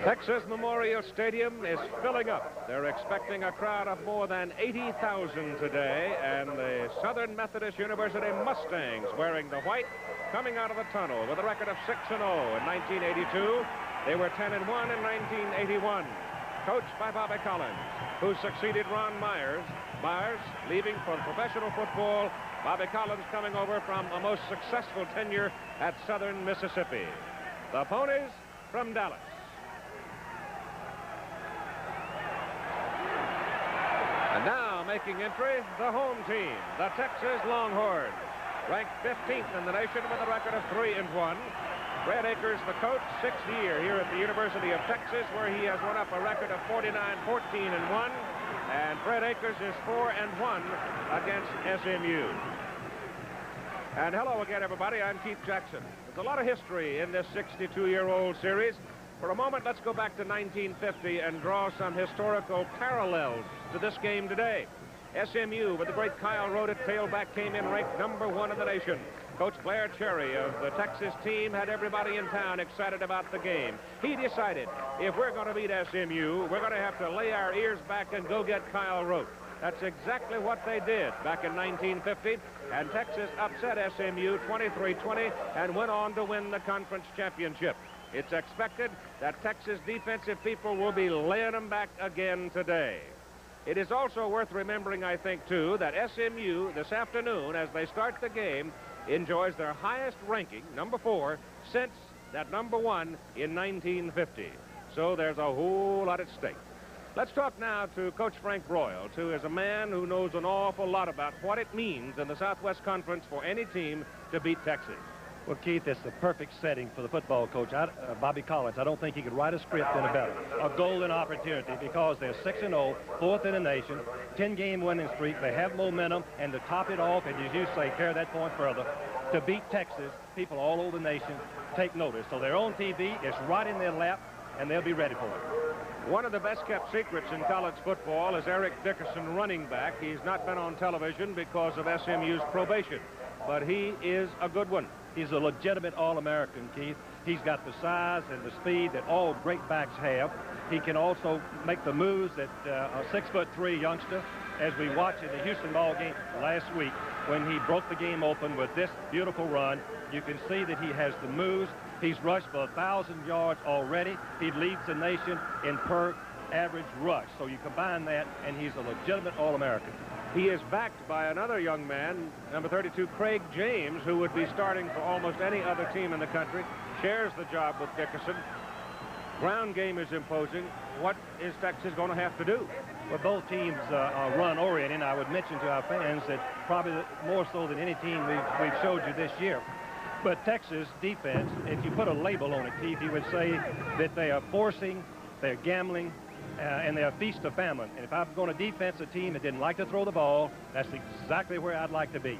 Texas Memorial Stadium is filling up. They're expecting a crowd of more than 80,000 today, and the Southern Methodist University Mustangs wearing the white coming out of the tunnel with a record of 6-0 in 1982. They were 10-1 in 1981. Coached by Bobby Collins, who succeeded Ron Myers. Myers leaving for professional football. Bobby Collins coming over from a most successful tenure at Southern Mississippi. The Ponies from Dallas. And now making entry, the home team, the Texas Longhorns, ranked 15th in the nation with a record of 3-1. Fred Akers, the coach, 6th year here at the University of Texas, where he has run up a record of 49-14-1. And Fred Akers is 4-1 against SMU. And hello again, everybody. I'm Keith Jackson. There's a lot of history in this 62-year-old series. For a moment, let's go back to 1950 and draw some historical parallels to this game today. SMU, with the great Kyle Rote at tailback, came in ranked #1 in the nation. Coach Blair Cherry of the Texas team had everybody in town excited about the game. He decided, if we're going to beat SMU, we're going to have to lay our ears back and go get Kyle Rote. That's exactly what they did back in 1950, and Texas upset SMU 23-20 and went on to win the conference championship. It's expected that Texas defensive people will be laying them back again today. It is also worth remembering, I think, too, that SMU this afternoon, as they start the game, enjoys their highest ranking, #4, since that #1 in 1950. So there's a whole lot at stake. Let's talk now to Coach Frank Broyles, who is a man who knows an awful lot about what it means in the Southwest Conference for any team to beat Texas. Well, Keith, it's the perfect setting for the football coach. Bobby Collins, I don't think he could write a script any better. A golden opportunity because they're 6-0, 4th in the nation, 10-game winning streak. They have momentum, and to top it off, and as you say, carry that point further, to beat Texas, people all over the nation take notice. So they're on TV, it's right in their lap, and they'll be ready for it. One of the best-kept secrets in college football is Eric Dickerson, running back. He's not been on television because of SMU's probation, but he is a good one. He's a legitimate All-American, Keith. He's got the size and the speed that all great backs have. He can also make the moves that a 6'3" youngster, as we watched in the Houston ball game last week, when he broke the game open with this beautiful run. You can see that he has the moves. He's rushed for 1,000 yards already. He leads the nation in per average rush. So you combine that, and he's a legitimate All-American. He is backed by another young man, number 32, Craig James, who would be starting for almost any other team in the country. Shares the job with Dickerson. Ground game is imposing. What is Texas going to have to do? Well, both teams are run-oriented. I would mention to our fans that probably more so than any team we've showed you this year. But Texas defense, if you put a label on it, Keith, you would say that they are forcing, they're gambling, and they're feast or famine. And if I'm going to defense a team that didn't like to throw the ball, that's exactly where I'd like to be.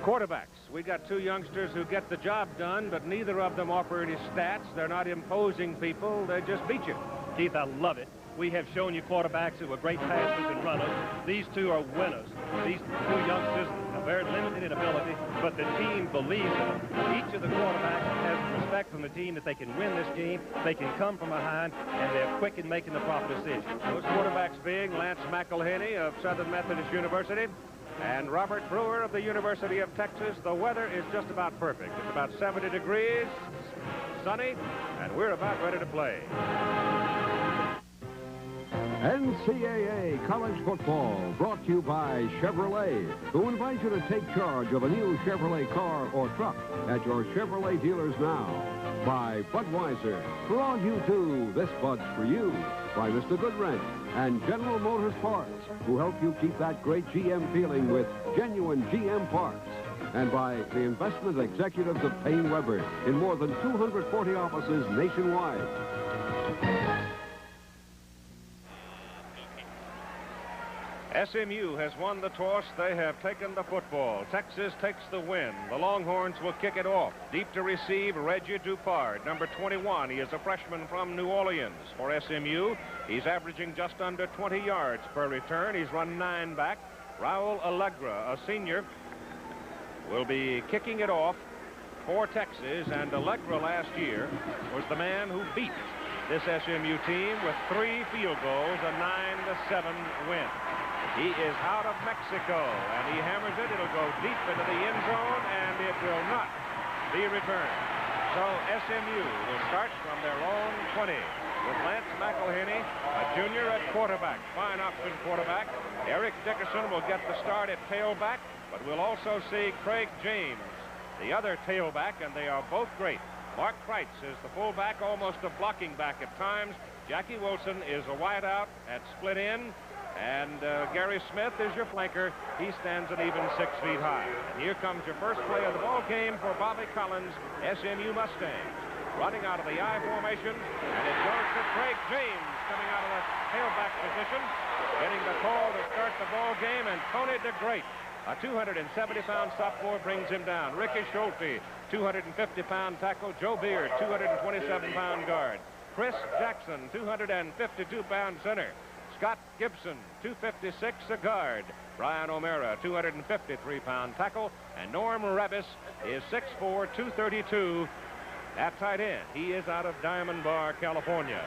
Quarterbacks. We got two youngsters who get the job done, but neither of them offer any stats. They're not imposing people. They just beat you. Keith, I love it. We have shown you quarterbacks who are great passers and runners. These two are winners. These two youngsters are very limited in ability, but the team believes in them. Each of the quarterbacks has respect from the team that they can win this game, they can come from behind, and they're quick in making the proper decision. Those quarterbacks being Lance McElhaney of Southern Methodist University and Robert Brewer of the University of Texas. The weather is just about perfect. It's about 70 degrees, sunny, and we're about ready to play. NCAA College Football, brought to you by Chevrolet, who invite you to take charge of a new Chevrolet car or truck at your Chevrolet dealers now. By Budweiser, for all you do, this Bud's for you. By Mr. Goodwrench and General Motors Parts, who help you keep that great GM feeling with genuine GM parts. And by the investment executives of Payne Weber in more than 240 offices nationwide. SMU has won the toss. They have taken the football. Texas takes the win. The Longhorns will kick it off. Deep to receive, Reggie Dupard, number 21. He is a freshman from New Orleans. For SMU, he's averaging just under 20 yards per return. He's run 9 back. Raul Allegra, a senior, will be kicking it off for Texas. And Allegra last year was the man who beat this SMU team with 3 field goals, a 9-7 win. He is out of Mexico, and he hammers it. It'll go deep into the end zone, and it will not be returned. So SMU will start from their own 20 with Lance McElhenney, a junior at quarterback. Fine option quarterback. Eric Dickerson will get the start at tailback, but we'll also see Craig James, the other tailback, and they are both great. Mark Kreitz is the fullback, almost a blocking back at times. Jackie Wilson is a wideout at split end. And Gary Smith is your flanker. He stands at even 6 feet high. And here comes your first play of the ball game for Bobby Collins, SMU Mustangs. Running out of the I formation, and it goes to Craig James coming out of the tailback position, getting the call to start the ball game, and Tony DeGreat, a 270-pound sophomore, brings him down. Ricky Schulte, 250-pound tackle. Joe Beard, 227-pound guard. Chris Jackson, 252-pound center. Scott Gibson, 256, a guard. Brian O'Mara, 253-pound tackle. And Norm Rebus is 6'4", 232 at tight end. He is out of Diamond Bar, California.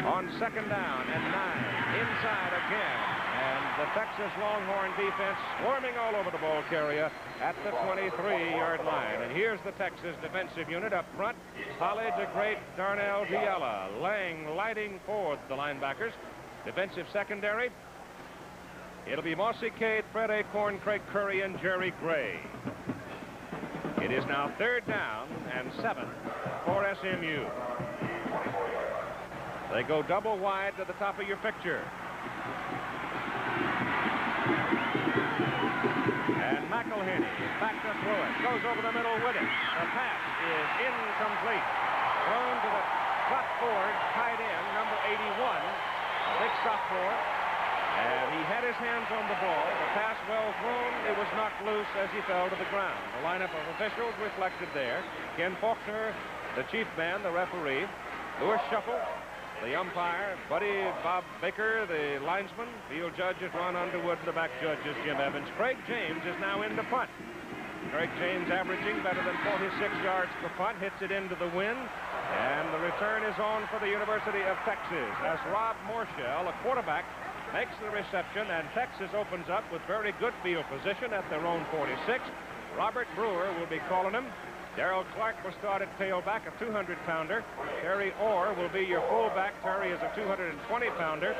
On second down and 9, inside again. And the Texas Longhorn defense swarming all over the ball carrier at the 23-yard line. And here's the Texas defensive unit up front. Holly DeGreat, Darnell Diella, Lang lighting forward the linebackers. Defensive secondary, it'll be Mossy Cade, Fred Acorn, Craig Curry, and Jerry Gray. It is now third down and 7 for SMU. They go double wide to the top of your picture. And McElhenney is back to throw it. Goes over the middle with it. The pass is incomplete. Thrown to the flat forward, tight end, number 81. A big sophomore, and he had his hands on the ball. The pass well thrown. It was knocked loose as he fell to the ground. The lineup of officials reflected there. Ken Faulkner, the chief man, the referee. Louis Shuffle, the umpire. Buddy Bob Baker, the linesman. Field judge is Ron Underwood. The back judge is Jim Evans. Craig James is now in the punt. Craig James averaging better than 46 yards per punt. Hits it into the wind. And the return is on for the University of Texas as Rob Morshell, a quarterback, makes the reception, and Texas opens up with very good field position at their own 46. Robert Brewer will be calling him. Darrell Clark will start at tailback, a 200-pounder. Terry Orr will be your fullback. Terry is a 220-pounder.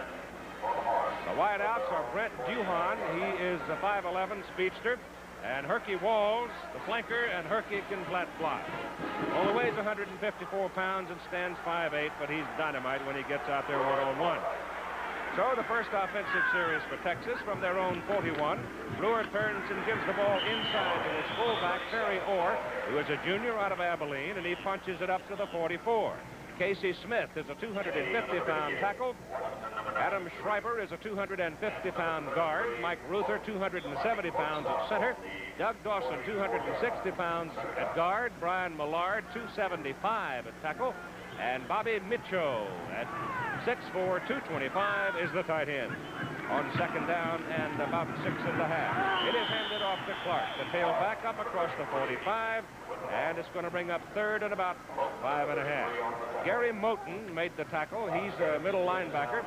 The wideouts are Brent Duhan. He is a 5'11 speedster. And Herky Walls, the flanker, and Herky can flat fly. Only weighs 154 pounds and stands 5'8", but he's dynamite when he gets out there one-on-one. So the first offensive series for Texas from their own 41. Brewer turns and gives the ball inside to his fullback, Terry Orr, who is a junior out of Abilene, and he punches it up to the 44. Casey Smith is a 250-pound tackle. Adam Schreiber is a 250-pound guard. Mike Ruther, 270 pounds at center. Doug Dawson, 260 pounds at guard. Brian Millard, 275 at tackle. And Bobby Mitchell at 6'4", 225 is the tight end. On second down and about 6 1/2. It is handed off to Clark. The tailback up across the 45, and it's going to bring up third and about 5 1/2. Gary Moten made the tackle. He's a middle linebacker,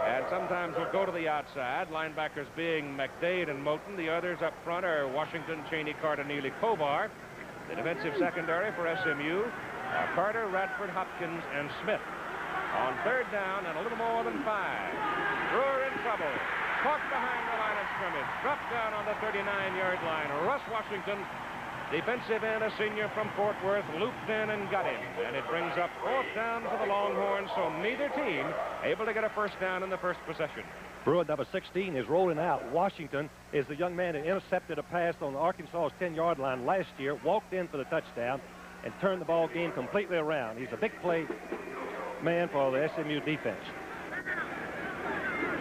and sometimes will go to the outside. Linebackers being McDade and Moten. The others up front are Washington, Cheney, Carter, Neely, Kovar. The defensive secondary for SMU are Carter, Radford, Hopkins, and Smith. On third down and a little more than 5. Brewer in trouble. Caught behind the line of scrimmage. Dropped down on the 39-yard line. Russ Washington, defensive end, a senior from Fort Worth, looped in and got him. And it brings up fourth down for the Longhorns, so neither team able to get a first down in the first possession. Brewer, number 16, is rolling out. Washington is the young man that intercepted a pass on Arkansas's 10-yard line last year, walked in for the touchdown, and turned the ball game completely around. He's a big play man for the SMU defense.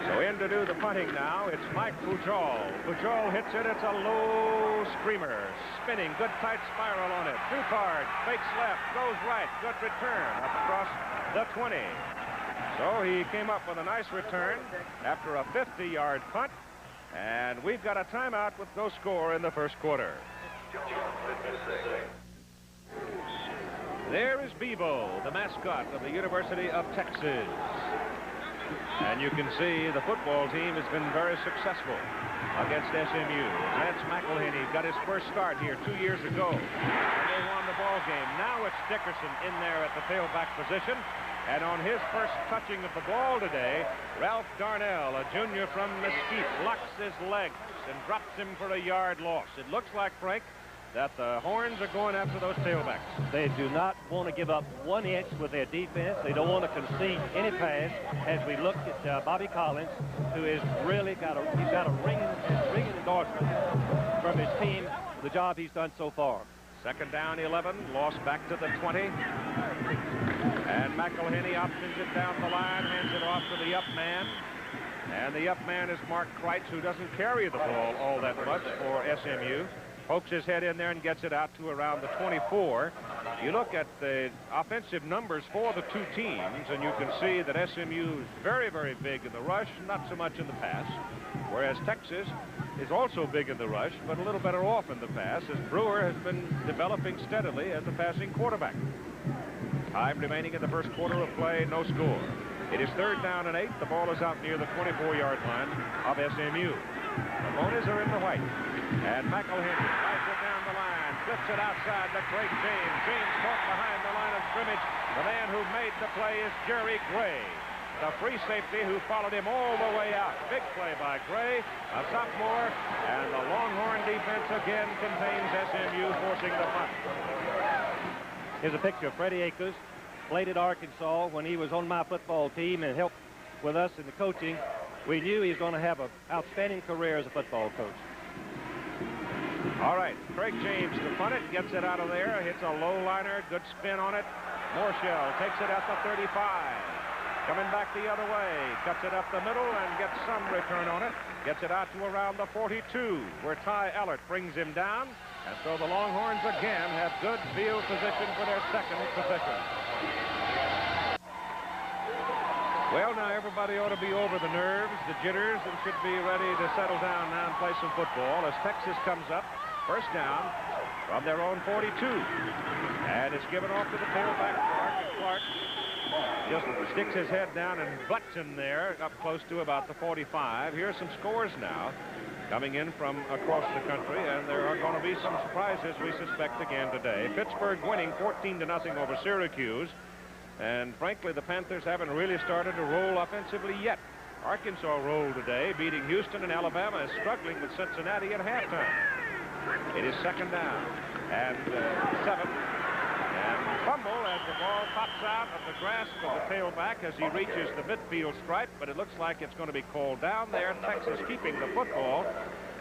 So in to do the punting now, it's Mike Pujol. Pujol hits it. It's a low screamer. Spinning. Good tight spiral on it. 2 cards. Fakes left. Goes right. Good return up across the 20. So he came up with a nice return after a 50-yard punt. And we've got a timeout with no score in the first quarter. There is Bebo, the mascot of the University of Texas. And you can see the football team has been very successful against SMU. Lance McElhinney got his first start here 2 years ago, and they won the ball game. Now it's Dickerson in there at the tailback position, and on his first touching of the ball today, Ralph Darnell, a junior from Mesquite, locks his legs and drops him for a yard loss. It looks like, Frank, that the Horns are going after those tailbacks. They do not want to give up 1 inch with their defense. They don't want to concede any pass. As we look at Bobby Collins, who has really got a ringing endorsement from his team for the job he's done so far. Second down, 11, lost back to the 20. And McElhinney options it down the line, hands it off to the up man. And the up man is Mark Kreitz, who doesn't carry the ball all that much for SMU. Pokes his head in there and gets it out to around the 24. You look at the offensive numbers for the two teams, and you can see that SMU is very, very big in the rush, not so much in the pass, whereas Texas is also big in the rush, but a little better off in the pass, as Brewer has been developing steadily as a passing quarterback. Time remaining in the first quarter of play, no score. It is third down and 8. The ball is out near the 24-yard line of SMU. The Ponies are in the white. And McElhinney drives it down the line, flips it outside to Craig James. James caught behind the line of scrimmage. The man who made the play is Jerry Gray, the free safety who followed him all the way out. Big play by Gray, a sophomore, and the Longhorn defense again contains SMU, forcing the punt. Here's a picture of Freddie Akers, played at Arkansas when he was on my football team and helped with us in the coaching. We knew he was going to have an outstanding career as a football coach. All right, Craig James to punt it, gets it out of there, hits a low liner, good spin on it. Morshell takes it at the 35. Coming back the other way, cuts it up the middle and gets some return on it. Gets it out to around the 42, where Ty Allert brings him down. And so the Longhorns again have good field position for their second possession. Well, now everybody ought to be over the nerves, the jitters, and should be ready to settle down now and play some football as Texas comes up. First down from their own 42. And it's given off to the tailback, Clark. And Clark just sticks his head down and butts him there up close to about the 45. Here are some scores now coming in from across the country, and there are going to be some surprises, we suspect, again today. Pittsburgh winning 14-0 over Syracuse. And frankly, the Panthers haven't really started to roll offensively yet. Arkansas rolled today, beating Houston, and Alabama is struggling with Cincinnati at halftime. It is second down and 7. And fumble as the ball pops out of the grasp of the tailback as he reaches the midfield stripe, but it looks like it's going to be called down there. Texas keeping the football,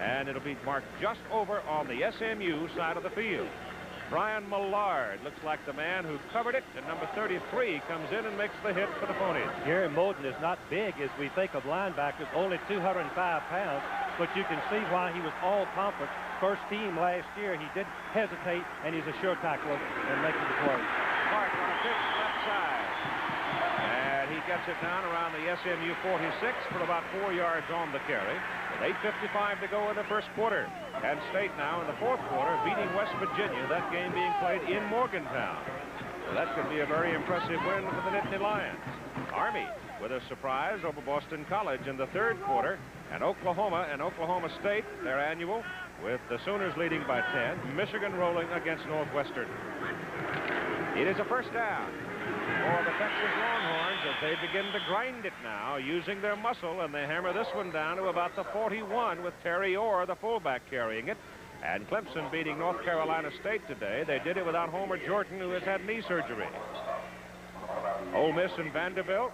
and it'll be marked just over on the SMU side of the field. Brian Millard looks like the man who covered it, and number 33 comes in and makes the hit for the Ponies. Gary Moden is not big as we think of linebackers, only 205 pounds, but you can see why he was all-conference first team last year. He didn't hesitate, and he's a sure tackler and making the play. Clark on a pitch left side, and he gets it down around the SMU 46 for about 4 yards on the carry. With 8:55 to go in the first quarter. Penn State now in the fourth quarter beating West Virginia, that game being played in Morgantown. So that could be a very impressive win for the Nittany Lions. Army with a surprise over Boston College in the third quarter, and Oklahoma and Oklahoma State, their annual, with the Sooners leading by 10. Michigan rolling against Northwestern. It is a first down for the Texas Longhorns as they begin to grind it now using their muscle, and they hammer this one down to about the 41 with Terry Orr, the fullback, carrying it. And Clemson beating North Carolina State today. They did it without Homer Jordan, who has had knee surgery. Ole Miss and Vanderbilt.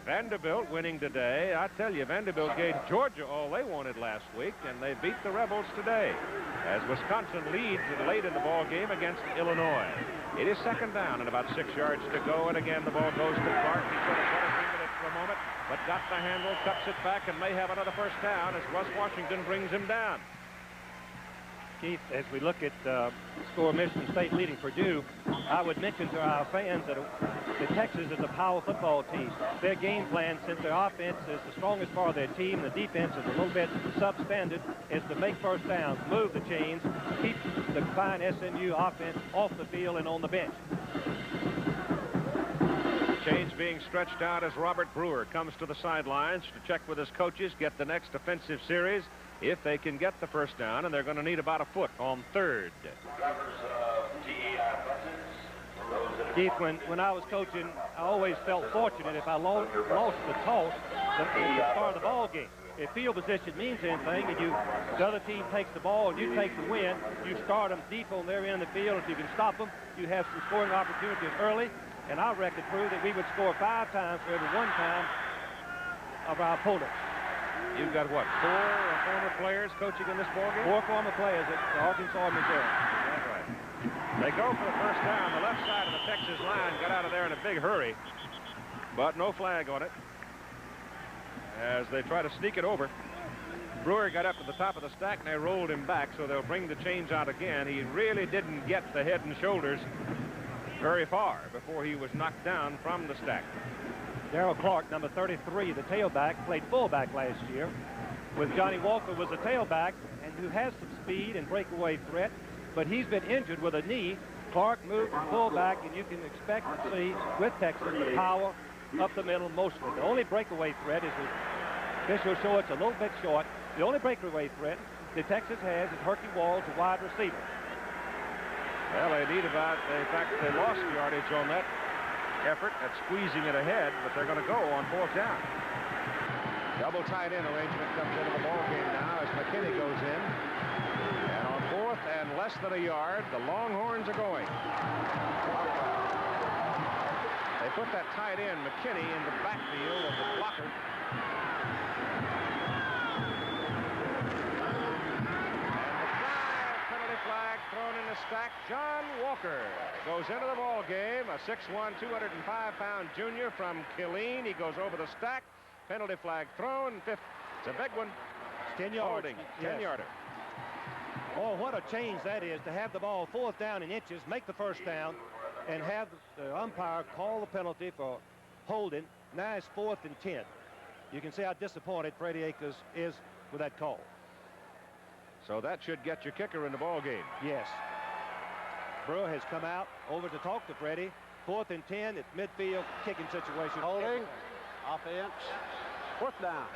Vanderbilt winning today. I tell you, Vanderbilt gave Georgia all they wanted last week, and they beat the Rebels today as Wisconsin leads late in the ball game against Illinois. It is second down and about 6 yards to go, and again the ball goes to Clark. He sort of got a few minutes for a moment, but got the handle, cuts it back, and may have another first down as Russ Washington brings him down. Keith, as we look at the score, Michigan State leading Purdue, I would mention to our fans that Texas is a power football team. Their game plan, since their offense is the strongest part of their team, the defense is a little bit substandard, is to make first downs, move the chains, keep the fine SMU offense off the field and on the bench. Chains being stretched out as Robert Brewer comes to the sidelines to check with his coaches, get the next offensive series if they can get the first down, and they're going to need about a foot on third. Keith, when I was coaching, I always felt fortunate if I lost the toss at the start of the ball game. If field position means anything, and the other team takes the ball and you take the win, you start them deep on their end of the field. If you can stop them, you have some scoring opportunities early. And our record proved that we would score 5 times for every 1 time of our opponents. You've got what, 4 former players coaching in this ballgame? 4 former players at Arkansas, Missouri. That's right. They go for the first down. The left side of the Texas line got out of there in a big hurry, but no flag on it as they try to sneak it over. Brewer got up to the top of the stack and they rolled him back, so they'll bring the chains out again. He really didn't get the head and shoulders very far before he was knocked down from the stack. Darrell Clark, number 33, the tailback, played fullback last year. With Johnny Walker was a tailback and who has some speed and breakaway threat, but he's been injured with a knee. Clark moved from fullback, and you can expect to see with Texas the power up the middle mostly. The only breakaway threat is the officials show it's a little bit short. The only breakaway threat that Texas has is Herky Walls, the wide receiver. Well, they need about, in fact, they lost yardage on that effort at squeezing it ahead, but they're going to go on 4th down. Double tight end arrangement comes into the ball game now as McKinney goes in. And on 4th and less than a yard, the Longhorns are going. They put that tight end, McKinney, in the backfield of the blocker. Flag thrown in the stack. John Walker goes into the ball game. A 6'1", 205-pound junior from Killeen. He goes over the stack. Penalty flag thrown. It's a big one. 10 yards. 10-yarder. Oh, what a change that is to have the ball 4th down in inches, make the first down, and have the umpire call the penalty for holding. Now it's 4th and 10. You can see how disappointed Freddie Akers is with that call. So that should get your kicker in the ball game. Yes. Brewer has come out over to talk to Freddie. 4th and 10 at midfield kicking situation. Holding. Offense. 4th down.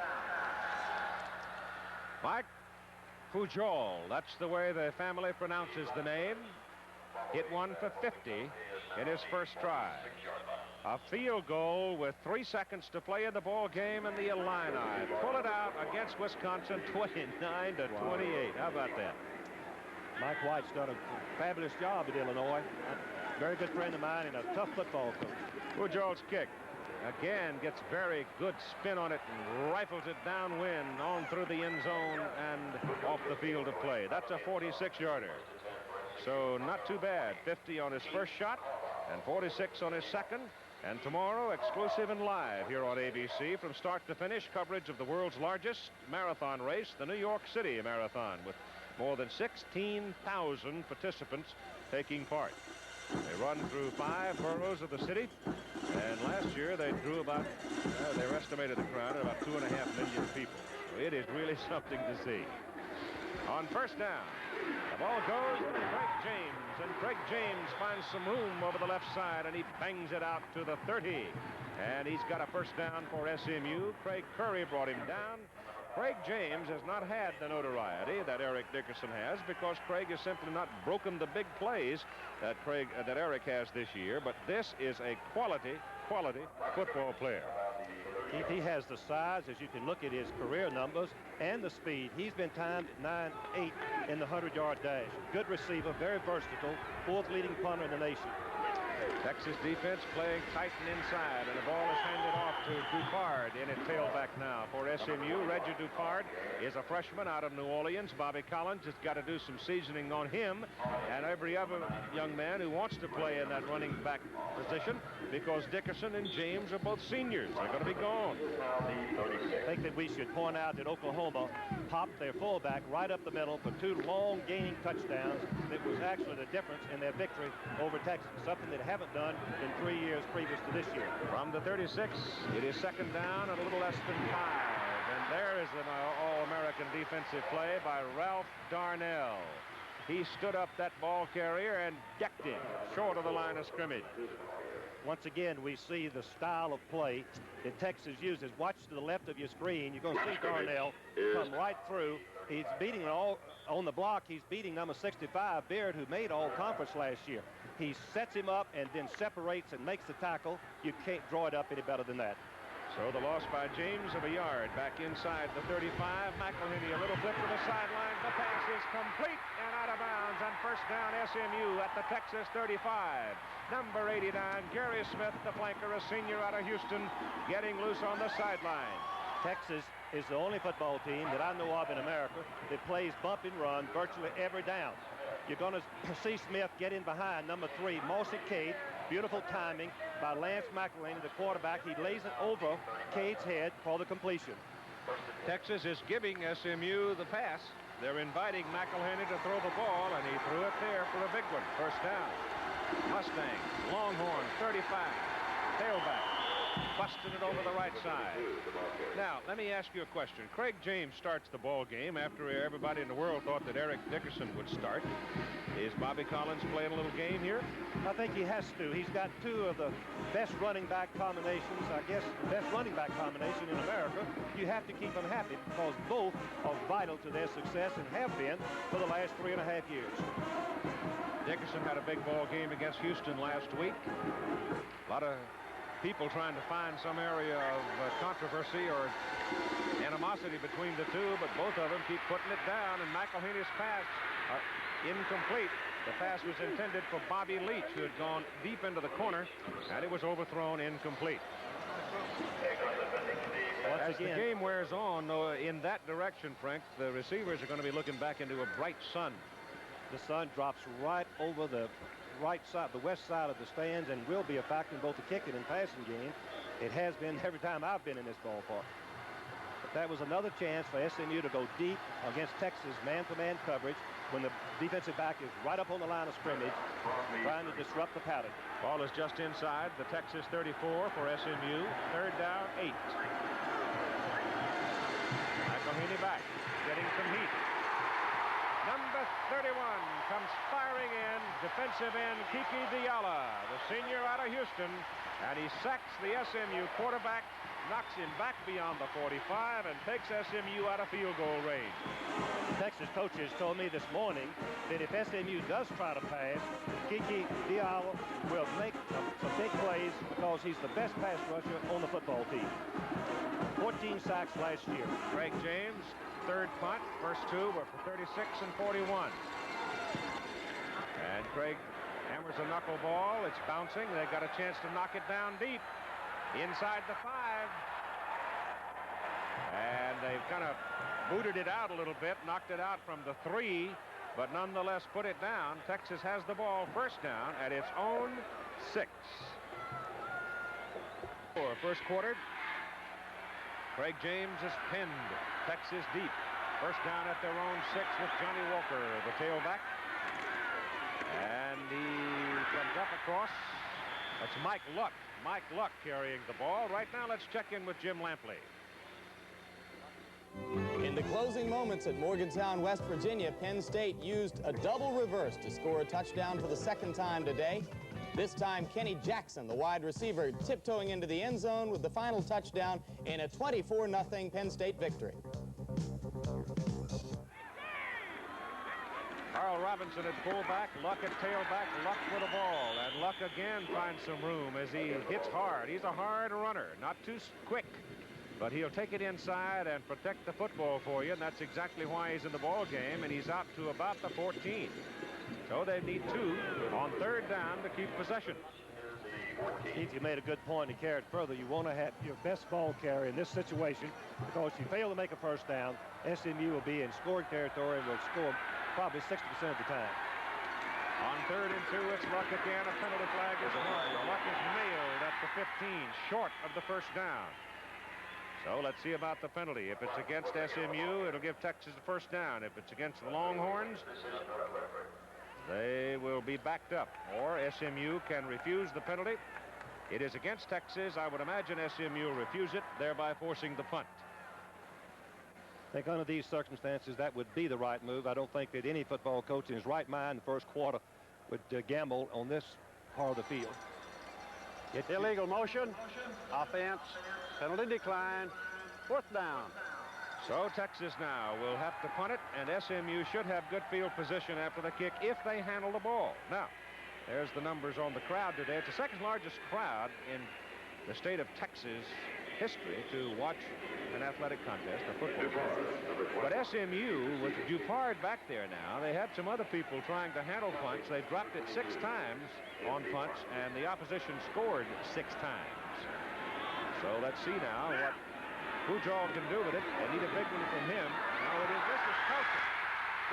Mike Pujol, that's the way the family pronounces the name. Hit one for 50 in his first try. A field goal with 3 seconds to play in the ball game, and the Illini pull it out against Wisconsin 29-28. How about that? Mike White's done a fabulous job at Illinois. A very good friend of mine and a tough football coach. Pujol's kick again gets very good spin on it and rifles it downwind on through the end zone and off the field of play. That's a 46-yarder. So not too bad. 50 on his first shot and 46 on his second. And tomorrow, exclusive and live here on ABC from start to finish, coverage of the world's largest marathon race, the New York City Marathon, with more than 16,000 participants taking part. They run through 5 boroughs of the city, and last year they drew about, they estimated the crowd at about 2.5 million people. So it is really something to see. On first down, the ball goes to Craig James, and Craig James finds some room over the left side, and he bangs it out to the 30. And he's got a first down for SMU. Craig Curry brought him down. Craig James has not had the notoriety that Eric Dickerson has, because Craig has simply not broken the big plays that Eric has this year. But this is a quality football player. He has the size, as you can look at his career numbers, and the speed. He's been timed at 9.8 in the 100-yard dash. Good receiver, very versatile, 4th leading punter in the nation. Texas defense playing tight and inside, and the ball is handed off to Dupard in at tailback now for SMU. Reggie Dupard is a freshman out of New Orleans. Bobby Collins has got to do some seasoning on him and every other young man who wants to play in that running back position, because Dickerson and James are both seniors. They're going to be gone. I think that we should point out that Oklahoma popped their fullback right up the middle for 2 long gaining touchdowns. That was actually the difference in their victory over Texas, something that haven't done in 3 years previous to this year. From the 36, it is second down and a little less than 5. And there is an All-American defensive play by Ralph Darnell. He stood up that ball carrier and decked him short of the line of scrimmage. once again, we see the style of play that Texas uses. Watch to the left of your screen. You're going to see Darnell come right through. He's beating all on the block. He's beating number 65, Beard, who made all-conference last year. He sets him up and then separates and makes the tackle. You can't draw it up any better than that. So the loss by James of a yard back inside the 35. McElhinney, a little flip to the sideline. The pass is complete and out of bounds, and first down SMU at the Texas 35. Number 89, Gary Smith, the flanker, a senior out of Houston, getting loose on the sideline. Texas is the only football team that I know of in America that plays bump and run virtually every down. You're going to see Smith get in behind number 3, Mossy Cade. Beautiful timing by Lance McElhinney, the quarterback. He lays it over Cade's head for the completion. Texas is giving SMU the pass. They're inviting McElhinney to throw the ball, and he threw it there for a big one. First down. Mustang, Longhorns, 35, tailback. Busted it over the right side. Now, let me ask you a question. Craig James starts the ball game after everybody in the world thought that Eric Dickerson would start. Is Bobby Collins playing a little game here? I think he has to. He's got 2 of the best running back combinations, I guess the best running back combination in America. You have to keep them happy because both are vital to their success and have been for the last 3.5 years. Dickerson had a big ball game against Houston last week. A lot of people trying to find some area of controversy or animosity between the two, but both of them keep putting it down, and McElhinney's pass incomplete. The pass was intended for Bobby Leach, who had gone deep into the corner, and it was overthrown incomplete. As the game wears on in that direction, Frank, the receivers are going to be looking back into a bright sun. The sun drops right over the right side, the west side of the stands, and will be a factor in both the kicking and passing game. It has been every time I've been in this ballpark. But that was another chance for SMU to go deep against Texas man-to-man coverage when the defensive back is right up on the line of scrimmage, trying to disrupt the pattern. Ball is just inside the Texas 34 for SMU. Third down, 8. McElhinney back, getting some heat. Number 31 comes firing in, defensive end Kiki Diala, the senior out of Houston, and he sacks the SMU quarterback, knocks him back beyond the 45, and takes SMU out of field goal range. Texas coaches told me this morning that if SMU does try to pass, Kiki Diala will make some big plays because he's the best pass rusher on the football team. 14 sacks last year. Craig James, third punt. First 2 were for 36 and 41. And Craig hammers a knuckleball. It's bouncing. They got a chance to knock it down deep inside the 5. And they've kind of booted it out a little bit, knocked it out from the 3, but nonetheless put it down. Texas has the ball first down at its own 6. First quarter. Craig James is pinned. Texas deep. First down at their own 6 with Johnny Walker, the tailback. And he comes up across. That's Mike Luck. Mike Luck carrying the ball. Right now, let's check in with Jim Lampley. In the closing moments at Morgantown, West Virginia, Penn State used a double reverse to score a touchdown for the 2nd time today. This time, Kenny Jackson, the wide receiver, tiptoeing into the end zone with the final touchdown in a 24-0 Penn State victory. Carl Robinson at fullback, Luck at tailback, Luck with the ball, and Luck again finds some room as he hits hard. He's a hard runner, not too quick, but he'll take it inside and protect the football for you, and that's exactly why he's in the ball game, and he's out to about the 14. So they need 2 on third down to keep possession. Keith, you made a good point to carry it further. You want to have your best ball carrier in this situation because if you fail to make a first down, SMU will be in scoring territory and will score probably 60% of the time. On 3rd and 2, it's Luck again. A penalty flag is hung. Luck is nailed at the 15, short of the first down. So let's see about the penalty. If it's against SMU, it'll give Texas the first down. If it's against the Longhorns, they will be backed up, or SMU can refuse the penalty. It is against Texas. I would imagine SMU will refuse it, thereby forcing the punt. I think under these circumstances, that would be the right move. I don't think that any football coach in his right mind in the first quarter would gamble on this part of the field. Illegal motion, offense, penalty decline, 4th down. So Texas now will have to punt it, and SMU should have good field position after the kick if they handle the ball. Now, there's the numbers on the crowd today. It's the second largest crowd in the state of Texas history to watch an athletic contest, a football contest. But SMU, with Dupard back there now, they had some other people trying to handle punts. They dropped it 6 times on punts, and the opposition scored 6 times. So let's see now what Pujol can do with it. They need a big one from him. Now it is, this is Telchik.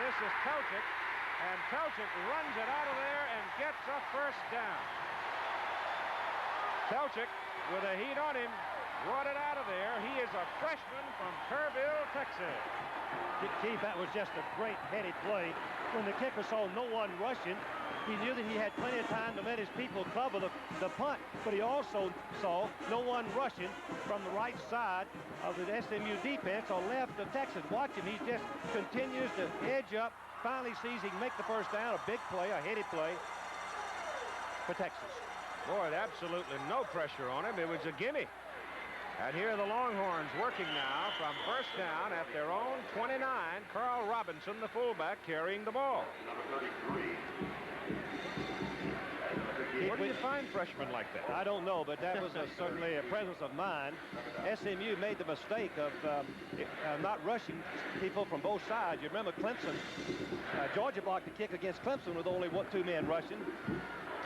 This is Telchik, and Telchik runs it out of there and gets a first down. Telchik, with a heat on him, brought it out of there. He is a freshman from Kerrville, Texas. Keith, that was just a great headed play. When the kicker saw no one rushing, he knew that he had plenty of time to let his people cover the punt, but he also saw no one rushing from the right side of the SMU defense or left of Texas. Watch him. He just continues to edge up, finally sees he can make the first down, a big play, a headed play for Texas. Boy, absolutely no pressure on him. It was a gimme. And here are the Longhorns working now from first down at their own 29. Carl Robinson, the fullback, carrying the ball. Where do you find freshmen like that? I don't know, but that was certainly a presence of mind. SMU made the mistake of not rushing people from both sides. You remember Clemson, Georgia blocked the kick against Clemson with only 2 men rushing.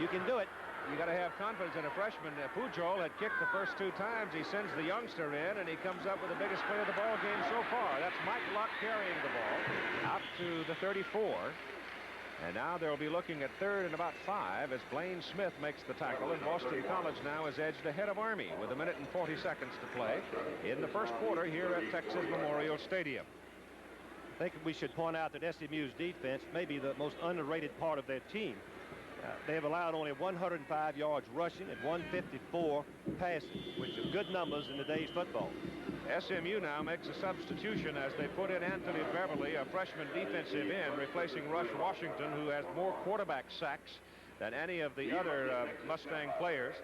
You can do it. You got to have confidence in a freshman. Pujol had kicked the first 2 times. He sends the youngster in, and he comes up with the biggest play of the ball game so far. That's Mike Luck carrying the ball out to the 34. And now they'll be looking at 3rd and about 5 as Blaine Smith makes the tackle. And Boston College now is edged ahead of Army with 1 minute and 40 seconds to play in the first quarter here at Texas Memorial Stadium. I think we should point out that SMU's defense may be the most underrated part of their team. They have allowed only 105 yards rushing and 154 passing, which are good numbers in today's football. SMU now makes a substitution as they put in Anthony Beverly, a freshman defensive end, replacing Rush Washington, who has more quarterback sacks than any of the other Mustang players.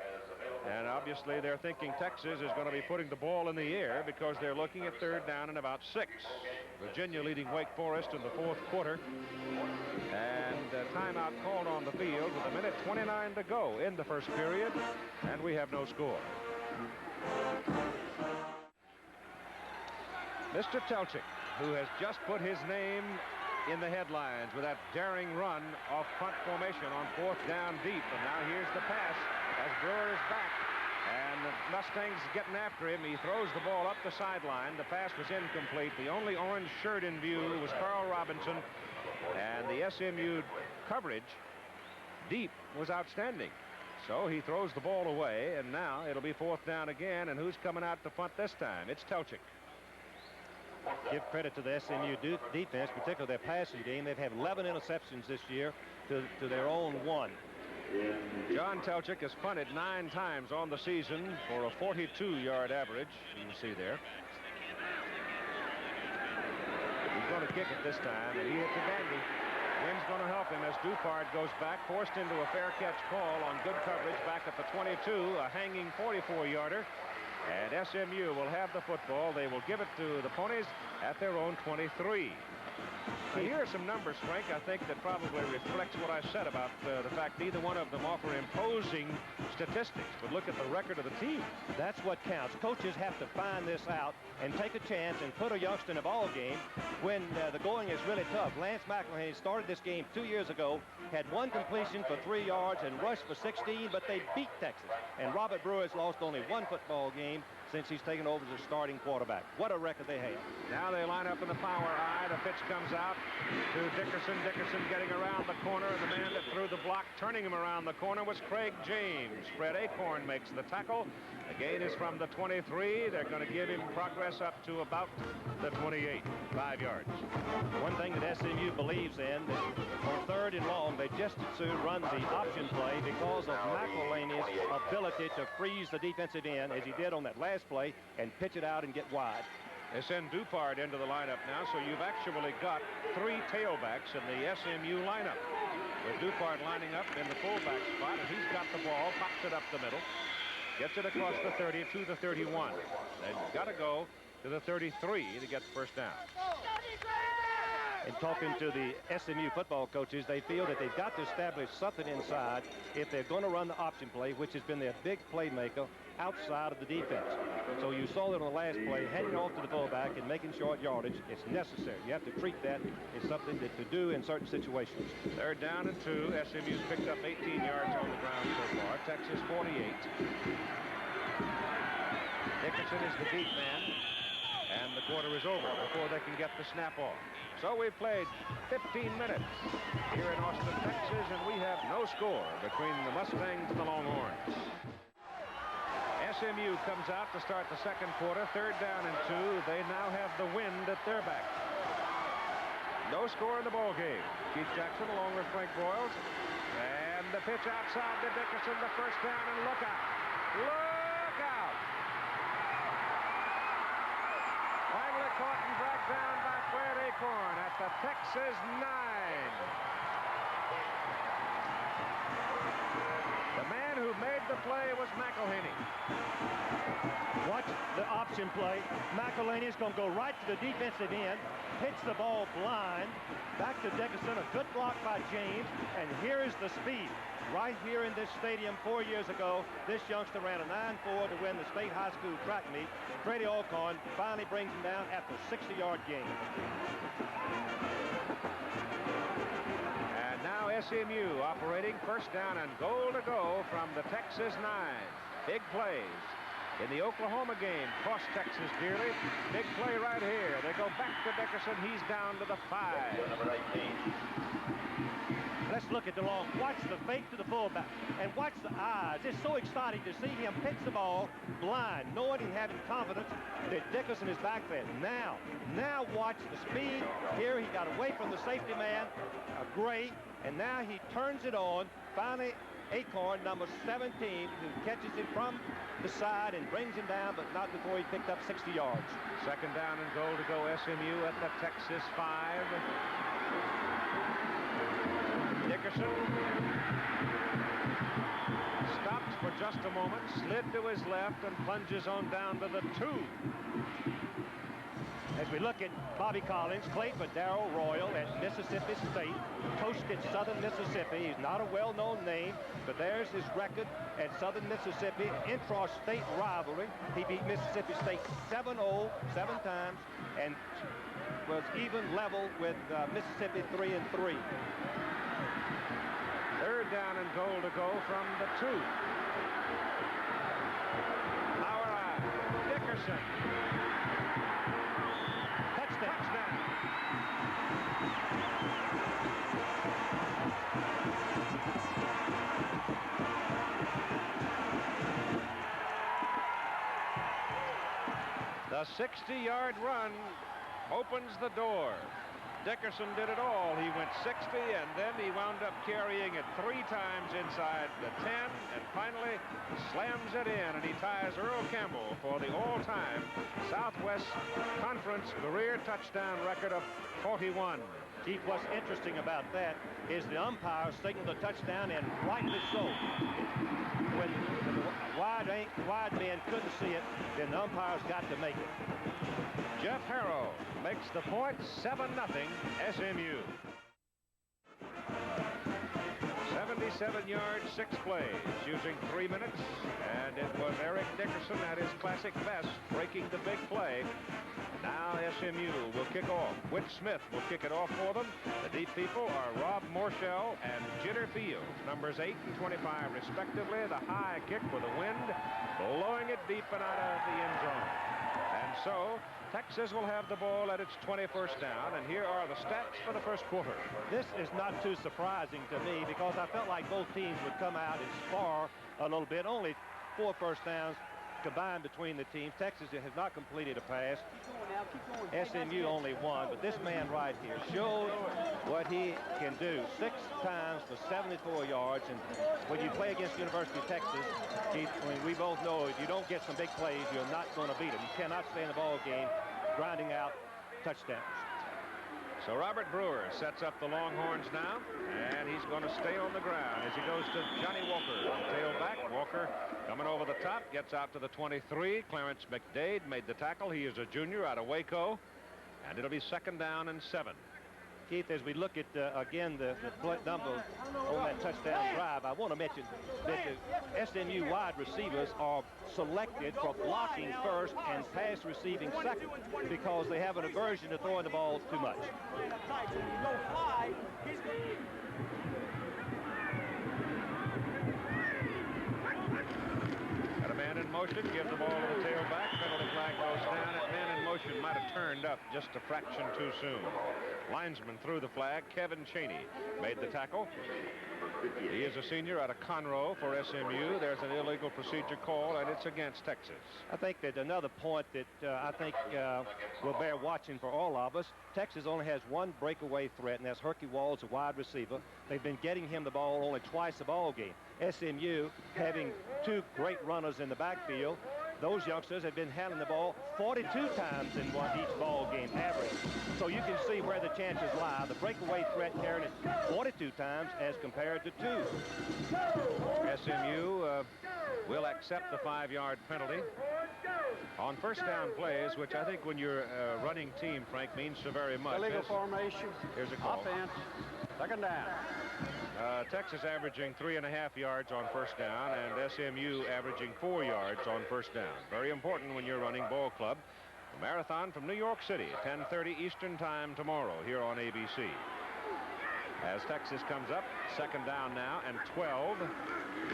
And obviously they're thinking Texas is going to be putting the ball in the air because they're looking at 3rd down and about 6. Virginia leading Wake Forest in the 4th quarter. And timeout called on the field with 1 minute 29 to go in the first period. And we have no score. Mr. Telchik, who has just put his name in the headlines with that daring run off punt formation on 4th down deep. And now here's the pass as Brewer is back. And the Mustangs getting after him. He throws the ball up the sideline. The pass was incomplete. The only orange shirt in view was Carl Robinson. And the SMU coverage deep was outstanding. So he throws the ball away, and now it'll be 4th down again. And who's coming out to punt this time? It's Telchik. Give credit to the SMU defense, particularly their passing game. They've had 11 interceptions this year to their own 1. John Telchik has punted 9 times on the season for a 42-yard average. You can see there. He's going to kick it this time, and he hits a dandy. Wind's going to help him as Dupard goes back, forced into a fair catch call on good coverage back at the 22, a hanging 44-yarder. And SMU will have the football. They will give it to the Ponies at their own 23. Now, here are some numbers, Frank, I think that probably reflects what I said about the fact neither one of them offer imposing statistics. But look at the record of the team. That's what counts. Coaches have to find this out and take a chance and put a youngster in a ball game when the going is really tough. Lance McElhaney started this game 2 years ago, had 1 completion for 3 yards and rushed for 16, but they beat Texas. And Robert Brewer has lost only 1 football game since he's taken over as a starting quarterback. What a record they have. Now they line up in the power eye. The pitch comes out to Dickerson. Dickerson getting around the corner. The man that threw the block, turning him around the corner, was Craig James. Fred Acorn makes the tackle. The gain is from the 23. They're going to give him progress up to about the 28, 5 yards. One thing that SMU believes in, that on 3rd and long, they just as soon run the option play because of McElhaney's ability to freeze the defensive end, as he did on that last play, and pitch it out and get wide. They send Dupart into the lineup now, so you've actually got 3 tailbacks in the SMU lineup. With Dupart lining up in the fullback spot, and he's got the ball, pops it up the middle, gets it across the 30 to the 31. They've got to go to the 33 to get the first down. In talking to the SMU football coaches, they feel that they've got to establish something inside if they're going to run the option play, which has been their big playmaker outside of the defense. So you saw that on the last play, heading off to the fullback and making short yardage. It's necessary. You have to treat that as something to do in certain situations. 3rd down and 2. SMU's picked up 18 yards on the ground so far. Texas 48. Dickerson is the beat man, and the quarter is over before they can get the snap off. So we've played 15 minutes here in Austin, Texas, and we have no score between the Mustangs and the Longhorns. SMU comes out to start the second quarter. 3rd down and 2. They now have the wind at their back. No score in the ball game. Keith Jackson along with Frank Broyles. And the pitch outside to Dickerson, the first down, and look out. Look out! Finally caught and dragged down by Fred Acorn at the Texas 9. The man who made the play was McElhaney. Watch the option play. McElhaney is going to go right to the defensive end, hits the ball blind, back to Dickerson, a good block by James, and here is the speed. Right here in this stadium 4 years ago, this youngster ran a 9.4 to win the state high school track meet. Grady Alcorn finally brings him down after a 60-yard gain. And now SMU operating 1st down and goal to go from the Texas 9. Big plays in the Oklahoma game cost Texas dearly. Big play right here. They go back to Dickerson. He's down to the 5. Number 18. Let's look at the long. Watch the fake to the fullback and watch the eyes. It's so exciting to see him pitch the ball blind, knowing and having confidence that Dickerson is back there. Now watch the speed. Here he got away from the safety man, Gray, and now he turns it on. Finally, Acorn, number 17, who catches him from the side and brings him down, but not before he picked up 60 yards. 2nd down and goal to go. SMU at the Texas 5. Dickerson stops for just a moment, slid to his left, and plunges on down to the 2. As we look at Bobby Collins, played for Darrell Royal at Mississippi State, coached at Southern Mississippi. He's not a well-known name, but there's his record at Southern Mississippi, intra-state rivalry. He beat Mississippi State 7-0 7 times and was even level with Mississippi 3-3. 3rd down and goal to go from the 2. Our eye, Dickerson. Touchdown. The 60-yard run opens the door. Dickerson did it all. He went 60, and then he wound up carrying it 3 times inside the 10, and finally slams it in, and he ties Earl Campbell for the all-time Southwest Conference career touchdown record of 41. Keith, what's interesting about that is the umpire signaled a touchdown, and rightly so. When the wide man couldn't see it, then the umpire's got to make it. Jeff Harrow makes the point, 7-0 SMU. 77 yards, 6 plays, using 3 minutes, and it was Eric Dickerson at his classic best, breaking the big play. Now SMU will kick off. Whit Smith will kick it off for them. The deep people are Rob Morshell and Jitter Fields, numbers 8 and 25 respectively. The high kick with a wind, blowing it deep and out of the end zone. And so Texas will have the ball at its 21st down, and here are the stats for the first quarter. This is not too surprising to me because I felt like both teams would come out and spar a little bit. Only 4 first downs combined between the teams. Texas has not completed a pass. SMU only 1, but this man right here shows what he can do. 6 times for 74 yards, and when you play against University of Texas, we both know if you don't get some big plays, you're not going to beat them. You cannot stay in the ball game grinding out touchdowns. So Robert Brewer sets up the Longhorns now, and he's going to stay on the ground as he goes to Johnny Walker. Tailback, Walker coming over the top, gets out to the 23. Clarence McDade made the tackle. He is a junior out of Waco, and it'll be 2nd down and 7. Keith, as we look at, again, the number on that touchdown drive, I want to mention that the SMU wide receivers are selected for blocking first and pass receiving second because they have an aversion to throwing the ball too much. Got a man in motion, gives the ball to the tailback. Penalty flag goes down. That man in motion might have turned up just a fraction too soon. Linesman threw the flag. Kevin Cheney made the tackle. He is a senior out of Conroe for SMU. There's an illegal procedure call, and it's against Texas. I think that another point that I think will bear watching for all of us, Texas only has one breakaway threat, and that's Herky Walls, a wide receiver. They've been getting him the ball only twice a ball game. SMU having 2 great runners in the backfield. Those youngsters have been handling the ball 42 times in each ball game average. So you can see where the chances lie. The breakaway threat carrying it 42 times as compared to 2. SMU will accept the 5-yard penalty on first down plays, which I think when you're a running team, Frank, means so very much. Illegal formation. Here's a call. Offense. 2nd down. Texas averaging 3.5 yards on first down, and SMU averaging 4 yards on first down. Very important when you're running ball club. A marathon from New York City, 10:30 Eastern time tomorrow here on ABC. As Texas comes up, 2nd down now and 12.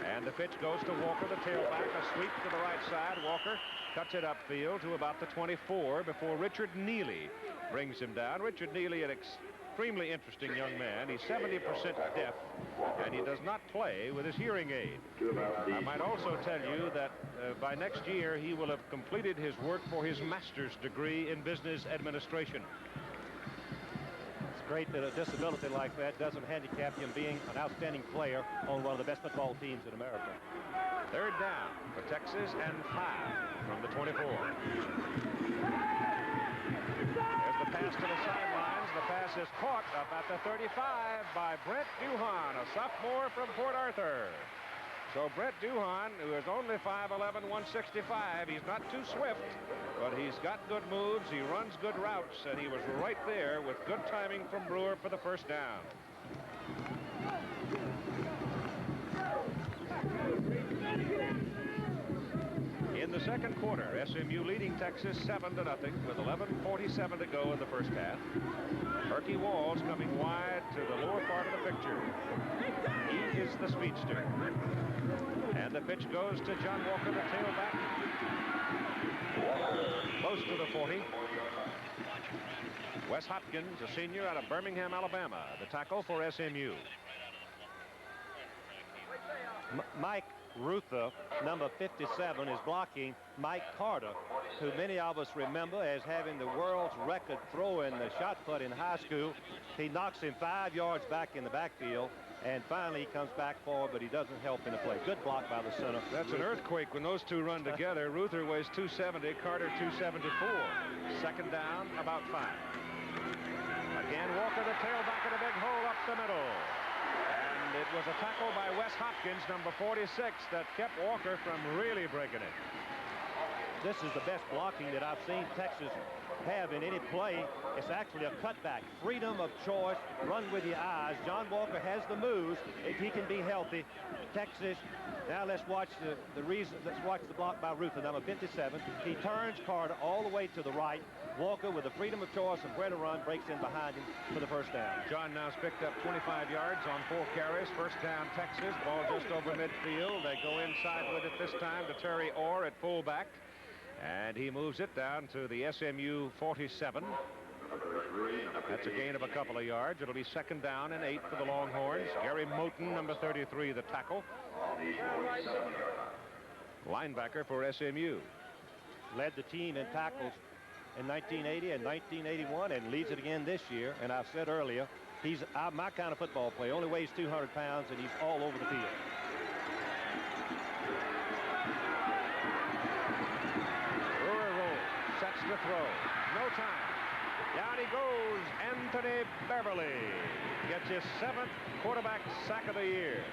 And the pitch goes to Walker, the tailback. A sweep to the right side. Walker cuts it upfield to about the 24 before Richard Neely brings him down. Richard Neely, an extremely interesting young man. He's 70% deaf, and he does not play with his hearing aid. I might also tell you that by next year, he will have completed his work for his master's degree in business administration. It's great that a disability like that doesn't handicap him being an outstanding player on one of the best football teams in America. 3rd down for Texas and 5 from the 24. There's the pass to the sidelines. The pass is caught up at the 35 by Brent Duhan, a sophomore from Port Arthur. So Brent Duhan, who is only 5'11", 165, he's not too swift, but he's got good moves. He runs good routes, and he was right there with good timing from Brewer for the first down. In the second quarter, SMU leading Texas 7-0 with 11:47 to go in the first half. Herky Walls coming wide to the lower part of the picture. He is the speedster. And the pitch goes to John Walker, the tailback. Close to the 40. Wes Hopkins, a senior out of Birmingham, Alabama, the tackle for SMU. Mike Ruther, number 57, is blocking Mike Carter, who many of us remember as having the world's record throw in the shot put in high school. He knocks him 5 yards back in the backfield, and finally he comes back forward, but he doesn't help in the play. Good block by the center. That's an earthquake when those two run together. Ruther weighs 270, Carter 274. 2nd down, about 5. Again, Walker, the tailback, in a big hole up the middle. And it was a tackle by Wes Hopkins, number 46, that kept Walker from really breaking it. This is the best blocking that I've seen Texas have in any play. It's actually a cutback. Freedom of choice, run with your eyes. John Walker has the moves if he can be healthy. Texas, now let's watch let's watch the block by Ruther, number 57. He turns Carter all the way to the right. Walker, with the freedom of choice and where to run, breaks in behind him for the first down. John now's picked up 25 yards on 4 carries. First down, Texas. Ball just over midfield. They go inside with it this time to Terry Orr at fullback. And he moves it down to the SMU 47. That's a gain of a couple of yards. It'll be 2nd down and 8 for the Longhorns. Gary Moten, number 33, the tackle. Linebacker for SMU. Led the team in tackles in 1980 and 1981 and leads it again this year. And I've said earlier, he's my kind of football player. Only weighs 200 pounds, and he's all over the field. to throw. No time. Down he goes. Anthony Beverly gets his 7th quarterback sack of the year.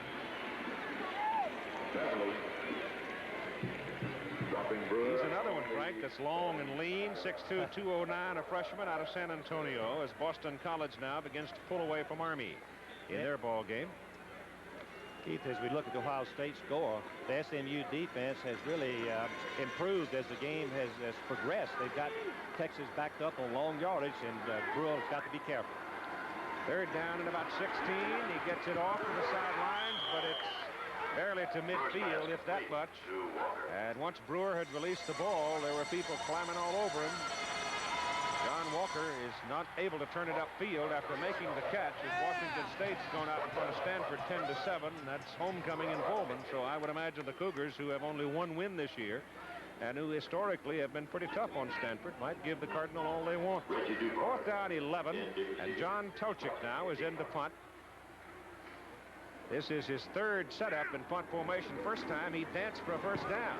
He's another one, Frank, that's long and lean, 6'2", 209, a freshman out of San Antonio, as Boston College now begins to pull away from Army in their ball game. Keith, as we look at the Ohio State score, the SMU defense has really improved as the game has progressed. They've got Texas backed up on long yardage, and Brewer's got to be careful. 3rd down and about 16. He gets it off to the sidelines, but it's barely to midfield, if that much. And once Brewer had released the ball, there were people climbing all over him. John Walker is not able to turn it upfield after making the catch, as Washington State's gone out in front of Stanford 10-7. That's homecoming in Pullman, so I would imagine the Cougars, who have only 1 win this year and who historically have been pretty tough on Stanford, might give the Cardinal all they want. 4th down, 11, and John Telchik now is in to punt. This is his 3rd setup in punt formation. First time he danced for a first down.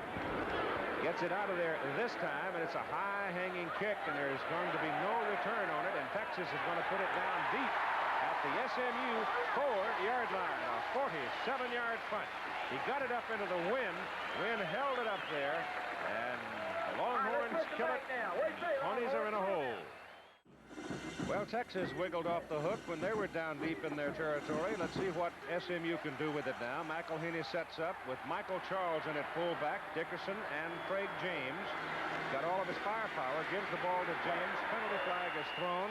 Gets it out of there this time, and it's a high-hanging kick, and there's going to be no return on it, and Texas is going to put it down deep at the SMU 4-yard line. A 47-yard punt. He got it up into the wind. Wind held it up there, and the Longhorns kill it. Ponies are in a hole. Well, Texas wiggled off the hook when they were down deep in their territory. Let's see what SMU can do with it now. McElhinney sets up with Michael Charles in at fullback, Dickerson and Craig James. Got all of his firepower, gives the ball to James. Penalty flag is thrown,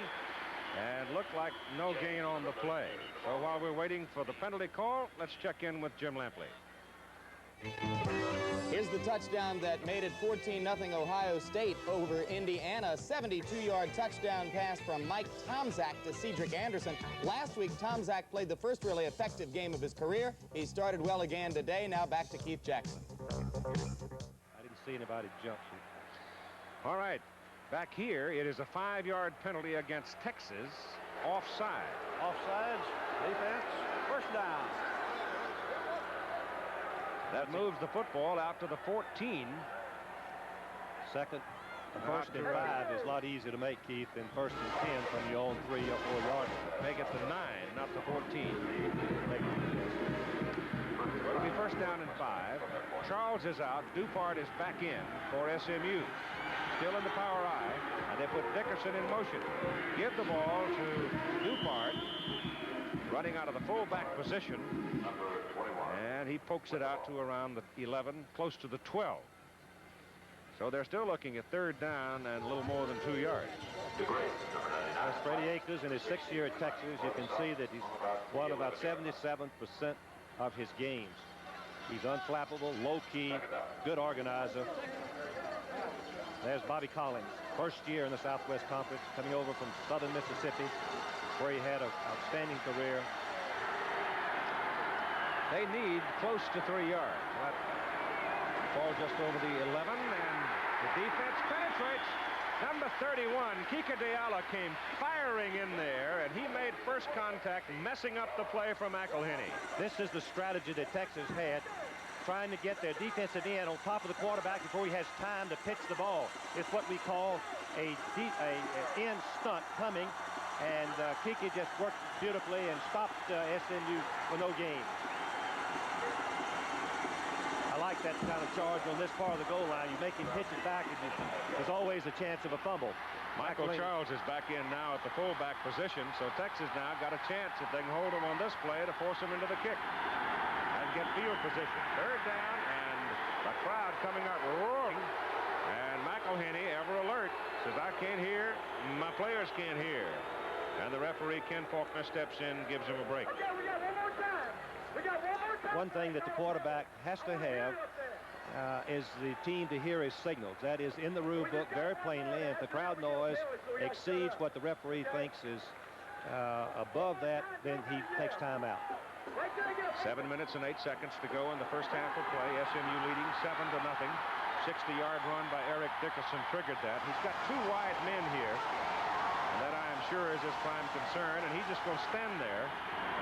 and looked like no gain on the play. So while we're waiting for the penalty call, let's check in with Jim Lampley. Here's the touchdown that made it 14-0 Ohio State over Indiana. 72-yard touchdown pass from Mike Tomczak to Cedric Anderson. Last week, Tomczak played the first really effective game of his career. He started well again today. Now back to Keith Jackson. I didn't see anybody jump. All right, back here, it is a 5-yard penalty against Texas. Offside. Offsides, defense, first down. That moves the football out to the 14. Second, first and 5 is a lot easier to make, Keith, than 1st and 10 from your own 3 or 4 yards. Make it the 9, not the 14. It'll be 1st down and 5. Charles is out. Dupart is back in for SMU. Still in the power eye, and they put Dickerson in motion. Give the ball to Dupart, running out of the fullback position. And he pokes it out to around the 11, close to the 12. So they're still looking at 3rd down and a little more than 2 yards. As Freddie Akers in his 6th year at Texas, you can see that he's won about 77% of his games. He's unflappable, low-key, good organizer. There's Bobby Collins, 1st year in the Southwest Conference, coming over from Southern Mississippi, where he had an outstanding career. They need close to 3 yards. That ball just over the 11, and the defense penetrates. Number 31, Kika Diallo, came firing in there, and he made first contact, messing up the play for McElhinney. This is the strategy that Texas had, trying to get their defensive end on top of the quarterback before he has time to pitch the ball. It's what we call a end stunt coming, and Kiki just worked beautifully and stopped SMU for no gain. I like that kind of charge on this part of the goal line. You make him pitch it back, and there's always a chance of a fumble. Michael Charles is back in now at the fullback position, so Texas now got a chance, if they can hold him on this play, to force him into the kick and get field position. 3rd down, and the crowd coming up roaring, and McElhinney, ever alert, says, I can't hear, my players can't hear. And the referee, Ken Faulkner, steps in, gives him a break. Okay, we got one more time. One thing that the quarterback has to have is the team to hear his signals. That is in the rule book very plainly. And if the crowd noise exceeds what the referee thinks is above that, then he takes time out. 7 minutes and 8 seconds to go in the first half of play. SMU leading 7-0. 60-yard run by Eric Dickerson triggered that. He's got 2 wide men here, and that I am sure is his prime concern, and he's just going to stand there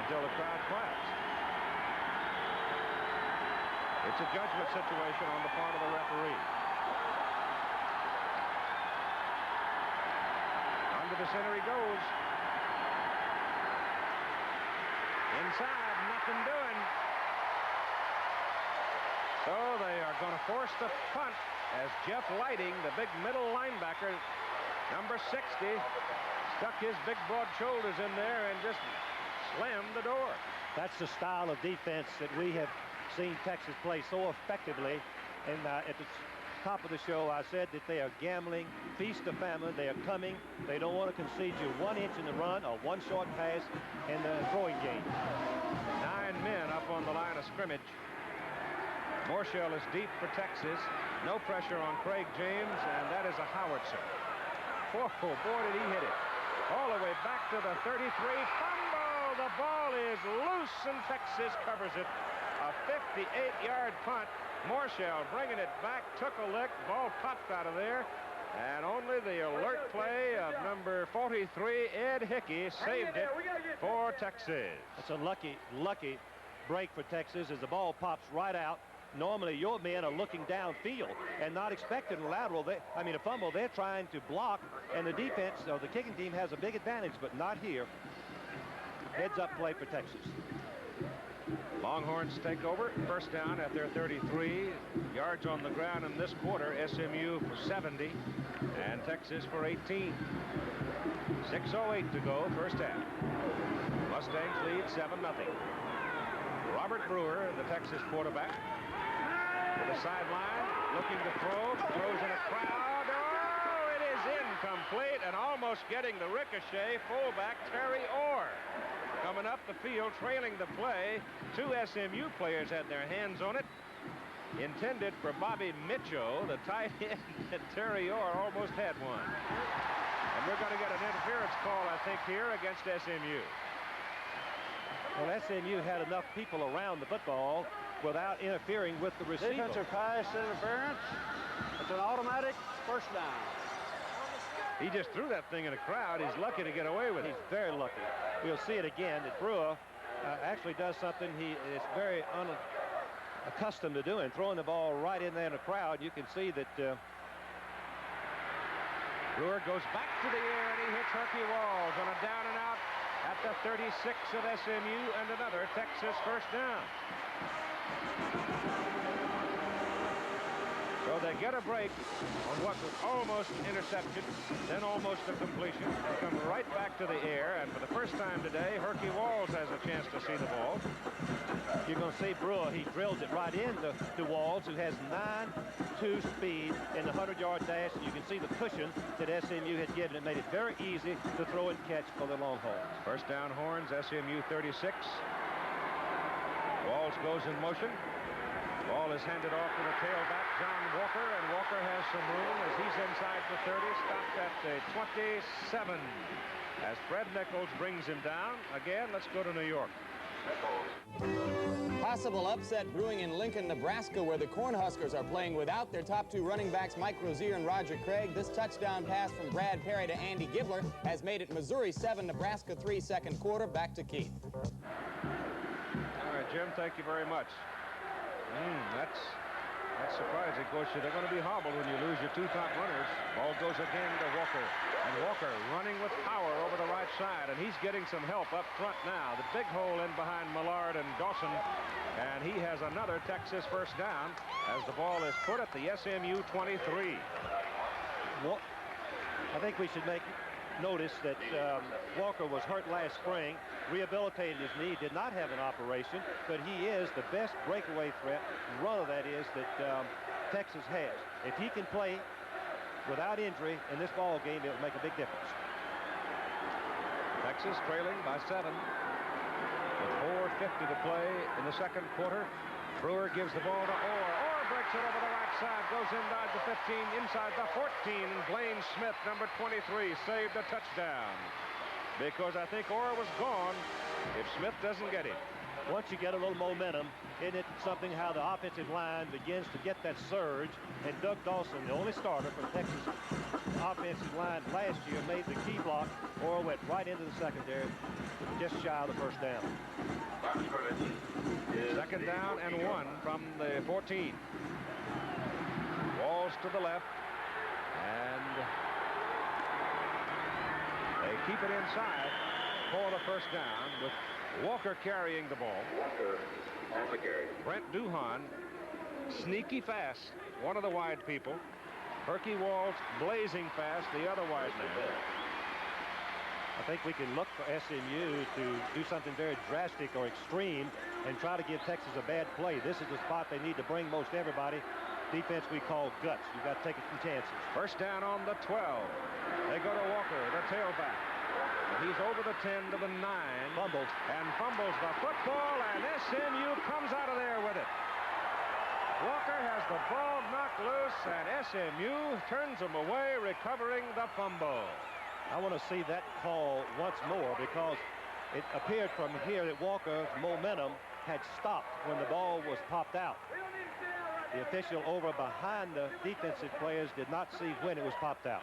until the crowd claps. It's a judgment situation on the part of the referee. the center he goes. Inside, nothing doing. So they are going to force the punt as Jeff Lighting, the big middle linebacker, number 60, stuck his big broad shoulders in there and just slammed the door. That's the style of defense that we have seen Texas play so effectively. And at the top of the show, I said that they are gambling, feast or famine. They are coming. They don't want to concede you 1 inch in the run or 1 short pass in the throwing game. 9 men up on the line of scrimmage. Morshell is deep for Texas. No pressure on Craig James, and that is a howitzer. Oh, boy, did he hit it. All the way back to the 33. Fumble! The ball is loose, and Texas covers it. A 58-yard punt. Morshell bringing it back, took a lick, ball popped out of there, and only the alert play of number 43, Ed Hickey, saved it for Texas. It's a lucky break for Texas as the ball pops right out. Normally, your men are looking downfield and not expecting a lateral. A fumble. They're trying to block, and the defense, or the kicking team, has a big advantage, but not here. Heads-up play for Texas. Longhorns take over. First down at their 33. Yards on the ground in this quarter. SMU for 70 and Texas for 18. 6:08 to go, first half. Mustangs lead 7-0. Robert Brewer, the Texas quarterback, to the sideline, looking to throw. Throws in a crowd. Oh, it is incomplete, and almost getting the ricochet. Fullback Terry Orr coming up the field, trailing the play. 2 SMU players had their hands on it. Intended for Bobby Mitchell, the tight end, and Terry Orr almost had one. And we're going to get an interference call, I think, here against SMU. Well, SMU had enough people around the football without interfering with the receiver. Defensive pass interference. It's an automatic first down. He just threw that thing in a crowd. He's lucky to get away with it. He's very lucky. We'll see it again that Brewer actually does something he is very unaccustomed to doing, throwing the ball right in there in a crowd. You can see that Brewer goes back to the air, and he hits Herky Walls on a down and out at the 36 of SMU, and another Texas first down. So they get a break on what was almost intercepted, then almost a completion. They come right back to the air, and for the first time today, Herky Walls has a chance to see the ball. You're going to see Brewer. He drills it right into Walls, who has 9.2 speed in the 100-yard dash. And you can see the cushion that SMU had given. It made it very easy to throw and catch for the Longhorns. First down, Horns, SMU 36. Walls goes in motion. Ball is handed off to the tailback, John Walker, and Walker has some room as he's inside the 30, stopped at the 27. As Fred Nichols brings him down. Again, let's go to New York. Possible upset brewing in Lincoln, Nebraska, where the Cornhuskers are playing without their top 2 running backs, Mike Rozier and Roger Craig. This touchdown pass from Brad Perry to Andy Gibler has made it Missouri 7, Nebraska 3, second quarter. Back to Keith. All right, Jim, thank you very much. That's surprising. Of course, they're going to be hobbled when you lose your 2 top runners. Ball goes again to Walker. And Walker running with power over the right side. And he's getting some help up front now. The big hole in behind Millard and Dawson. And he has another Texas first down as the ball is put at the SMU 23. Well, I think we should notice that Walker was hurt last spring, rehabilitated his knee, did not have an operation, but he is the best breakaway threat, runner that is, that Texas has. If he can play without injury in this ball game, it'll make a big difference. Texas trailing by 7 with 4:50 to play in the second quarter. Brewer gives the ball to Orr. Orr breaks it over the right side, goes inside the 15, inside the 14, and Blaine Smith, number 23, saved a touchdown. Because I think Orr was gone if Smith doesn't get him. Once you get a little momentum, isn't it something how the offensive line begins to get that surge? And Doug Dawson, the only starter for Texas offensive line last year, made the key block. Orr went right into the secondary, just shy of the first down. Second down and 1 from the 14. Walls to the left. And They keep it inside for the first down with Walker carrying the ball. Brent Duhan, sneaky fast, one of the wide people. Herky Walls blazing fast, the other wide man. I think we can look for SMU to do something very drastic or extreme and try to give Texas a bad play. This is the spot they need to bring most everybody. Defense we call guts. You've got to take some chances. First down on the 12. They go to Walker, the tailback. He's over the 10 to the 9. Fumbles. And fumbles the football, and SMU comes out of there with it. Walker has the ball knocked loose, and SMU turns him away, recovering the fumble. I want to see that call once more because it appeared from here that Walker's momentum had stopped when the ball was popped out. The official over behind the defensive players did not see when it was popped out.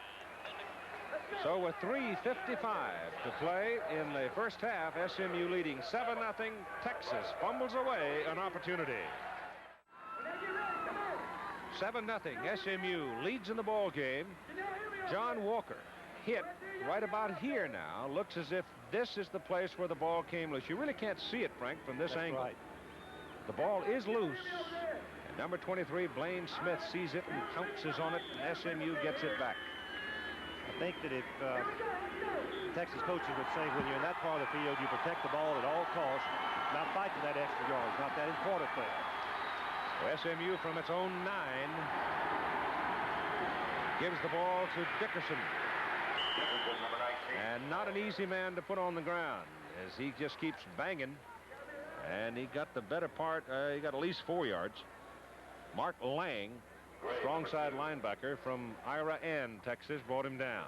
So with 3:55 to play in the first half, SMU leading 7-0. Texas fumbles away an opportunity. 7-0. SMU leads in the ball game. John Walker hit right about here now. Looks as if this is the place where the ball came loose. You really can't see it, Frank, from this angle. Right. The ball is loose. And number 23, Blaine Smith, sees it and pounces on it, and SMU gets it back. I think that if Texas coaches would say when you're in that part of the field, you protect the ball at all costs, not fight for that extra yard. It's not that important thing. So SMU from its own 9 gives the ball to Dickerson. And not an easy man to put on the ground as he just keeps banging. And he got the better part. He got at least 4 yards. Mark Lang, strong side linebacker from Ira Ann, Texas, brought him down.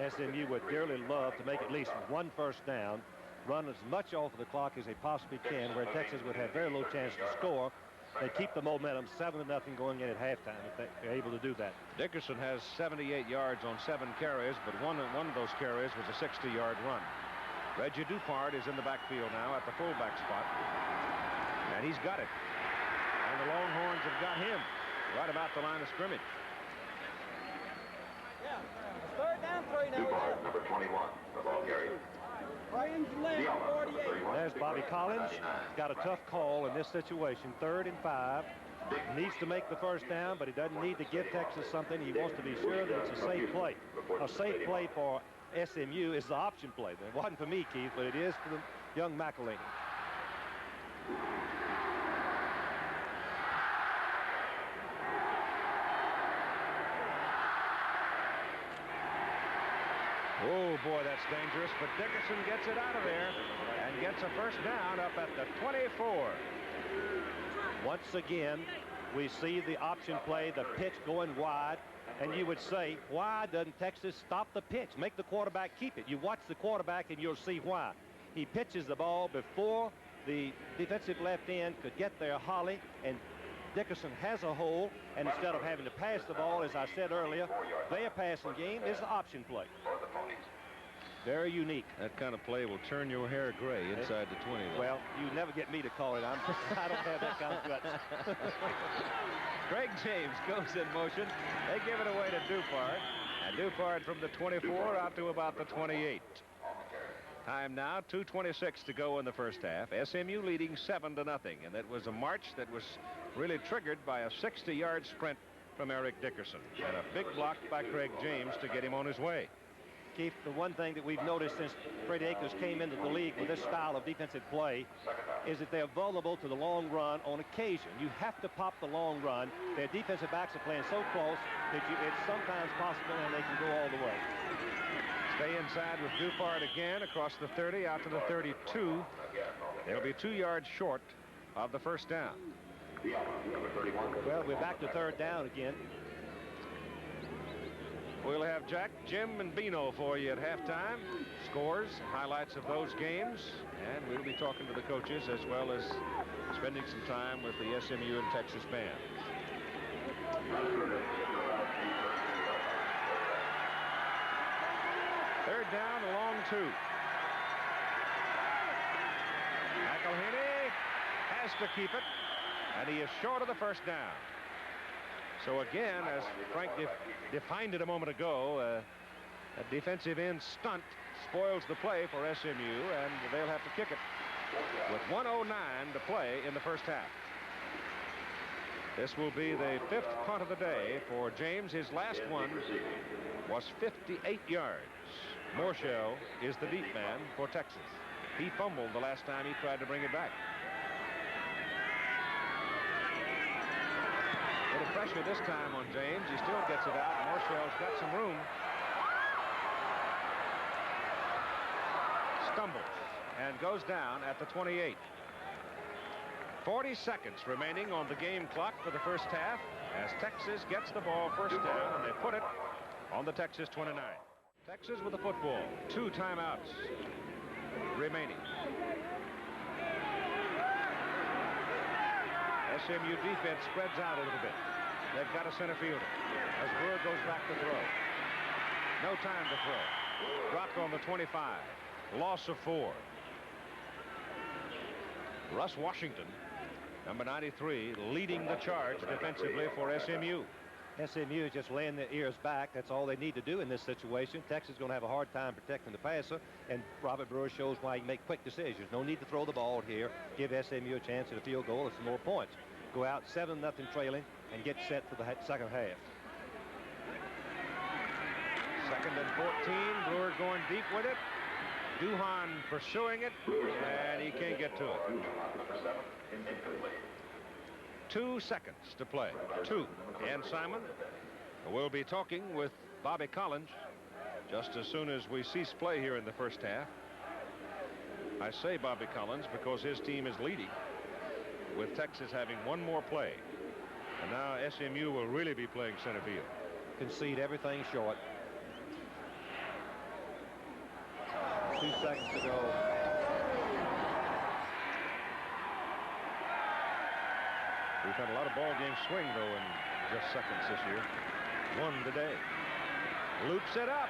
SMU would dearly love to make at least one first down, run as much off of the clock as they possibly can, where Texas would have very little chance to score. They keep the momentum 7-0 going in at halftime if they're able to do that. Dickerson has 78 yards on 7 carries, but one of those carries was a 60-yard run. Reggie Dupart is in the backfield now at the fullback spot, and he's got it. And the Longhorns have got him right about the line of scrimmage. Yeah, third down, 3 now. Dupart, number 21, the ball carrier. There's Bobby Collins. Got a tough call in this situation. 3rd and 5. Needs to make the first down, but he doesn't need to give Texas something. He wants to be sure that it's a safe play. A safe play for SMU is the option play. It wasn't for me, Keith, but it is for the young McElhaney. Oh, boy, that's dangerous, but Dickerson gets it out of there and gets a first down up at the 24. Once again, we see the option play, the pitch going wide, and you would say, why doesn't Texas stop the pitch? Make the quarterback keep it. You watch the quarterback and you'll see why. He pitches the ball before the defensive left end could get there, Holly, and Dickerson has a hole, and instead of having to pass the ball, as I said earlier, their passing game is the option play. Very unique. That kind of play will turn your hair gray inside the 20. Though. Well, you never get me to call it. I don't have that kind of guts. Greg James goes in motion. They give it away to Dupart. And Dupart from the 24 out to about the 28. Time now, 2:26 to go in the first half. SMU leading 7-0. And that was a march that was really triggered by a 60-yard sprint from Eric Dickerson. And a big block by Craig James to get him on his way. Keith, the one thing that we've noticed since Freddie Akers came into the league with this style of defensive play is that they're vulnerable to the long run on occasion. You have to pop the long run. Their defensive backs are playing so close that it's sometimes possible and they can go all the way. Stay inside with Dupart again across the 30 out to the 32. They'll be 2 yards short of the first down. Well, we're back to 3rd down again. We'll have Jack, Jim, and Bino for you at halftime. Scores, highlights of those games, and we'll be talking to the coaches as well as spending some time with the SMU and Texas band. Third down, a long 2. McElhaney has to keep it, and he is short of the first down. So again, as Frank defined it a moment ago, A defensive end stunt spoils the play for SMU, and they'll have to kick it with 1:09 to play in the first half. This will be the 5th punt of the day for James. His last one was 58 yards. Morshell is the deep man for Texas. He fumbled the last time he tried to bring it back. A little pressure this time on James. He still gets it out. Morshell's got some room. Stumbles and goes down at the 28. 40 seconds remaining on the game clock for the first half as Texas gets the ball first down, and they put it on the Texas 29. Texas with the football. 2 timeouts remaining. SMU defense spreads out a little bit. They've got a center fielder as Brewer goes back to throw. No time to throw. Dropped on the 25. Loss of 4. Russ Washington, number 93, leading the charge defensively for SMU. SMU is just laying their ears back. That's all they need to do in this situation. Texas is going to have a hard time protecting the passer, and Robert Brewer shows why he can make quick decisions. No need to throw the ball here. Give SMU a chance at a field goal and some more points. Go out 7-0 trailing and get set for the second half. 2nd and 14. Brewer going deep with it. Duhan pursuing it, and he can't get to it. 2 seconds to play. 2. And Simon will be talking with Bobby Collins just as soon as we cease play here in the first half. I say Bobby Collins because his team is leading, with Texas having one more play. And now SMU will really be playing center field. Concede everything short. 2 seconds to go. We've had a lot of ball game swing, though, in just seconds this year. 1 today. Loops it up.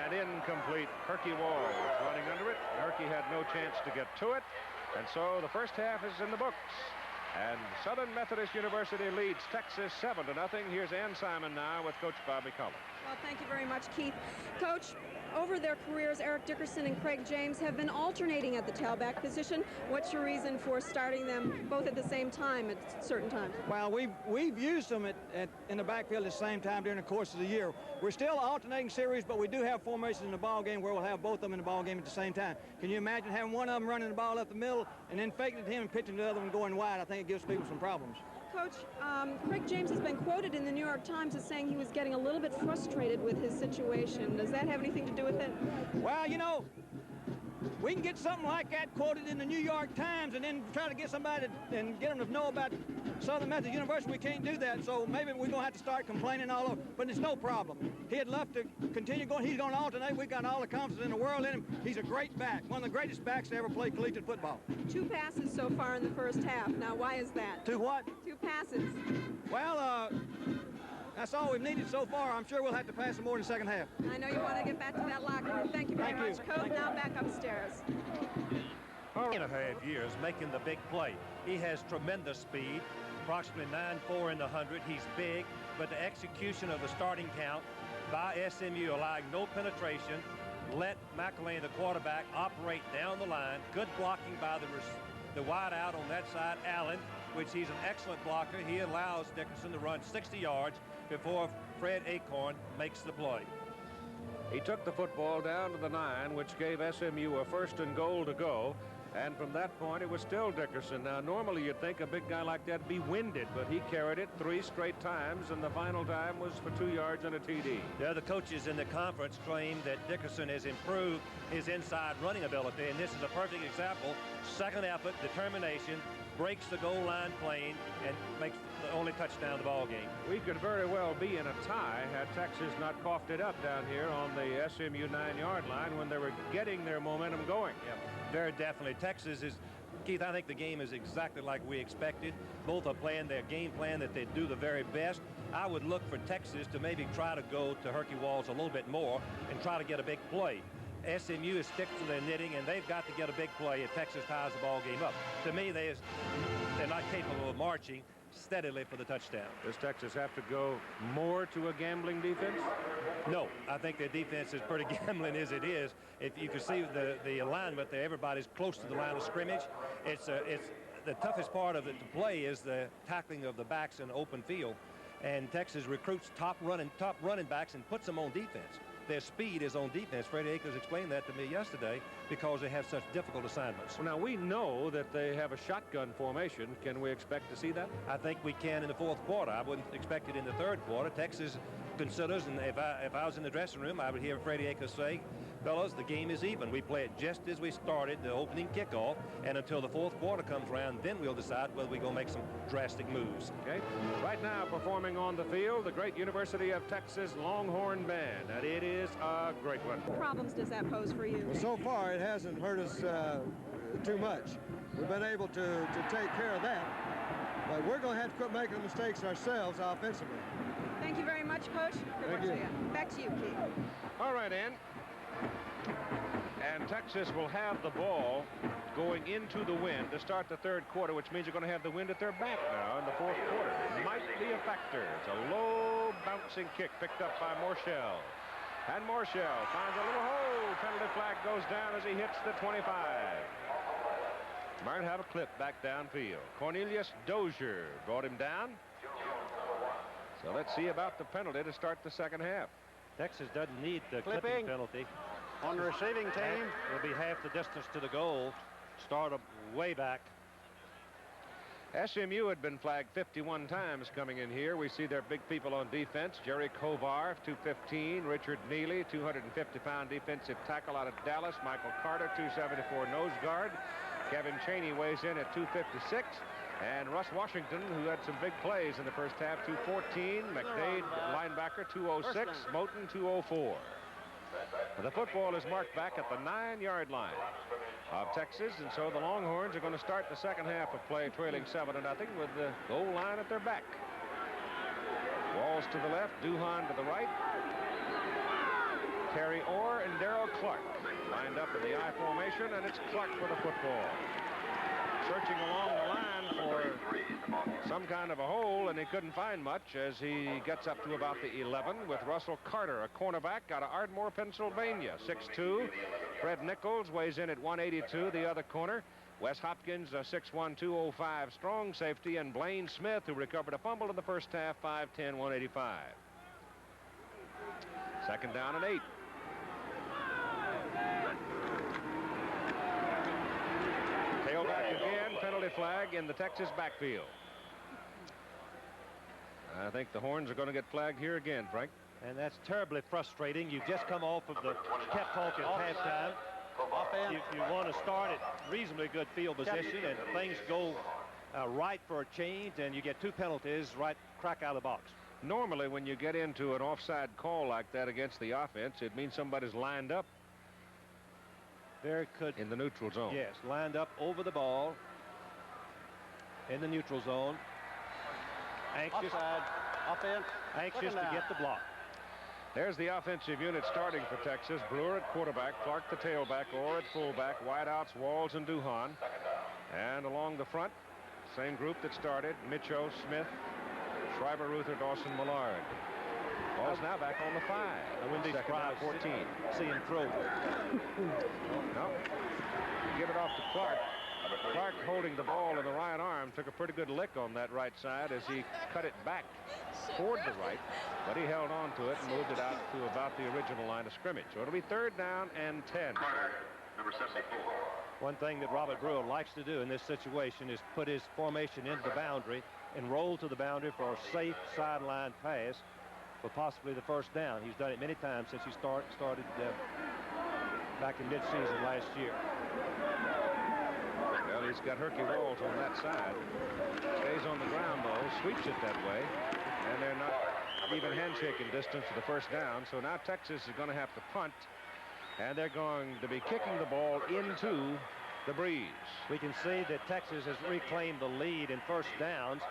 And incomplete. Herky Wall was running under it. Herky had no chance to get to it. And so the first half is in the books. And Southern Methodist University leads Texas 7-0. Here's Ann Simon now with Coach Bobby Collins. Well, thank you very much, Keith. Coach, over their careers, Eric Dickerson and Craig James have been alternating at the tailback position. What's your reason for starting them both at the same time at certain times? Well, we've used them in the backfield at the same time during the course of the year. We're still alternating series, but we do have formations in the ball game where we'll have both of them in the ball game at the same time. Can you imagine having one of them running the ball up the middle and then faking it to him and pitching the other one going wide? I think it gives people some problems. Coach, Craig James has been quoted in the New York Times as saying he was getting a little bit frustrated with his situation. Does that have anything to do with it? Well, you know, we can get something like that quoted in the New York Times and then try to get somebody and get them to know about Southern Methodist University. We can't do that, so maybe we're going to have to start complaining all over, but it's no problem. He'd love to continue going. He's going to alternate. We've got all the confidence in the world in him. He's a great back, one of the greatest backs to ever play collegiate football. 2 passes so far in the first half. Now, why is that? 2 what? 2 passes. Well, that's all we've needed so far. I'm sure we'll have to pass some more in the second half. I know you want to get back to that locker room. Thank you very much, Coach. Now back upstairs. 3.5 years making the big play. He has tremendous speed, approximately 9.4 in the 100. He's big, but the execution of the starting count by SMU, allowing no penetration, let McElhaney, the quarterback, operate down the line. Good blocking by the wide out on that side, Allen, which he's an excellent blocker. He allows Dickerson to run 60 yards before Fred Acorn makes the play. He took the football down to the 9, which gave SMU a 1st and goal to go. And from that point, it was still Dickerson. Now, normally you'd think a big guy like that would be winded, but he carried it 3 straight times, and the final time was for 2 yards and a TD. The other coaches in the conference claim that Dickerson has improved his inside running ability, and this is a perfect example. Second effort, determination, breaks the goal line plane, and makes the only touchdown of the ball game. We could very well be in a tie had Texas not coughed it up down here on the SMU 9-yard line when they were getting their momentum going. Yep. Very definitely. Texas is, Keith, I think the game is exactly like we expected. Both are playing their game plan that they do the very best. I would look for Texas to maybe try to go to Herky Walls a little bit more and try to get a big play. SMU is stick to their knitting, and they've got to get a big play if Texas ties the ball game up. To me, they're not capable of marching steadily for the touchdown. Does Texas have to go more to a gambling defense? No, I think their defense is pretty gambling as it is. If you can see the alignment there, everybody's close to the line of scrimmage. It's the toughest part of it to play is the tackling of the backs in the open field. And Texas recruits top running backs and puts them on defense. Their speed is on defense. Freddie Akers explained that to me yesterday because they have such difficult assignments. Well, now, we know that they have a shotgun formation. Can we expect to see that? I think we can in the fourth quarter. I wouldn't expect it in the third quarter. Texas considers, and if I was in the dressing room, I would hear Freddie Akers say, fellas, the game is even. We play it just as we started the opening kickoff, and until the fourth quarter comes around, then we'll decide whether we're going to make some drastic moves. Okay. Right now, performing on the field, the great University of Texas Longhorn Band, and it is a great one. What problems does that pose for you? Well, so far, it hasn't hurt us too much. We've been able to take care of that, but we're going to have to quit making mistakes ourselves offensively. Thank you very much, Coach. Good luck to you. Back to you, Keith. All right, Ann. And Texas will have the ball going into the wind to start the third quarter, which means you're going to have the wind at their back now in the fourth quarter. Might be a factor. It's a low bouncing kick picked up by Morshell. And Morshell finds a little hole. Penalty flag goes down as he hits the 25. Might have a clip back downfield. Cornelius Dozier brought him down. So let's see about the penalty to start the second half. Texas doesn't need the clipping penalty. On the receiving team. It'll be half the distance to the goal. Start them way back. SMU had been flagged 51 times coming in here. We see their big people on defense. Jerry Kovar, 215. Richard Neely, 250-pound defensive tackle out of Dallas. Michael Carter, 274 nose guard. Kevin Chaney weighs in at 256. And Russ Washington, who had some big plays in the first half, 214. McDade, linebacker, 206. Moten, 204. The football is marked back at the 9-yard line of Texas, and so the Longhorns are going to start the second half of play trailing 7-0 with the goal line at their back. Walls to the left, Duhan to the right. Terry Orr and Darrell Clark lined up in the I formation, and it's Clark for the football. Searching along the line for some kind of a hole, and he couldn't find much as he gets up to about the 11 with Russell Carter, a cornerback out of Ardmore, Pennsylvania, 6'2". Fred Nichols weighs in at 182, the other corner. Wes Hopkins, a 6'1", 205 strong safety, and Blaine Smith, who recovered a fumble in the first half, 5'10", 185. Second down and 8. Tailback again, penalty flag in the Texas backfield. I think the Horns are going to get flagged here again, Frank. And that's terribly frustrating. You just come off of the pep talk at halftime. You want to start at reasonably good field position, and things go right for a change, and you get two penalties right crack out of the box. Normally, when you get into an offside call like that against the offense, it means somebody's lined up in the neutral zone. Yes, lined up over the ball in the neutral zone. Anxious to get the block. There's the offensive unit starting for Texas. Brewer at quarterback, Clark the tailback, Orr at fullback, wideouts Walls and Duhan. And along the front, same group that started, Mitchell, Smith, Schreiber, Ruther, Dawson, Millard. Ball's now back on the 5. I wouldn't be surprised 14. See him throw. No. Give it off to Clark. Clark, holding the ball in the right arm, took a pretty good lick on that right side as he cut it back toward the right, but he held on to it and moved it out to about the original line of scrimmage. So it'll be third down and 10. Carter, number 74. One thing that Robert Brewer likes to do in this situation is put his formation into the boundary and roll to the boundary for a safe sideline pass for possibly the first down. He's done it many times since he started back in mid-season last year. Well, he's got Herky Walls on that side. Stays on the ground, though, sweeps it that way, and they're not even handshaking distance to the first down. So now Texas is going to have to punt, and they're going to be kicking the ball into the breeze. We can see that Texas has reclaimed the lead in first downs,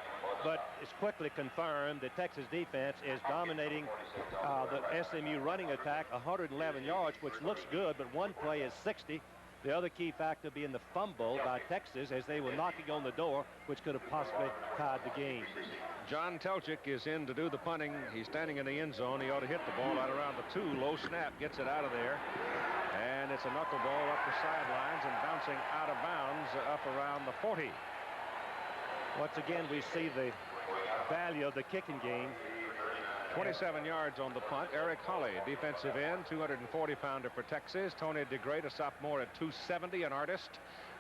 but it's quickly confirmed that Texas defense is dominating the SMU running attack, 111 yards, which looks good, but one play is 60, The other key factor being the fumble by Texas as they were knocking on the door, which could have possibly tied the game. John Telchik is in to do the punting. He's standing in the end zone. He ought to hit the ball out around the 2. Low snap gets it out of there. And it's a knuckleball up the sidelines and bouncing out of bounds up around the 40. Once again, we see the value of the kicking game. 27 yards on the punt. Eric Holley, defensive end, 240-pounder for Texas. Tony DeGrade, a sophomore at 270, an artist.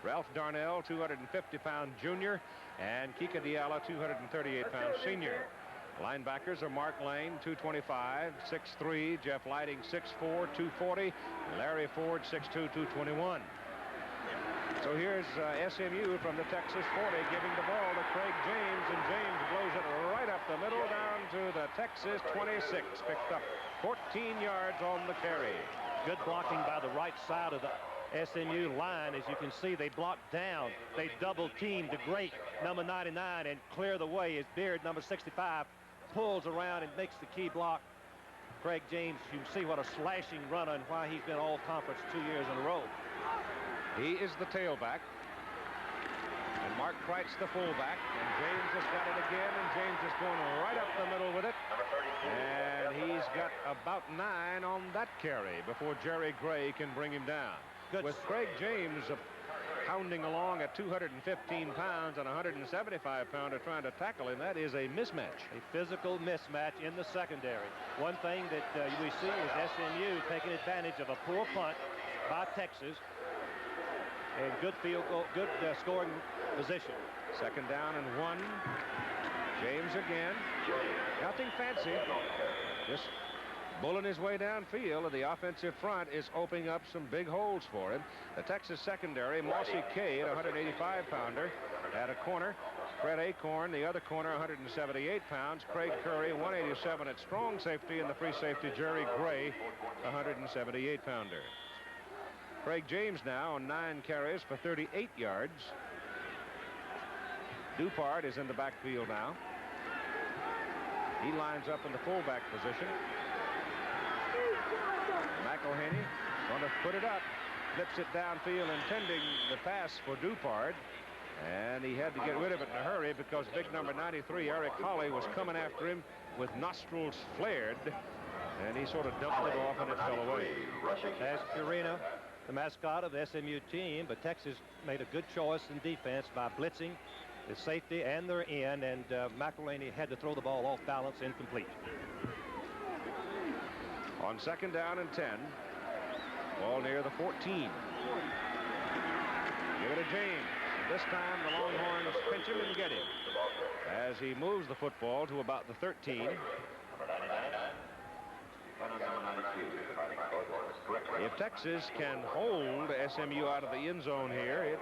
Ralph Darnell, 250-pound junior. And Kika Diallo, 238-pound senior. Linebackers are Mark Lane, 225, 6'3", Jeff Lighting, 6'4", 240, Larry Ford, 6'2", 221. So here's SMU from the Texas 40 giving the ball to Craig James, and James blows it right up the middle down to the Texas 26. Picked up 14 yards on the carry. Good blocking by the right side of the SMU line. As you can see, they blocked down. They double teamed the great number 99 and clear the way as Beard, number 65, pulls around and makes the key block. Craig James, you can see what a slashing runner and why he's been all conference 2 years in a row. He is the tailback. And Mark Kreitz the fullback. And James has got it again. And James is going right up the middle with it. And he's got about 9 on that carry before Jerry Gray can bring him down. Good. With Craig James pounding along at 215 pounds and a 175-pounder trying to tackle him, that is a mismatch. A physical mismatch in the secondary. One thing that we see is SMU taking advantage of a poor punt by Texas and good field goal, good scoring position. Second down and 1. James again. Nothing fancy. Just bulling his way downfield, and the offensive front is opening up some big holes for him. The Texas secondary, Mossy Cade, a 185-pounder, at a corner. Fred Acorn, the other corner, 178 pounds. Craig Curry, 187 at strong safety, and the free safety, Jerry Gray, 178-pounder. Craig James now on 9 carries for 38 yards. Dupart is in the backfield now. He lines up in the fullback position. McElhaney going to put it up, flips it downfield, intending the pass for Dupart, and he had to get rid of it in a hurry because big number 93 Eric Holley was coming after him with nostrils flared, and he sort of dumped it off and it fell away. As Purina, the mascot of the SMU team, but Texas made a good choice in defense by blitzing the safety and their end, and McElhaney had to throw the ball off balance, incomplete. On second down and 10, ball near the 14. Give it to James. This time the Longhorns pinch him and get him as he moves the football to about the 13. If Texas can hold SMU out of the end zone here,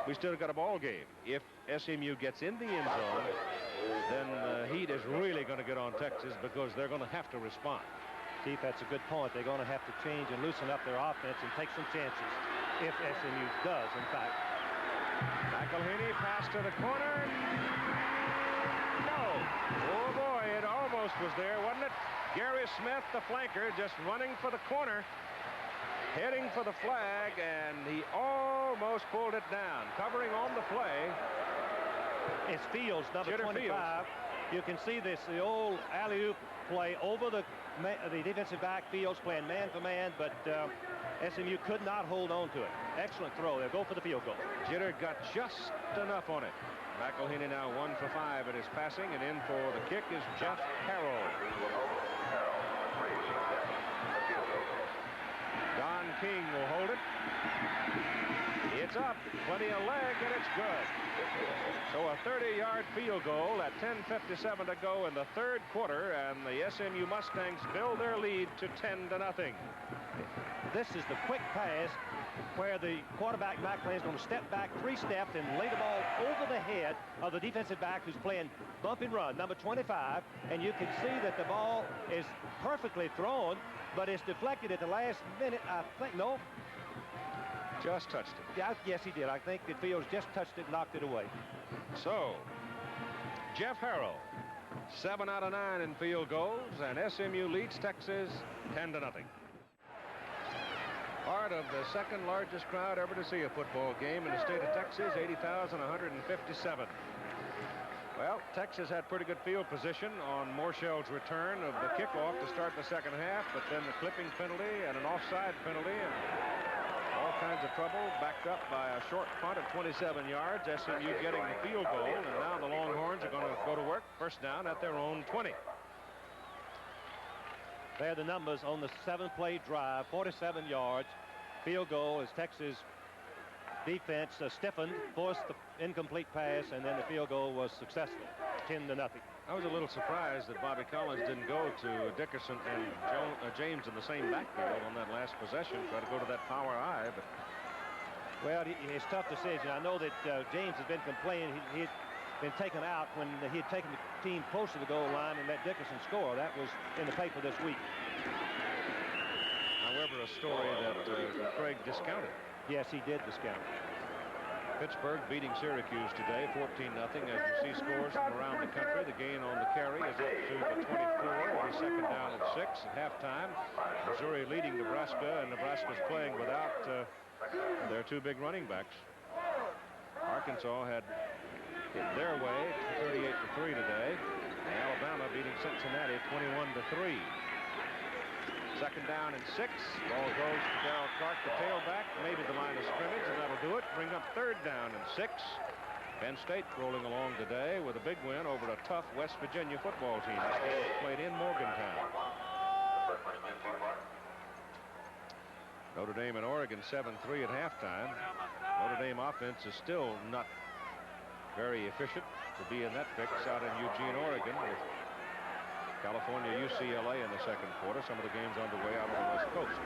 we still got a ball game. If SMU gets in the end zone, then the heat is really going to get on Texas because they're going to have to respond. Keith, that's a good point. They're going to have to change and loosen up their offense and take some chances if SMU does, in fact. McElhaney pass to the corner. No. Oh, boy, it almost was there, wasn't it? Gary Smith, the flanker, just running for the corner, heading for the flag, and he almost pulled it down. Covering on the play. It's Fields, number 25. Fields. You can see this, the old alley-oop play over the defensive back. Fields playing man for man, but SMU could not hold on to it. Excellent throw. They'll go for the field goal. Jitter got just enough on it. McElhaney now 1 for 5 at his passing, and in for the kick is Jeff Harrell. Don King will hold it. It's up, plenty of leg, and it's good. So a 30-yard field goal at 10:57 to go in the third quarter, and the SMU Mustangs build their lead to 10-0. This is the quick pass where the quarterback McElhaney is going to step back 3 steps and lay the ball over the head of the defensive back who's playing bump and run, number 25, and you can see that the ball is perfectly thrown, but it's deflected at the last minute, I think. No. Just touched it. Yeah, yes, he did. I think that Fields just touched it and knocked it away. So, Jeff Harrell, 7 out of 9 in field goals, and SMU leads Texas 10-0. Part of the second largest crowd ever to see a football game in the state of Texas, 80,157. Well, Texas had pretty good field position on Morshell's return of the kickoff to start the second half, but then the clipping penalty and an offside penalty and all kinds of trouble, backed up by a short punt at 27 yards. SMU getting the field goal, and now the Longhorns are going to go to work. First down at their own 20. There are the numbers on the 7-play drive, 47 yards. Field goal as Texas defense stiffened, forced the incomplete pass, and then the field goal was successful, 10-0. I was a little surprised that Bobby Collins didn't go to Dickerson and James in the same backfield on that last possession, try to go to that power I, but... Well, it's a tough decision. I know that James has been complaining. He'd been taken out when he had taken the team close to the goal line and let Dickerson score. That was in the paper this week. However, a story that Craig discounted. Yes, he did discount. Pittsburgh beating Syracuse today, 14-0. As you see scores from around the country, the gain on the carry is up to the 24 with a second down at 6 at halftime. Missouri leading Nebraska, and Nebraska's playing without their two big running backs. Arkansas had hit their way 38-3 today. And Alabama beating Cincinnati 21-3. Second down and 6. Ball goes to Darrell Clark, the tailback, maybe the line of scrimmage, and that'll do it. Bring up third down and 6. Penn State rolling along today with a big win over a tough West Virginia football team. This game was played in Morgantown. Notre Dame and Oregon 7-3 at halftime. Notre Dame offense is still not very efficient to be in that fix out in Eugene, Oregon, with California, UCLA in the second quarter. Some of the games underway out on the West Coast.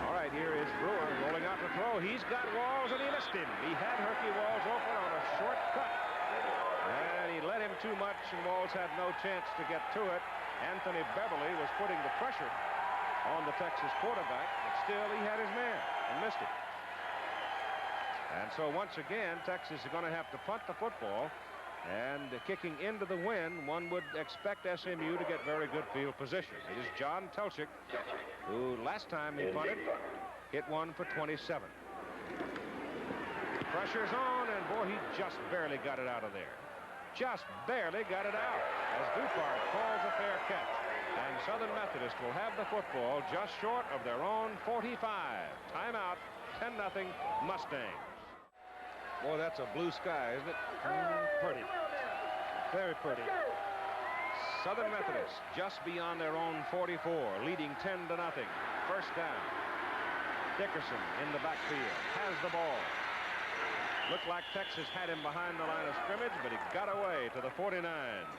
All right, here is Brewer rolling out to throw. He's got Walls, and he missed him. He had Herky Walls open on a short cut. And he let him too much, and Walls had no chance to get to it. Anthony Beverly was putting the pressure on the Texas quarterback, but still he had his man and missed it. And so once again, Texas is going to have to punt the football. And kicking into the wind, one would expect SMU to get very good field position. It is John Telchik, who last time he punted, hit one for 27. Pressure's on, and boy, he just barely got it out of there. Just barely got it out as Dupart calls a fair catch. And Southern Methodist will have the football just short of their own 45. Timeout, 10-0 Mustangs. Boy, that's a blue sky, isn't it? Pretty. Very pretty. Southern Methodist just beyond their own 44, leading 10-0. First down. Dickerson in the backfield has the ball. Looked like Texas had him behind the line of scrimmage, but he got away to the 49.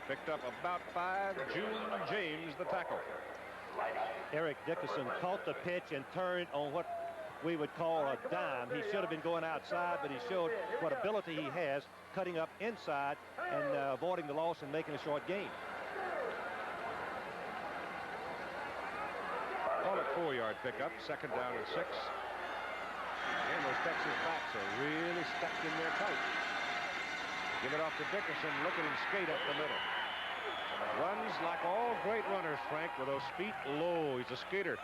Picked up about 5. June James, the tackle. Eric Dickerson caught the pitch and turned on what we would call a dime. He should have been going outside, but he showed what ability he has, cutting up inside and avoiding the loss and making a short gain. Call it 4-yard pickup, second down and 6. Again, those Texas backs are really stuck in there tight. Give it off to Dickerson. Look at him skate up the middle. Runs like all great runners, Frank, with those feet low. He's a skater.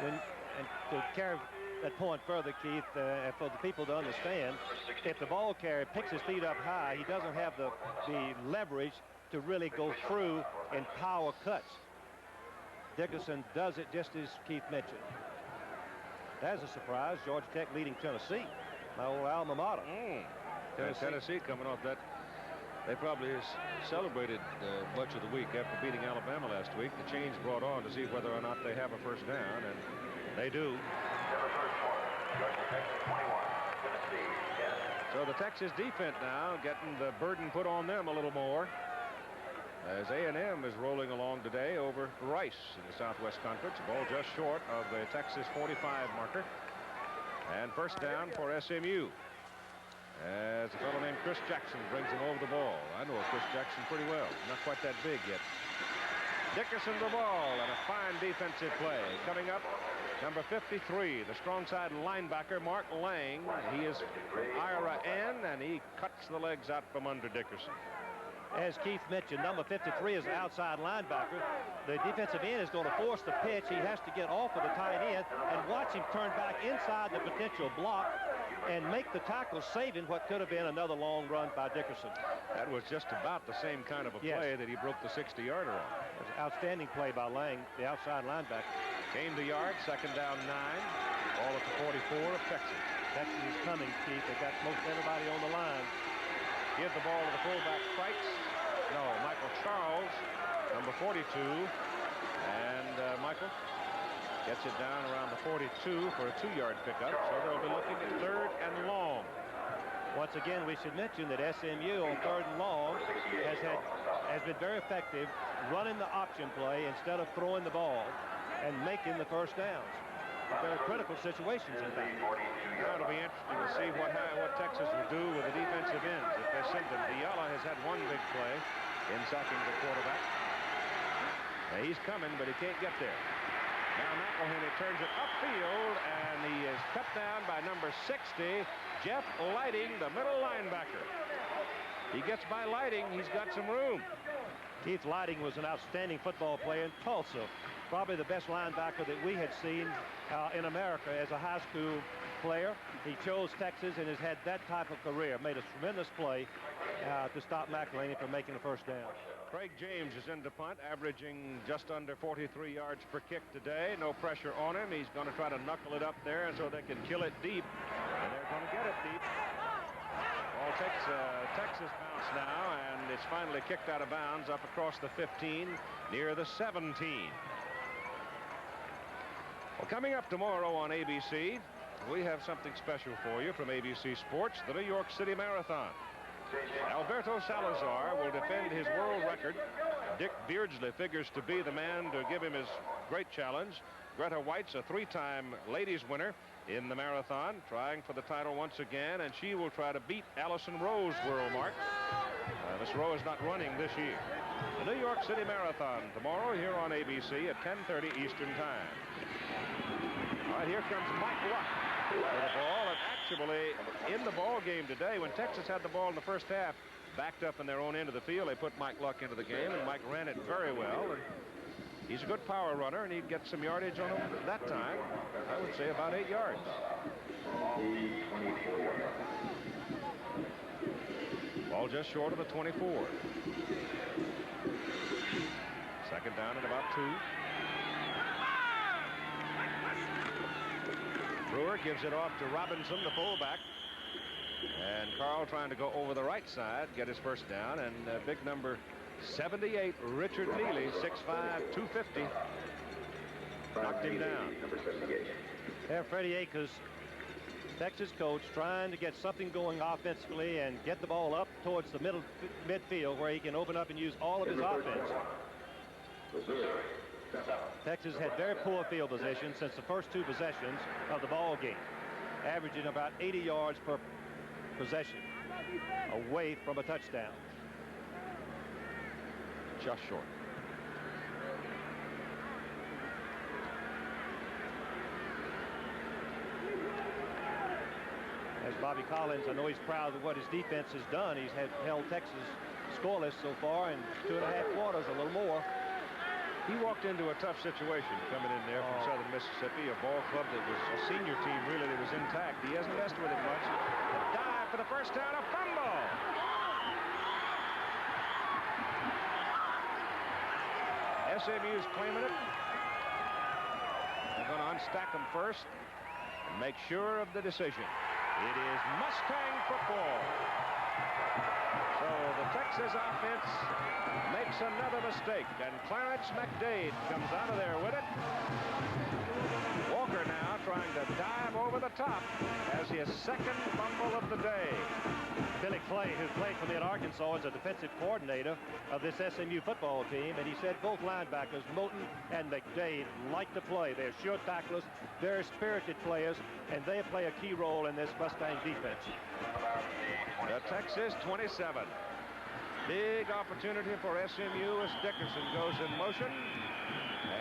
And to carry that point further, Keith, for the people to understand, if the ball carrier picks his feet up high, he doesn't have the leverage to really go through in power cuts. Dickerson does it just as Keith mentioned. That's a surprise. Georgia Tech leading Tennessee, my old alma mater. Tennessee coming off that. They probably celebrated much of the week after beating Alabama last week. The change brought on to see whether or not they have a first down, and they do. So the Texas defense now getting the burden put on them a little more, as A&M is rolling along today over Rice in the Southwest Conference. Ball just short of the Texas 45 marker. And first down for SMU, as a fellow named Chris Jackson brings him over the ball. I know Chris Jackson pretty well. Not quite that big yet. Dickerson the ball, and a fine defensive play. Coming up, number 53, the strong side linebacker, Mark Lang. He is from Ira Ann, and he cuts the legs out from under Dickerson. As Keith mentioned, number 53 is the outside linebacker. The defensive end is going to force the pitch. He has to get off of the tight end and watch him turn back inside the potential block and make the tackle, saving what could have been another long run by Dickerson. That was just about the same kind of a play that he broke the 60-yarder on. It was an outstanding play by Lang, the outside linebacker. Gained the yard, second down 9. Ball at the 44 of Texas. Texas is coming, Keith. They got most everybody on the line. Give the ball to the fullback, Kreitz. No, Michael Charles, number 42. And Michael gets it down around the 42 for a 2-yard pickup. So they'll be looking at 3rd and long. Once again, we should mention that SMU on 3rd and long has been very effective running the option play instead of throwing the ball and making the first downs. Very critical situations, in fact. Now it'll be interesting to see what Texas will do with the defensive ends if they send them. Diala has had one big play in sacking the quarterback. Now he's coming, but he can't get there. Now McElhenney turns it upfield, and he is cut down by number 60, Jeff Lighting, the middle linebacker. He gets by Lighting. He's got some room. Keith Lighting was an outstanding football player in Tulsa. Probably the best linebacker that we had seen in America as a high school player. He chose Texas and has had that type of career. Made a tremendous play to stop McElhaney from making the first down. Craig James is in to punt, averaging just under 43 yards per kick today. No pressure on him. He's going to try to knuckle it up there so they can kill it deep. And they're going to get it deep. Ball takes a Texas bounce now, and it's finally kicked out of bounds up across the 15 near the 17. Well, coming up tomorrow on ABC, we have something special for you from ABC Sports, the New York City Marathon. Alberto Salazar will defend his world record. Dick Beardsley figures to be the man to give him his great challenge. Greta White's a 3-time ladies winner in the marathon, trying for the title once again, and she will try to beat Allison Rowe's world mark. Miss Rowe is not running this year. The New York City Marathon tomorrow here on ABC at 10:30 Eastern Time. All right, here comes Mike Luck with the ball, and actually in the ball game today, when Texas had the ball in the first half, backed up in their own end of the field, they put Mike Luck into the game, and Mike ran it very well. And he's a good power runner, and he'd get some yardage on him that time. I would say about 8 yards. Ball just short of the 24. Second down at about 2. Brewer gives it off to Robinson, the fullback. And Carl trying to go over the right side, get his first down. And big number 78, Richard Neely, 6'5", 250. Knocked him down. There, Freddie Akers, Texas coach, trying to get something going offensively and get the ball up towards the midfield where he can open up and use all of his offense. Texas had very poor field position since the first 2 possessions of the ball game, averaging about 80 yards per possession away from a touchdown. Just short. As Bobby Collins, I know he's proud of what his defense has done. He's held Texas scoreless so far in 2.5 quarters, a little more. He walked into a tough situation coming in there from Southern Mississippi, a ball club that was a senior team really that was intact. He hasn't messed with it much. A dive for the first down, a fumble. SMU's claiming it. They're going to unstack them first and make sure of the decision. It is Mustang football. So the Texas offense makes another mistake, and Clarence McDade comes out of there with it. Walker now trying to dive over the top as his second fumble of the day. Billy Clay, who played for me at Arkansas, is a defensive coordinator of this SMU football team, and he said both linebackers, Moten and McDade, like to play. They're sure tacklers, they're spirited players, and they play a key role in this Mustang defense. The Texas 27. Big opportunity for SMU as Dickerson goes in motion,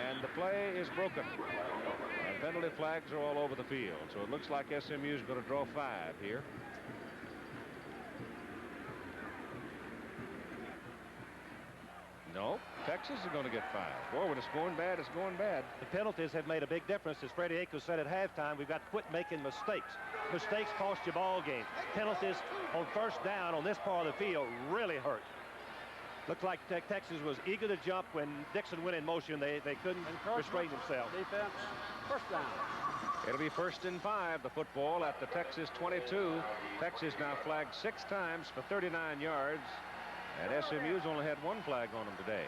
and the play is broken. And penalty flags are all over the field, so it looks like SMU is going to draw 5 here. No, Texas is going to get 5. Boy, when it's going bad, it's going bad. The penalties have made a big difference. As Freddie Akers said at halftime, we've got to quit making mistakes. Mistakes cost you ball games. Penalties on first down on this part of the field really hurt. Looks like Texas was eager to jump when Dixon went in motion. They couldn't restrain themselves. Defense, first down. It'll be 1st and 5. The football at the Texas 22. Texas now flagged 6 times for 39 yards. And SMU's only had 1 flag on them today.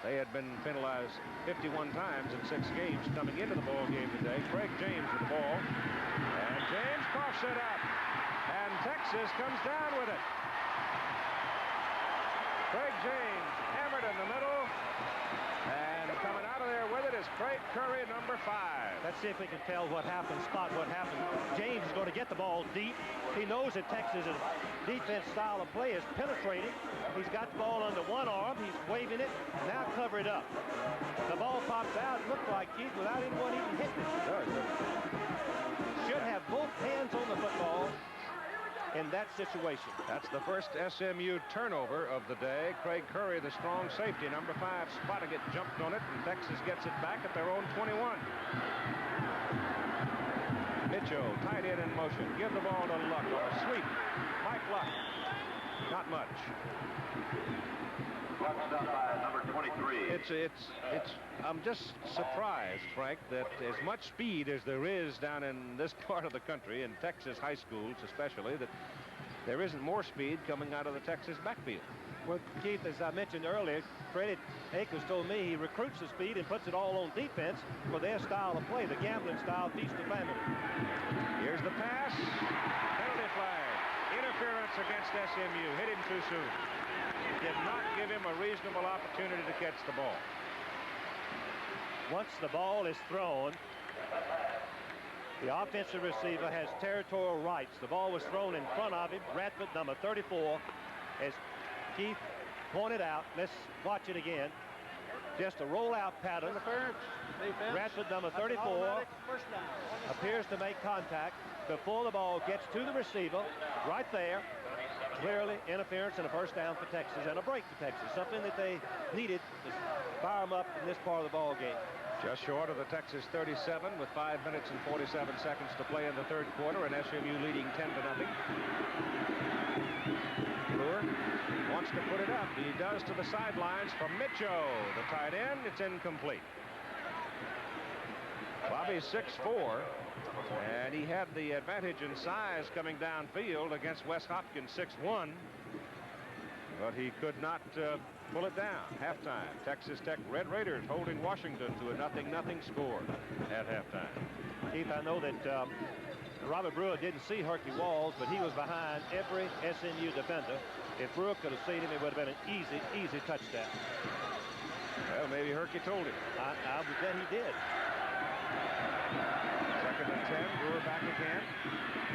They had been penalized 51 times in 6 games coming into the ball game today. Craig James with the ball. And James coughs it up. And Texas comes down with it. Craig James hammered in the middle. And coming out of there with it is Craig Curry, number 5. Let's see if we can tell what happened, spot what happened. James is going to get the ball deep. He knows that Texas' defense style of play is penetrating. He's got the ball under one arm. He's waving it. Now cover it up. The ball pops out. Looked like Keith without anyone even hitting it. Should have both hands on the football in that situation. That's the first SMU turnover of the day. Craig Curry, the strong safety, number 5, spotting it, jumped on it, and Texas gets it back at their own 21. Mitchell, tight end in motion. Give the ball to Luck on a sweep. Mike Luck. Not much. Number 23. I'm just surprised, Frank, that as much speed as there is down in this part of the country, in Texas high schools especially, that there isn't more speed coming out of the Texas backfield. Well, Keith, as I mentioned earlier, Freddie Akers told me he recruits the speed and puts it all on defense for their style of play. The gambling style feasts the family. Here's the pass. Penalty flag. Interference against SMU. Hit him too soon. Did not give him a reasonable opportunity to catch the ball. Once the ball is thrown, the offensive receiver has territorial rights. The ball was thrown in front of him. Radford, number 34, as Keith pointed out. Let's watch it again. Just a rollout pattern. Radford, number 34, appears to make contact before the ball gets to the receiver. Right there. Clearly interference and a first down for Texas and a break for Texas. Something that they needed to fire them up in this part of the ball game. Just short of the Texas 37 with 5 minutes and 47 seconds to play in the 3rd quarter, and SMU leading 10-0. Brewer wants to put it up. He does to the sidelines from Mitchell, the tight end. It's incomplete. Bobby's 6'4", and he had the advantage in size coming downfield against Wes Hopkins, 6'1", but he could not pull it down. Halftime, Texas Tech Red Raiders holding Washington to a 0-0 score at halftime. Keith, I know that Robert Brewer didn't see Herky Walls, but he was behind every SMU defender. If Brewer could have seen him, it would have been an easy touchdown. Well, maybe Herky told him. I would bet he did. 2nd and 10, Brewer back again.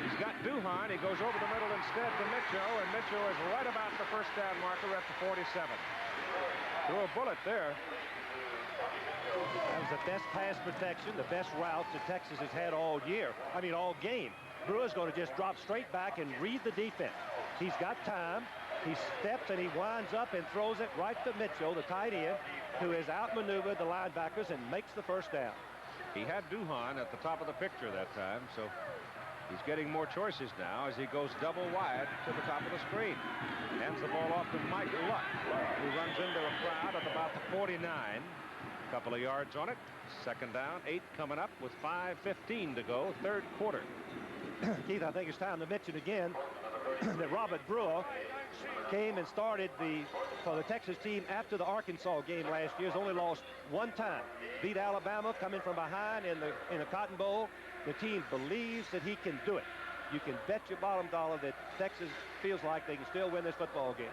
He's got Duhan. He goes over the middle instead to Mitchell, and Mitchell is right about the first down marker at the 47. Threw a bullet there. That was the best pass protection, the best route that Texas has had all year. I mean, all game. Brewer's going to just drop straight back and read the defense. He's got time. He steps and he winds up and throws it right to Mitchell, the tight end, who has outmaneuvered the linebackers and makes the first down. He had Duhan at the top of the picture that time, so he's getting more choices now as he goes double wide to the top of the screen. Hands the ball off to Mike Luck, who runs into a crowd at about the 49. A couple of yards on it. 2nd down, 8 coming up with 5:15 to go, 3rd quarter. Keith, I think it's time to mention again that Robert Brewer came and started for the Texas team after the Arkansas game last year. Has only lost 1 time. Beat Alabama coming from behind in the Cotton Bowl. The team believes that he can do it. You can bet your bottom dollar that Texas feels like they can still win this football game.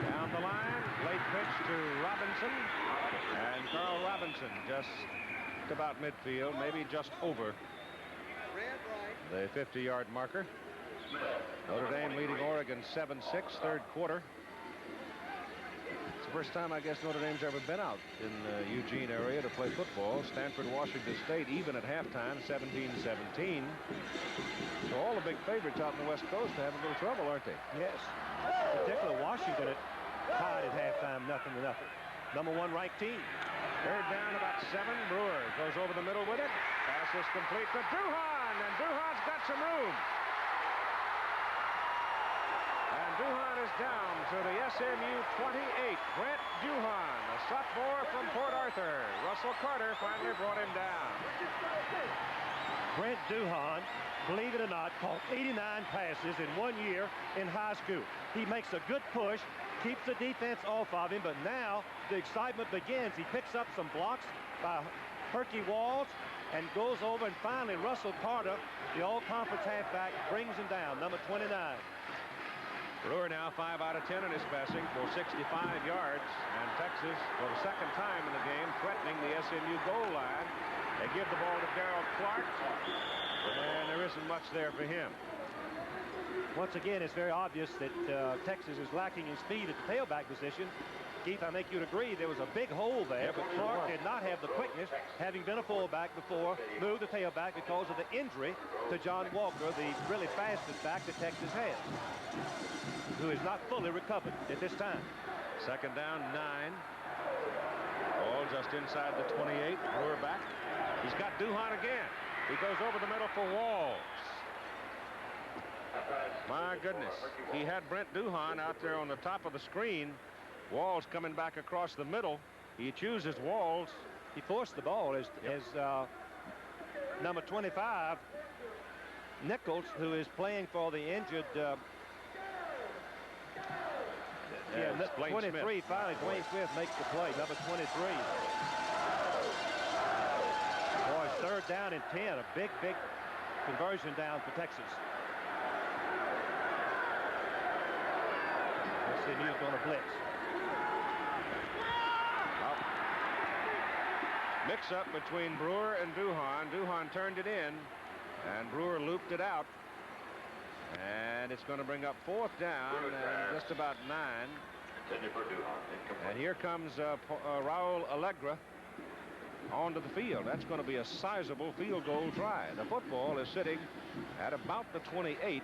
Down the line, late pitch to Robinson, and Carl Robinson just about midfield, maybe just over the 50-yard marker. Notre Dame leading Oregon 7-6, 3rd quarter. It's the first time, I guess, Notre Dame's ever been out in the Eugene area to play football. Stanford, Washington State, even at halftime, 17-17. So all the big favorites out in the West Coast are having a little trouble, aren't they? Yes. Particularly Washington tied at halftime, 0-0. Number 1 ranked team. Third down, about 7. Brewer goes over the middle with it. Pass is complete to Duhan, and Duhan's got some room. And Duhan is down to the SMU 28. Brent Duhan, a sophomore from Port Arthur. Russell Carter finally brought him down. Brent Duhan, believe it or not, caught 89 passes in 1 year in high school. He makes a good push, keeps the defense off of him, but now the excitement begins. He picks up some blocks by Herky Walls and goes over, and finally Russell Carter, the all-conference halfback, brings him down, number 29. Brewer now 5 out of 10 in his passing for 65 yards. And Texas, for the second time in the game, threatening the SMU goal line. They give the ball to Darrell Clark, and there isn't much there for him. Once again, it's very obvious that Texas is lacking in speed at the tailback position. Keith, I think you'd agree there was a big hole there, but Clark did not have the quickness, having been a fullback before, moved the tailback because of the injury to John Walker, the really fastest back that Texas has, who is not fully recovered at this time. Second down, 9. Ball just inside the 28. Brewer back. He's got Duhan again. He goes over the middle for Walls. My goodness. He had Brent Duhan out there on the top of the screen. Walls coming back across the middle. He chooses Walls. He forced the ball as number 25, Nichols, who is playing for the injured 23, Smith. finally Dwayne Smith makes the play, number 23. Boy, third down and 10, a big conversion down for Texas. SMU's going to blitz. Well, mix-up between Brewer and Duhan. Duhan turned it in, and Brewer looped it out. And it's going to bring up 4th down and just about 9. And here comes Raul Allegra onto the field. That's going to be a sizable field goal try. The football is sitting at about the 28.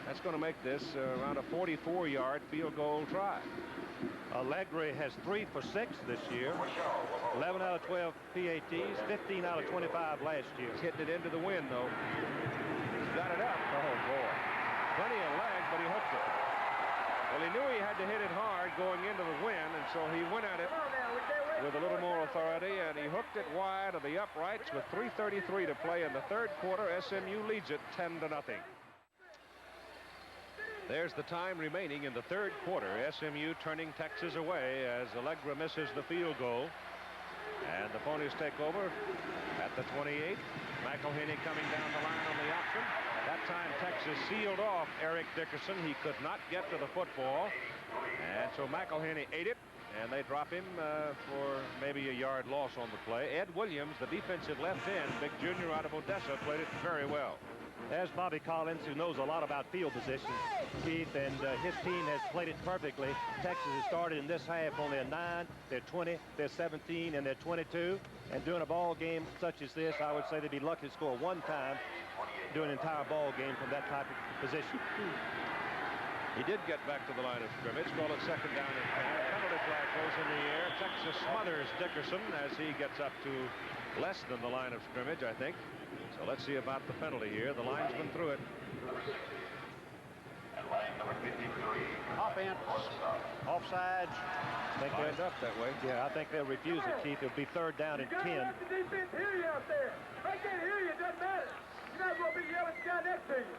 That's going to make this around a 44-yard field goal try. Allegri has 3 for 6 this year. 11 out of 12 PATs, 15 out of 25 last year. He's hitting it into the wind, though. He's got it up. Oh, boy. Plenty of leg, but he hooked it. Well, he knew he had to hit it hard going into the wind, and so he went at it with a little more authority, and he hooked it wide of the uprights with 3:33 to play in the third quarter. SMU leads it 10-0. There's the time remaining in the third quarter. SMU turning Texas away as Allegra misses the field goal. And the Ponies take over at the 28. McElhaney coming down the line on the option. That time Texas sealed off Eric Dickerson. He could not get to the football. And so McElhaney ate it, and they drop him for maybe a yard loss on the play. Ed Williams, the defensive left end, big junior out of Odessa, played it very well. There's Bobby Collins, who knows a lot about field position, Keith, and his team has played it perfectly. Texas has started in this half on their 9, their 20, their 17, and their 22. And during a ball game such as this, I would say they'd be lucky to score one time during an entire ball game from that type of position. He did get back to the line of scrimmage. Call it second down and 10. Penalty flag goes in the air. Texas smothers Dickerson as he gets up to less than the line of scrimmage, I think. So let's see about the penalty here. The linesman threw it. Offense. Offsides. I think Lined up that way. Yeah, I think they'll refuse it, Keith. It'll be third down and 10. The defense hear you out there. They can't hear you. It doesn't matter. You're not going to be yelling at the guy next to you.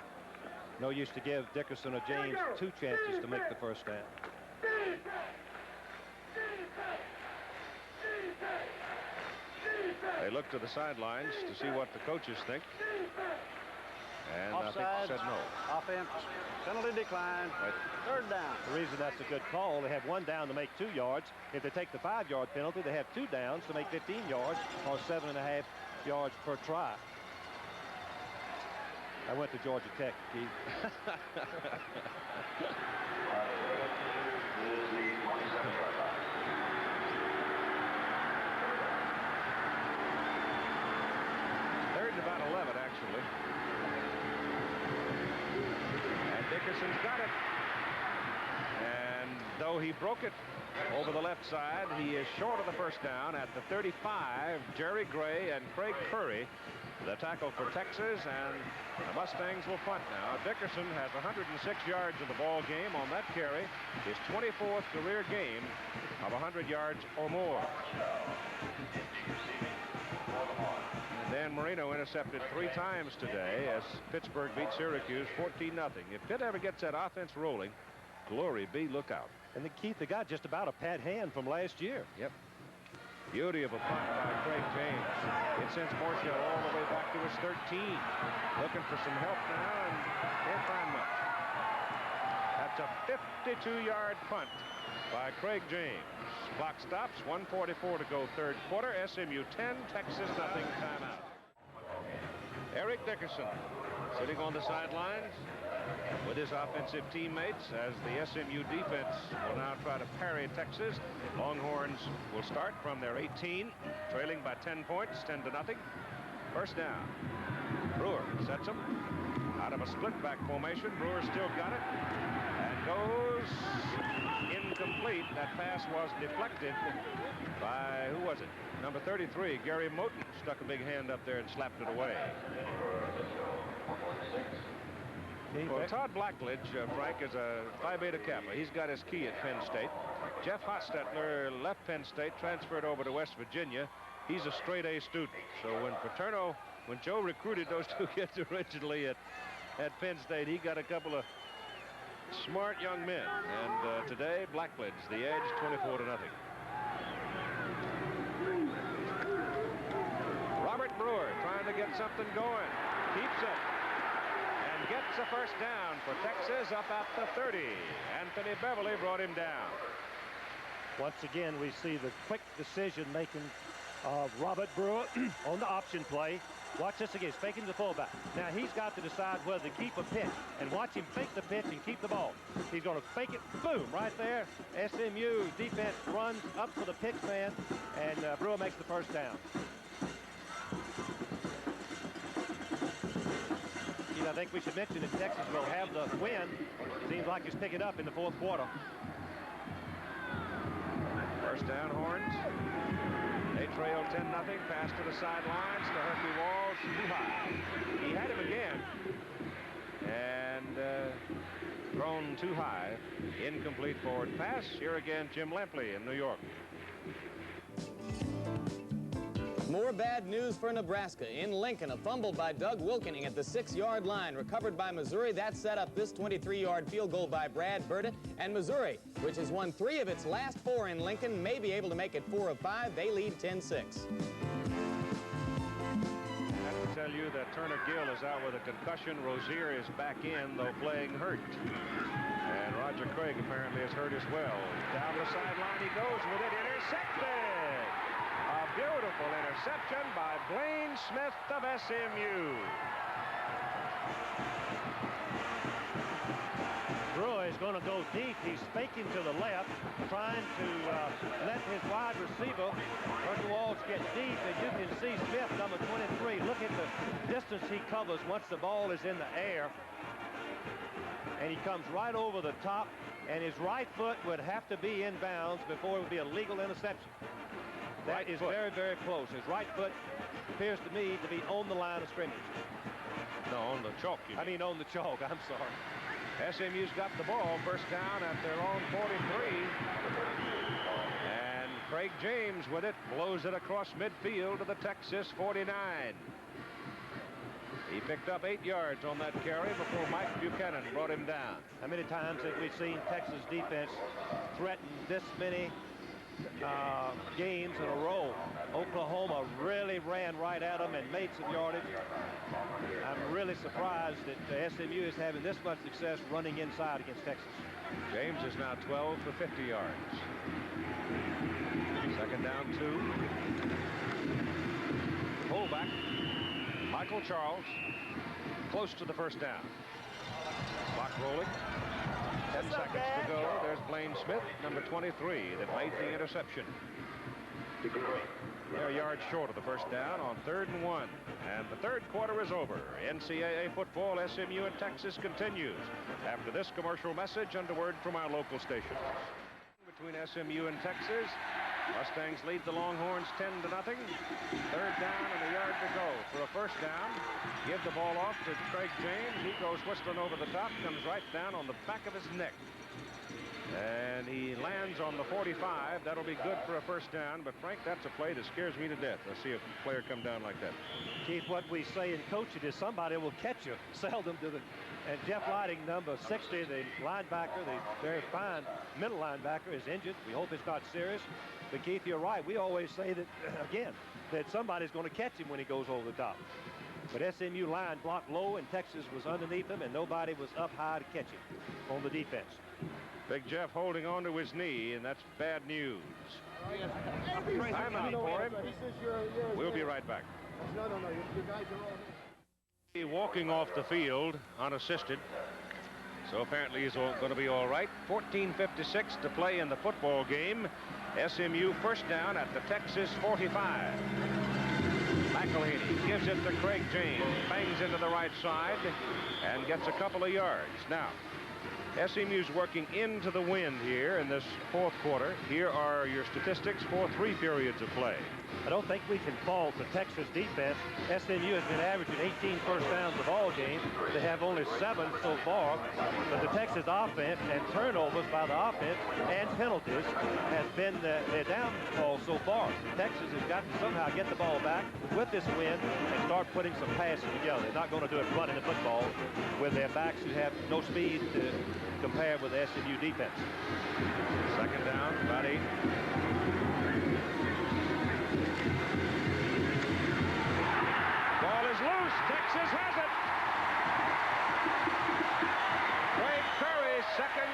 No use to give Dickerson or James 2 chances to make the first down. They look to the sidelines to see what the coaches think. And Offsides. I think said no. Offense. Penalty decline. Right. Third down. The reason that's a good call, they have 1 down to make 2 yards. If they take the 5-yard penalty, they have 2 downs to make 15 yards or 7.5 yards per try. I went to Georgia Tech, Keith. Dickerson's got it. And though he broke it over the left side, he is short of the first down at the 35. Jerry Gray and Craig Curry, the tackle for Texas, and the Mustangs will punt now. Dickerson has 106 yards in the ball game on that carry, his 24th career game of 100 yards or more. Dan Marino intercepted 3 times today as Pittsburgh beat Syracuse 14-0. If Pitt ever gets that offense rolling, glory be, look out. And Keith, they got just about a pat hand from last year. Yep. Beauty of a punt by Craig James. It sends Morshell all the way back to his 13. Looking for some help now and can't find much. That's a 52-yard punt by Craig James. Clock stops, 1:44 to go third quarter. SMU 10, Texas nothing, timeout. Eric Dickerson sitting on the sidelines with his offensive teammates as the SMU defense will now try to parry Texas. Longhorns will start from their 18, trailing by 10 points, 10-0. First down. Brewer sets him out of a split back formation. Brewer still got it and goes incomplete. That pass was deflected by, who was it? Number 33, Gary Moten, stuck a big hand up there and slapped it away. Well, Todd Blackledge, Frank, is a Phi Beta Kappa. He's got his key at Penn State. Jeff Hostetler left Penn State, transferred over to West Virginia. He's a straight A student. So when Joe recruited those two kids originally at Penn State, he got a couple of smart young men. And today, Blackledge, the edge, 24-0. Robert Brewer trying to get something going. Keeps it. And gets a first down for Texas up at the 30. Anthony Beverly brought him down. Once again, we see the quick decision-making of Robert Brewer on the option play. Watch this again. He's faking the fullback. Now he's got to decide whether to keep a pitch. And watch him fake the pitch and keep the ball. He's going to fake it. Boom. Right there. SMU defense runs up for the pitch man. And Brewer makes the first down. I think we should mention that Texas will have the win. Seems like it's picking up in the fourth quarter. First down, Horns. They trail 10-0. Pass to the sidelines to Herky Walls. Too high. He had him again. And thrown too high. Incomplete forward pass. Here again, Jim Lampley in New York. More bad news for Nebraska. In Lincoln, a fumble by Doug Wilkening at the 6-yard line, recovered by Missouri. That set up this 23-yard field goal by Brad Berta. And Missouri, which has won 3 of its last 4 in Lincoln, may be able to make it 4 of 5. They lead 10-6. I have to tell you that Turner Gill is out with a concussion. Rozier is back in, though playing hurt. And Roger Craig apparently is hurt as well. Down the sideline he goes with it. Intercepted! A beautiful interception by Blaine Smith of SMU. Brewer is going to go deep. He's faking to the left, trying to let his wide receiver, Herky Walls, get deep. And you can see Smith, number 23. Look at the distance he covers once the ball is in the air. And he comes right over the top, and his right foot would have to be in bounds before it would be a legal interception. That is very, very close. His right foot appears to me to be on the line of scrimmage. No, on the chalk, you mean. I mean on the chalk. I'm sorry. SMU's got the ball. First down at their own 43. And Craig James with it. Blows it across midfield to the Texas 49. He picked up 8 yards on that carry before Mike Buchanan brought him down. How many times have we seen Texas defense threaten this many games in a row? Oklahoma really ran right at them and made some yardage. I'm really surprised that SMU is having this much success running inside against Texas. James is now 12 for 50 yards. Second down 2. Fullback Michael Charles, close to the first down. Clock rolling. 10 seconds to go. There's Blaine Smith, number 23, that made the interception. They're a yard short of the first down on 3rd and 1. And the third quarter is over. NCAA football, SMU and Texas continues after this commercial message and a word from our local stations. Between SMU and Texas, Mustangs lead the Longhorns 10-0. 3rd down and a yard to go for a first down. Give the ball off to Craig James. He goes whistling over the top, comes right down on the back of his neck. And he lands on the 45. That'll be good for a first down. But, Frank, that's a play that scares me to death. I see a player come down like that. Keith, what we say in coaching is somebody will catch you. Seldom do the. And Jeff Lighting, number 60, the linebacker, the very fine middle linebacker, is injured. We hope it's not serious. But, Keith, you're right. We always say that, again, that somebody's going to catch him when he goes over the top. But SMU line blocked low, and Texas was underneath him, and nobody was up high to catch him on the defense. Big Jeff holding on to his knee, and that's bad news. Timeout for him. We'll be right back. No, you guys are all here. Walking off the field unassisted. So apparently he's going to be all right. 14:56 to play in the football game. SMU first down at the Texas 45. McElhaney gives it to Craig James. Bangs into the right side and gets a couple of yards. Now, SMU's working into the wind here in this fourth quarter. Here are your statistics for 3 periods of play. I don't think we can fault the Texas defense. SMU has been averaging 18 first downs of all games. They have only 7 so far. But the Texas offense and turnovers by the offense and penalties has been their downfall so far. Texas has got to somehow get the ball back with this win and start putting some passes together. They're not going to do it running the football with their backs who have no speed to compare with the SMU defense. Second down, about 8. Ball is loose. Texas has it. Craig Curry's second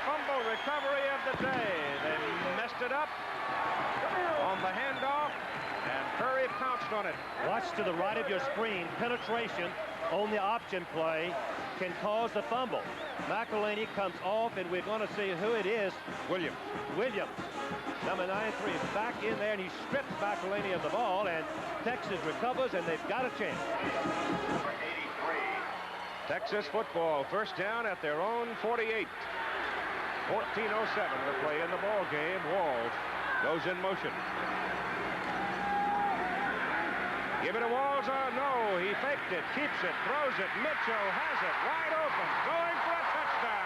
fumble recovery of the day. They messed it up on the handoff, and Curry pounced on it. Watch to the right of your screen. Penetration on the option play can cause the fumble. McElhaney comes off, and we're going to see who it is. Williams. Number 93 is back in there, and he strips McElhaney of the ball, and Texas recovers, and they've got a chance. Number 83. Texas football, first down at their own 48. 14:07 to play in the ball game. Walls goes in motion. Give it to Walls. No, he faked it, keeps it, throws it. Mitchell has it wide open, going for a touchdown.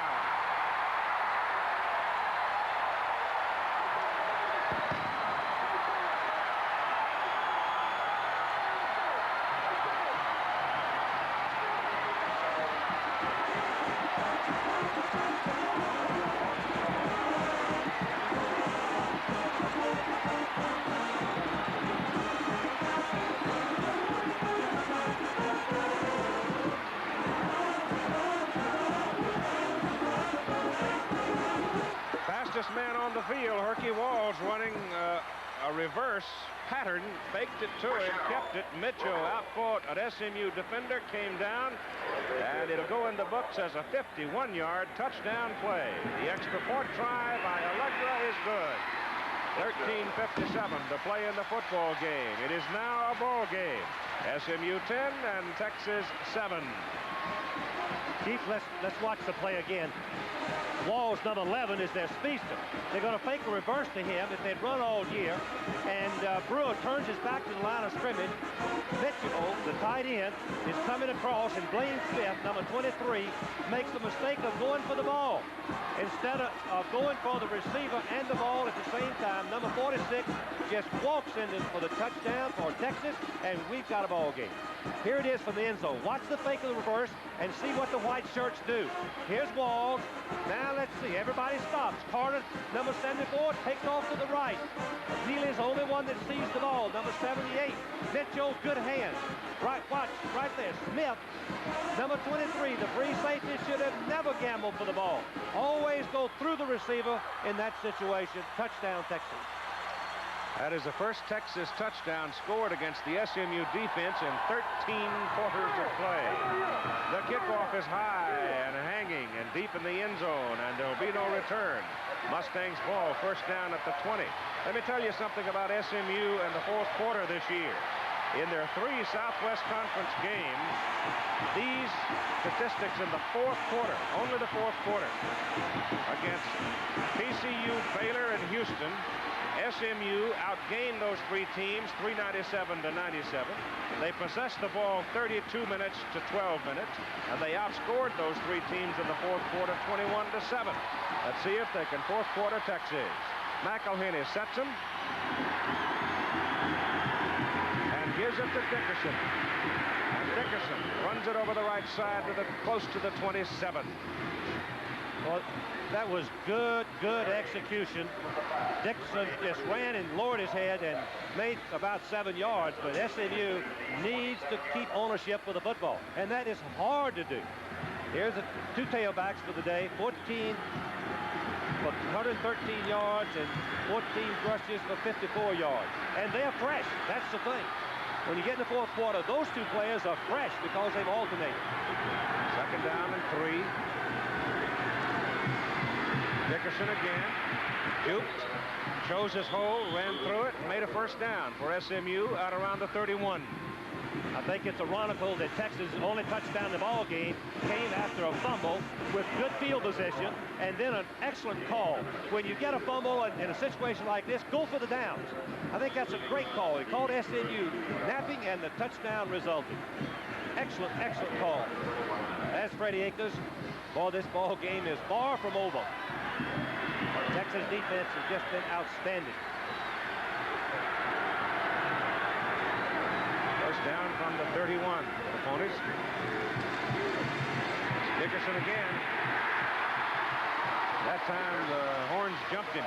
Man on the field, Herky Walls running a reverse pattern, faked it to him, kept it. Mitchell outfought an SMU defender, came down, and it'll go in the books as a 51-yard touchdown play. The extra point try by Allegra is good. 13:57 to play in the football game. It is now a ball game. SMU 10 and Texas 7. Keith, let's watch the play again. Walls, number 11, is their speedster. They're going to fake a reverse to him if they'd run all year. And Brewer turns his back to the line of scrimmage. Mitchell, the tight end, is coming across, and Blaine Smith, number 23, makes the mistake of going for the ball. Instead of going for the receiver and the ball at the same time, number 46 just walks in for the touchdown for Texas, and we've got a ball game. Here it is from the end zone. Watch the fake of the reverse and see what the white shirts do. Here's Walls. Now let's see. Everybody stops. Carter, number 74, takes off to the right. Neely's the only one that sees the ball. Number 78. Mitchell, good hands. Right, watch, right there. Smith, number 23, the free safety, should have never gambled for the ball. Always go through the receiver in that situation. Touchdown, Texas. That is the first Texas touchdown scored against the SMU defense in 13 quarters of play. The kickoff is high and hanging and deep in the end zone, and there'll be no return. Mustangs ball, first down at the 20. Let me tell you something about SMU and the fourth quarter this year. In their 3 Southwest Conference games, these statistics in the fourth quarter, only the fourth quarter, against TCU, Baylor, and Houston, SMU outgained those 3 teams 397 to 97. They possessed the ball 32 minutes to 12 minutes, and they outscored those 3 teams in the fourth quarter 21 to 7. Let's see if they can fourth quarter Texas. McElhinney sets him and gives it to Dickerson. And Dickerson runs it over the right side to close to the 27. Well, that was good execution. Dixon just ran and lowered his head and made about 7 yards, but SMU needs to keep ownership of the football, and that is hard to do. Here's the 2 tailbacks for the day, 14 for 113 yards and 14 rushes for 54 yards, and they're fresh. That's the thing. When you get in the fourth quarter, those 2 players are fresh because they've alternated. Second down and 3. Dickerson again, duped, chose his hole, ran through it, and made a first down for SMU out around the 31. I think it's ironical that Texas' only touchdown in the ball game came after a fumble with good field position and then an excellent call. When you get a fumble in a situation like this, go for the downs. I think that's a great call. He called SMU napping, and the touchdown resulted. Excellent call. As Freddie Akers, boy, this ball game is far from over. Texas defense has just been outstanding. First down from the 31 for the Ponies. Dickerson again. That time the horns jumped him.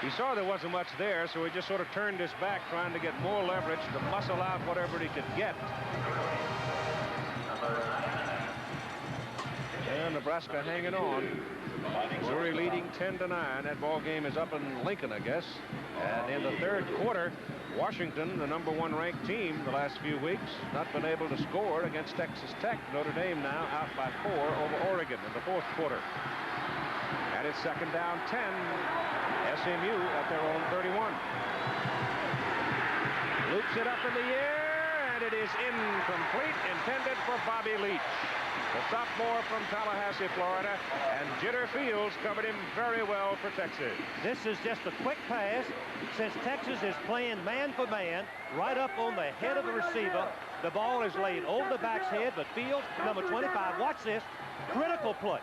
He saw there wasn't much there, so he just sort of turned his back, trying to get more leverage to muscle out whatever he could get. And Nebraska hanging on. Missouri leading 10-9. That ball game is up in Lincoln, I guess. And in the third quarter, Washington, the #1 ranked team the last few weeks, not been able to score against Texas Tech. Notre Dame now out by 4 over Oregon in the fourth quarter. And it's second down 10. SMU at their own 31. Loops it up in the air, and it is incomplete, intended for Bobby Leach, the sophomore from Tallahassee, Florida, and Jitter Fields covered him very well for Texas. This is just a quick pass. Since Texas is playing man for man, right up on the head of the receiver, the ball is laid over the back's head, but Fields, number 25, watch this, critical play.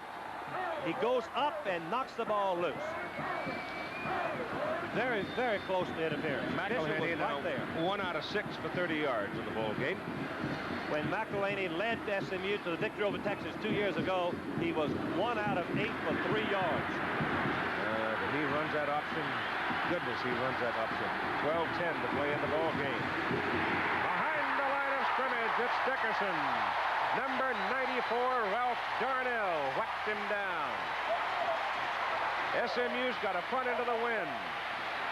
He goes up and knocks the ball loose. Very close to interference. McElhinney right there. 1 out of 6 for 30 yards in the ball game. When McElhinney led SMU to the victory over Texas 2 years ago, he was 1 out of 8 for 3 yards. But he runs that option. Goodness, he runs that option. 12-10 to play in the ball game. Behind the line of scrimmage, it's Dickerson. Number 94, Ralph Darnell, whacked him down. SMU's got a punt into the wind.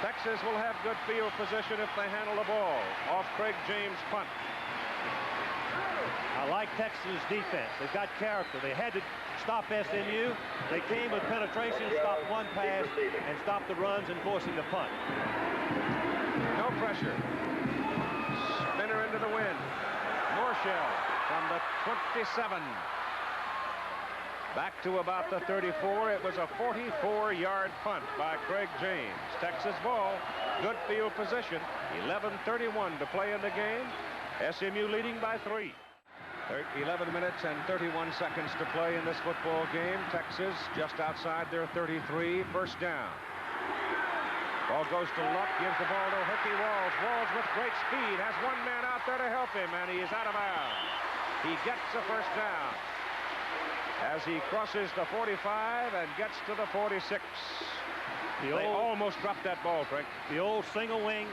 Texas will have good field position if they handle the ball. Off Craig James' punt. I like Texas' defense. They've got character. They had to stop SMU. They came with penetration, stopped one pass, and stopped the runs and forcing the punt. No pressure. Spinner into the wind. Morshell from the 27. Back to about the 34. It was a 44-yard punt by Craig James. Texas ball. Good field position. 11:31 to play in the game. SMU leading by 3. 11 minutes and 31 seconds to play in this football game. Texas just outside their 33. First down. Ball goes to Luck. Gives the ball to Hookie Walls. Walls with great speed. Has one man out there to help him, and he is out of bounds. He gets the first down as he crosses the 45 and gets to the 46. They almost dropped that ball, Frank. The old single wing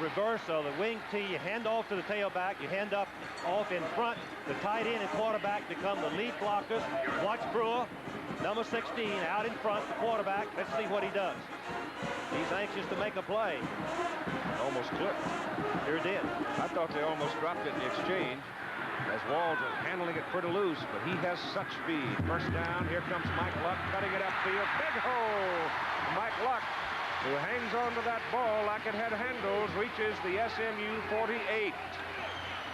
reverse of the wing T. You hand off to the tailback. You hand up off in front. The tight end and quarterback become the lead blockers. Watch Brewer. Number 16 out in front, the quarterback. Let's see what he does. He's anxious to make a play. Almost clipped. Sure did. I thought they almost dropped it in the exchange as Walls is handling it pretty loose, but he has such speed. First down, here comes Mike Luck cutting it upfield. Big hole! Mike Luck, who hangs on to that ball like it had handles, reaches the SMU 48.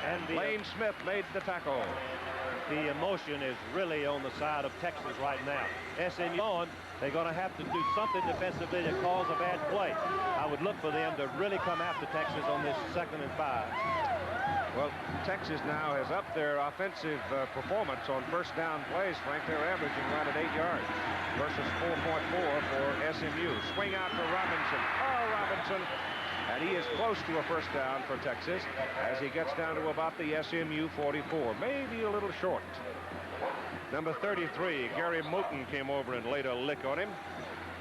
And Lane Smith made the tackle. The emotion is really on the side of Texas right now. SMU on, they're going to have to do something defensively to cause a bad play. I would look for them to really come after Texas on this 2nd and 5. Well, Texas now has upped their offensive performance on first down plays, Frank. They're averaging right at 8 yards versus 4.4 for SMU. Swing out to Robinson. Oh, Robinson. And he is close to a first down for Texas as he gets down to about the SMU 44. Maybe a little short. Number 33, Gary Moten, came over and laid a lick on him.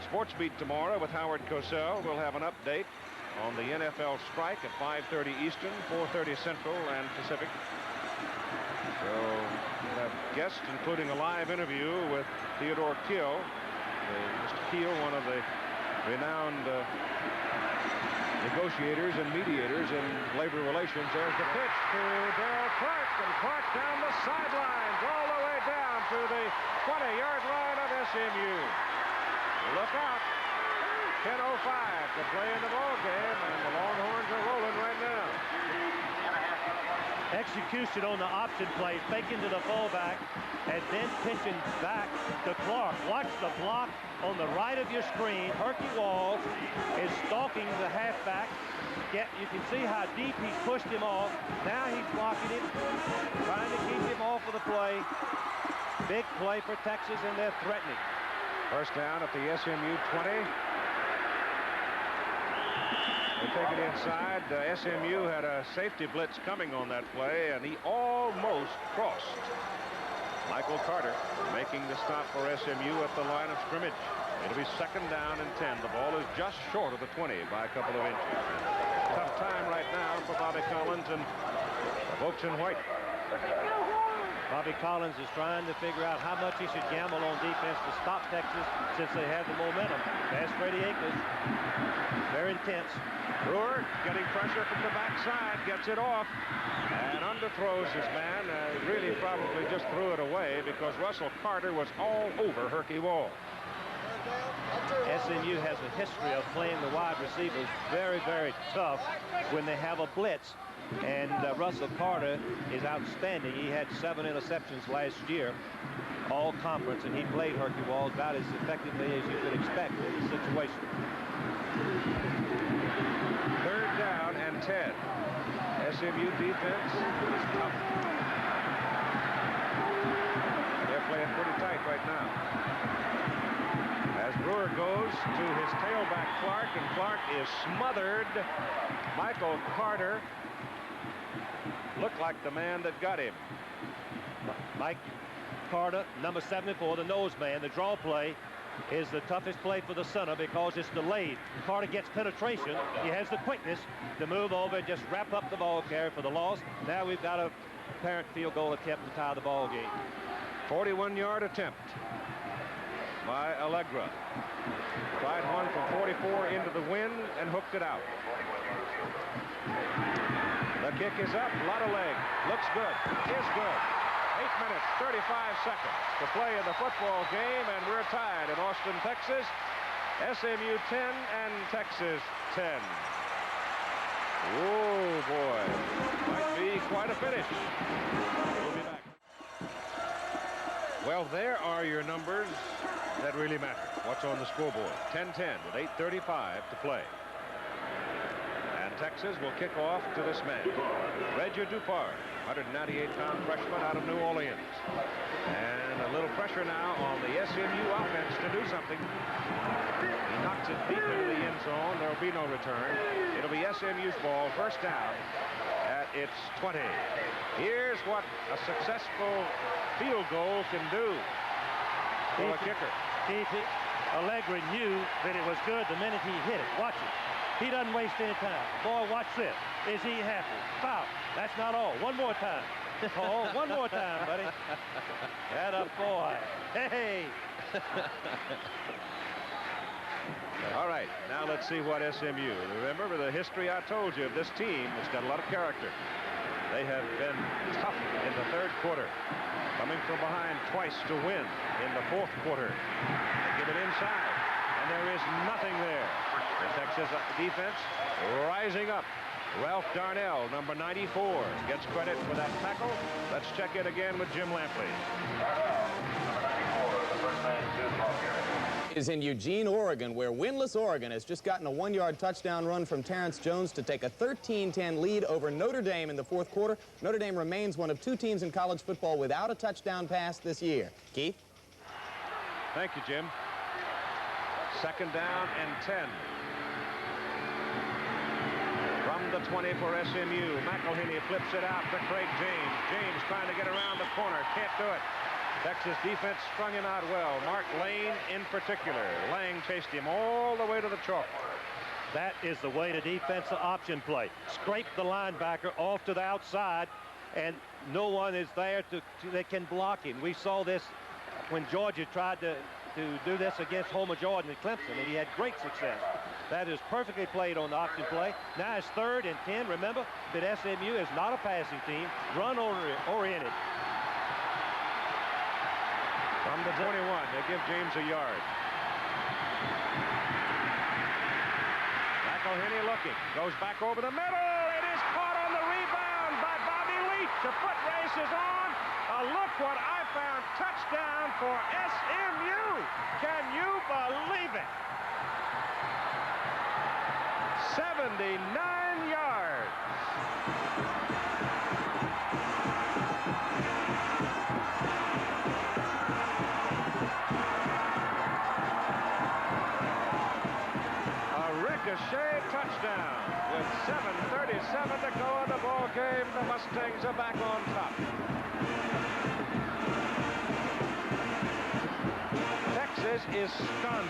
Sports Beat tomorrow with Howard Cosell. We'll have an update on the NFL strike at 5:30 Eastern, 4:30 Central and Pacific. So we'll have guests, including a live interview with Theodore Kiel. Mr. Kiel, one of the renowned negotiators and mediators in labor relations. There's the pitch to Darrell Clark, and Clark down the sidelines all the way down to the 20-yard line of SMU. Look out. 10:05 to play in the ball game, and the Longhorns are rolling right now. Execution on the option play, faking to the fullback, and then pitching back to Clark. Watch the block on the right of your screen. Herky Walls is stalking the halfback. You can see how deep he's pushed him off. Now he's blocking him, trying to keep him off of the play. Big play for Texas, and they're threatening. First down at the SMU 20. They take it inside. SMU had a safety blitz coming on that play, and he almost crossed. Michael Carter making the stop for SMU at the line of scrimmage. It'll be 2nd down and 10. The ball is just short of the 20 by a couple of inches. Tough time right now for Bobby Collins and the folks in white. Bobby Collins is trying to figure out how much he should gamble on defense to stop Texas since they have the momentum. Pass Brady Akers. Very intense. Brewer getting pressure from the backside, gets it off, and underthrows his man. Really probably just threw it away because Russell Carter was all over Herky Wall. SMU has a history of playing the wide receivers very, very tough when they have a blitz. And Russell Carter is outstanding. He had 7 interceptions last year, all conference, and he played Herky Walls about as effectively as you could expect in this situation. 3rd down and 10. SMU defense is tough. They're playing pretty tight right now. As Brewer goes to his tailback Clark, and Clark is smothered. Michael Carter looked like the man that got him. Mike Carter, number 74, the nose man. The draw play is the toughest play for the center because it's delayed. Carter gets penetration. He has the quickness to move over and just wrap up the ball carrier for the loss. Now we've got a apparent field goal attempt to tie the ball game. 41-yard attempt by Allegra. Tried one from 44 into the wind and hooked it out. The kick is up, a lot of leg. Looks good, is good. 8 minutes, 35 seconds to play in the football game, and we're tied in Austin, Texas. SMU 10 and Texas 10. Oh, boy. Might be quite a finish. We'll be back. Well, there are your numbers that really matter. What's on the scoreboard? 10-10 with 8:35 to play. Texas will kick off to this man, Reggie Dupart, 198-pound freshman out of New Orleans. And a little pressure now on the SMU offense to do something. He knocks it deep into the end zone. There will be no return. It'll be SMU's ball, first down at its 20. Here's what a successful field goal can do for a kicker. Allegri knew that it was good the minute he hit it. Watch it. He doesn't waste any time. Boy, watch this. Is he happy? Foul. That's not all. One more time. Oh, one more time, buddy. That up, boy. Hey. All right, now let's see what SMU. Remember the history I told you of this team. It's got a lot of character. They have been tough in the third quarter, coming from behind twice to win in the fourth quarter. They give it inside, and there is nothing there. The Texas defense rising up. Ralph Darnell, number 94, gets credit for that tackle. Let's check it again with Jim Lampley. Is in Eugene, Oregon, where winless Oregon has just gotten a 1-yard touchdown run from Terrence Jones to take a 13-10 lead over Notre Dame in the fourth quarter. Notre Dame remains one of 2 teams in college football without a touchdown pass this year. Keith? Thank you, Jim. Second down and 10. From the 20 for SMU. McElhinney flips it out to Craig James. James trying to get around the corner. Can't do it. Texas defense strung him out well. Mark Lane in particular. Lang chased him all the way to the chalk. That is the way to defensive option play. Scrape the linebacker off to the outside, and no one is there that can block him. We saw this when Georgia tried to do this against Homer Jordan at Clemson, and he had great success. That is perfectly played on the option play. Now it's 3rd and 10. Remember that SMU is not a passing team, run-oriented. From the 21, they give James a yard. McElhinney looking, goes back over the middle. It is caught on the rebound by Bobby Leach. The foot race is on. Look what I found. Touchdown for SMU. Can you believe it? 79 yards. Ricochet touchdown with 7:37 to go in the ball game. The Mustangs are back on top. Texas is stunned.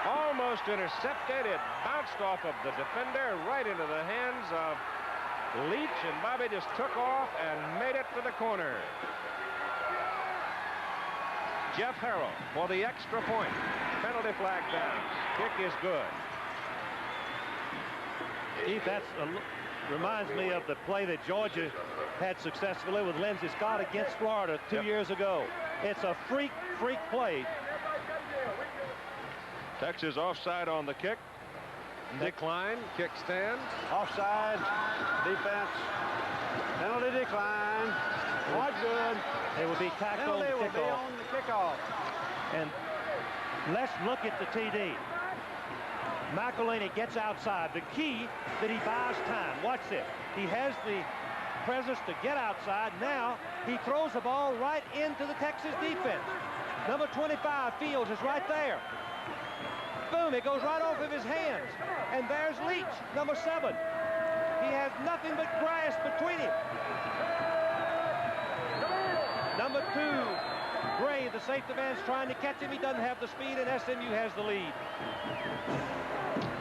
Almost intercepted. It bounced off of the defender right into the hands of Leach, and Bobby just took off and made it to the corner. Jeff Harrell for the extra point. Penalty flag down. Kick is good. Keith, that reminds me of the play that Georgia had successfully with Lindsey Scott against Florida 2 years ago. It's a freak play. Texas offside on the kick. Decline. Kick stands. Offside. Defense. Penalty decline. Not good. It will be tackled on the Penalty will be kickoff. on the kickoff. And let's look at the TD. McElhinney gets outside. The key that he buys time. Watch this. He has the presence to get outside. Now he throws the ball right into the Texas defense. Number 25, Fields, is right there. Boom, it goes right off of his hands. And there's Leach, number 7. He has nothing but grass between him. Number 2, Gray, the safety man's trying to catch him. He doesn't have the speed, and SMU has the lead.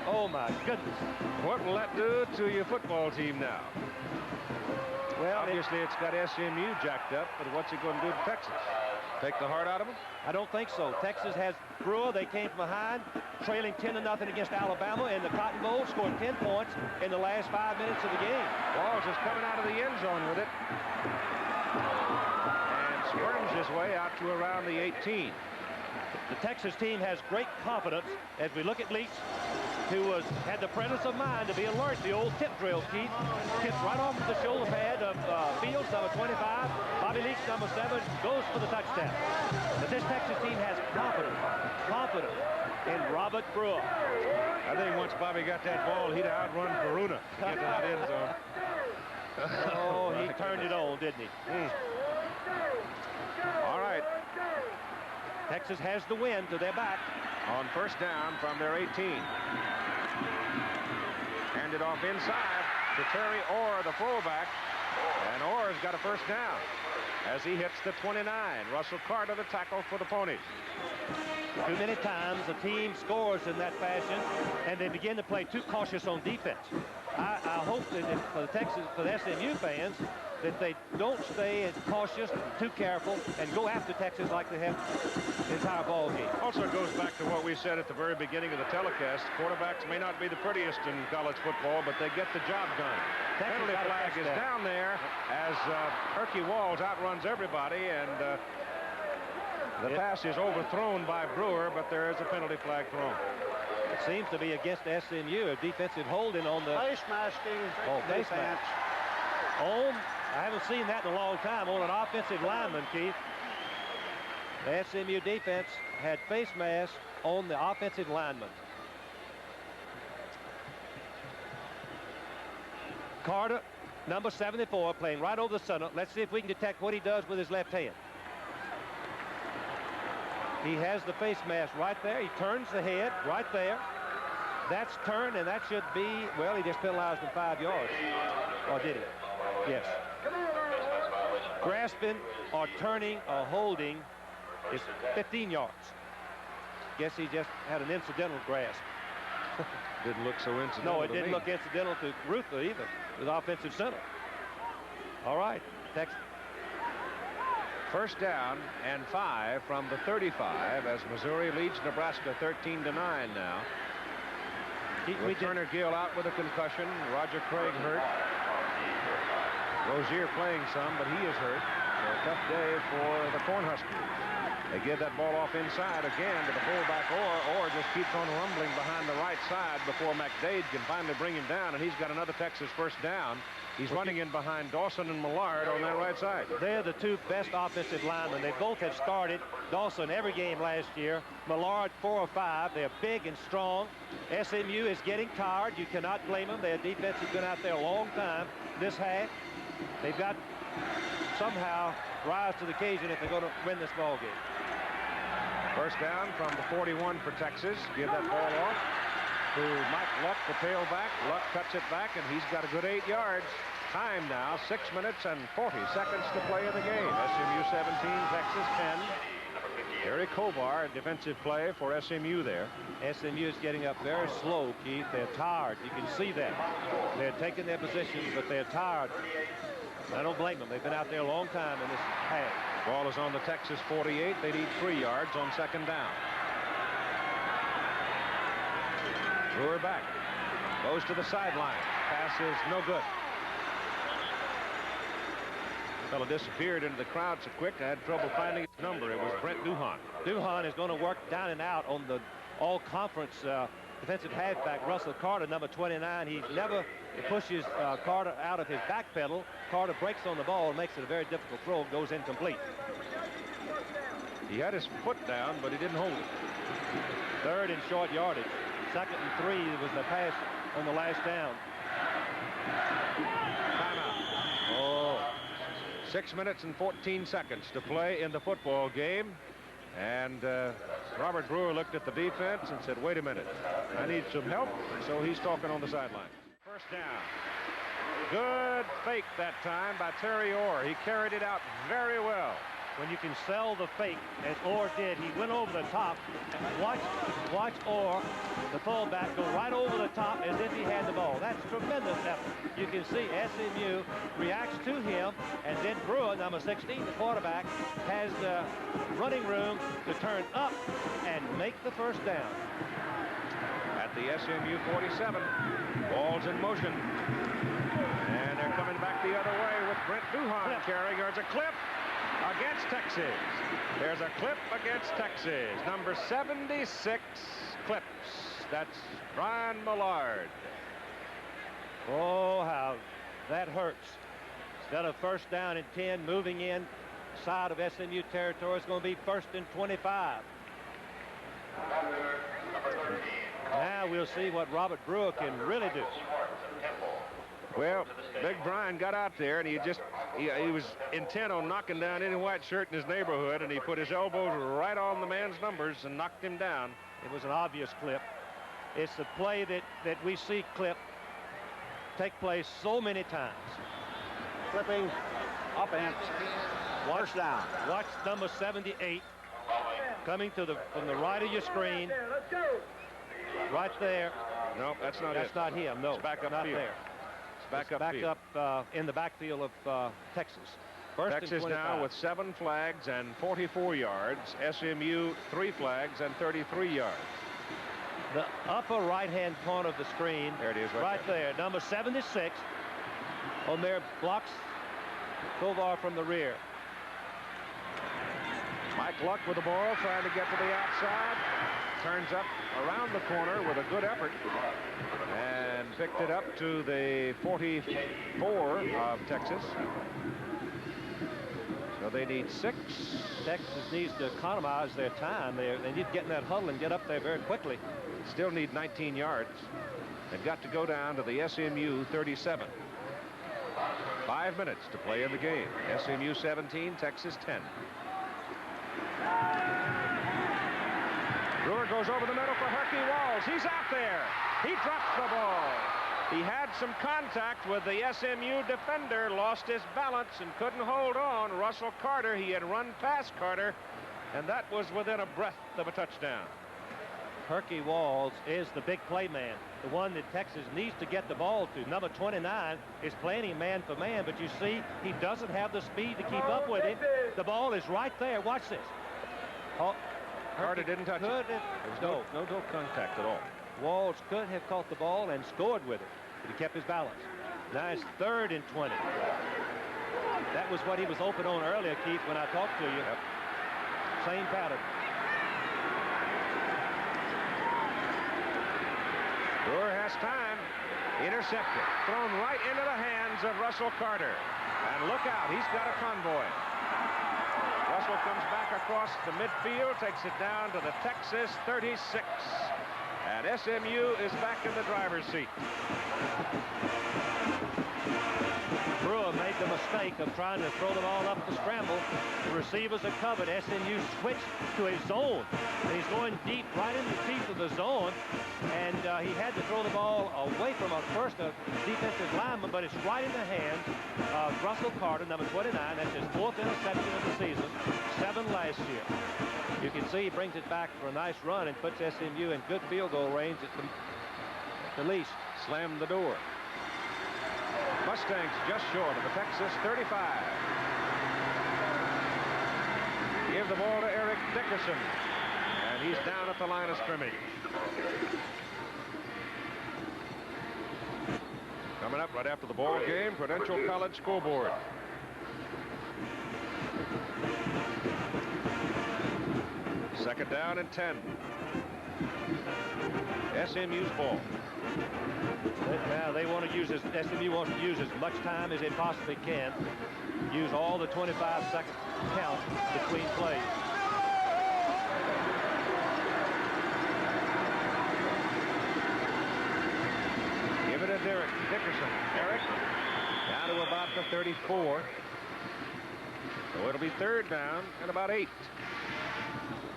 Oh, my goodness. What will that do to your football team now? Well, obviously, it's got SMU jacked up, but what's it going to do to Texas? Take the heart out of them? I don't think so. Texas has Brewer. They came from behind, trailing 10-0 against Alabama in the Cotton Bowl, scored 10 points in the last 5 minutes of the game. Walls is coming out of the end zone with it. And squirms his way out to around the 18. The Texas team has great confidence as we look at Leach, who had the presence of mind to be alert. The old tip drill, Keith. Tipped right off the shoulder pad of Fields, number 25. Bobby Leach, number 7, goes for the touchdown. But this Texas team has confidence in Robert Brewer. I think once Bobby got that ball, he'd outrun Veruna to get to that end zone. Oh, he turned it on, didn't he? All right. Texas has the win to their back. On first down from their 18. Handed off inside to Terry Orr, the fullback. And Orr's got a first down as he hits the 29. Russell Carter, the tackle for the Ponies. Too many times a team scores in that fashion, and they begin to play too cautious on defense. I hope that for the SMU fans that they don't stay as cautious, too careful, and go after Texas like they have the entire ball game. Also goes back to what we said at the very beginning of the telecast. Quarterbacks may not be the prettiest in college football, but they get the job done. Penalty flag is down there as Herky Walls outruns everybody, and the pass is overthrown by Brewer, but there is a penalty flag thrown. It seems to be against SMU, a defensive holding on the Face masking. Oh, face mask. I haven't seen that in a long time on an offensive lineman, Keith. The SMU defense had face masks on the offensive lineman. Carter, number 74, playing right over the center. Let's see if we can detect what he does with his left hand. He has the face mask right there. He turns the head right there. That's turned, and that should be, well, he just penalized him 5 yards. Or did he? Yes. Grasping or turning or holding is 15 yards. Guess he just had an incidental grasp. Didn't look so incidental. No, it didn't look incidental to Ruther either, with offensive center. All right, Texas. First down and 5 from the 35 as Missouri leads Nebraska 13-9 now. Turner Gill out with a concussion. Roger Craig hurt. Rozier playing some, but he is hurt. So a tough day for the Cornhuskers. They give that ball off inside again to the fullback, or just keeps on rumbling behind the right side before McDade can finally bring him down, and he's got another Texas first down. He's running in behind Dawson and Millard on that right side. They're the two best offensive linemen. They both have started. Dawson every game last year. Millard 4 or 5. They're big and strong. SMU is getting tired. You cannot blame them. Their defense has been out there a long time. This half, they've got somehow rise to the occasion if they're going to win this ball game. First down from the 41 for Texas. Give that ball off to Mike Luck, the tailback. Luck cuts it back, and he's got a good 8 yards. Time now, 6 minutes and 40 seconds to play in the game. SMU 17, Texas 10. Gary Kovar, defensive play for SMU there. SMU is getting up very slow, Keith. They're tired. You can see that. They're taking their positions, but they're tired. I don't blame them. They've been out there a long time in this half. Ball is on the Texas 48. They need 3 yards on second down. Brewer back. Goes to the sideline. Pass is no good. The fellow disappeared into the crowd so quick I had trouble finding his number. It was Brent Duhan. Duhan is going to work down and out on the all-conference defensive halfback, Russell Carter, number 29. He never pushes Carter out of his back pedal. Carter breaks on the ball and makes it a very difficult throw. Goes incomplete. He had his foot down, but he didn't hold it. Third and short yardage. Second and 3 was the pass on the last down. Timeout. Oh, 6 minutes and 14 seconds to play in the football game. And Robert Brewer looked at the defense and said, wait a minute, I need some help. So he's talking on the sideline. First down. Good fake that time by Terry Orr. He carried it out very well. When you can sell the fake, as Orr did, he went over the top. Watch Orr, the fullback, go right over the top as if he had the ball. That's tremendous effort. You can see SMU reacts to him, and then Brewer, number 16, the quarterback, has the running room to turn up and make the first down. At the SMU 47, ball's in motion. And they're coming back the other way with Brent Duhan carrying. There's a clip against Texas. There's a clip against Texas. Number 76 clips. That's Brian Millard. Oh, how that hurts. Instead of first down and 10, moving in side of SMU territory, it's going to be first and 25. Now we'll see what Robert Brewer can really do. Well, Big Brian got out there, and he was intent on knocking down any white shirt in his neighborhood, and he put his elbows right on the man's numbers and knocked him down. It was an obvious clip. It's the play that we see clip take place so many times. Flipping offense. Watch down. Watch number 78 coming to from the right of your screen. Right there. No, that's not it. That's not him. No, it's back up not field. there. back up in the backfield of Texas. First Texas now with 7 flags and 44 yards. SMU 3 flags and 33 yards. The upper right-hand corner of the screen. There it is, right there. Number 76 on there blocks Tovar from the rear. Mike Luck with the ball, trying to get to the outside. Turns up around the corner with a good effort and picked it up to the 44 of Texas. So they need 6. Texas needs to economize their time. They need to get in that huddle and get up there very quickly. Still need 19 yards. They've got to go down to the SMU 37. 5 minutes to play in the game. SMU 17, Texas 10. Brewer goes over the middle for Herky Walls. He's out there. He drops the ball. He had some contact with the SMU defender, lost his balance and couldn't hold on. Russell Carter, he had run past Carter, and that was within a breath of a touchdown. Herky Walls is the big play man, the one that Texas needs to get the ball to. Number 29 is playing him man for man, but you see, he doesn't have the speed to keep up with him. The ball is right there. Watch this. Carter didn't touch it. There was no contact at all. Walls could have caught the ball and scored with it, but he kept his balance. Now it's 3rd and 20. That was what he was open on earlier, Keith, when I talked to you. Yep. Same pattern. Brewer has time. Intercepted. Thrown right into the hands of Russell Carter. And look out, he's got a convoy. Russell comes back across the midfield, takes it down to the Texas 36. And SMU is back in the driver's seat. Brewer made the mistake of trying to throw the ball up the scramble. The receivers are covered. SMU switched to a zone. And he's going deep right in the teeth of the zone. And he had to throw the ball away from a defensive lineman, but it's right in the hands of Russell Carter, number 29. That's his 4th interception of the season, 7 last year. You can see he brings it back for a nice run and puts SMU in good field goal range at the least. Slammed the door. Mustangs just short of the Texas 35. Give the ball to Eric Dickerson. And he's down at the line of scrimmage. Coming up right after the ball game, Prudential College scoreboard. Second down and 10. SMU's ball. Now they want to use SMU wants to use as much time as they possibly can. Use all the 25-second count between plays. Give it to Derek Dickerson. Eric down to about the 34. So it'll be 3rd down and about 8.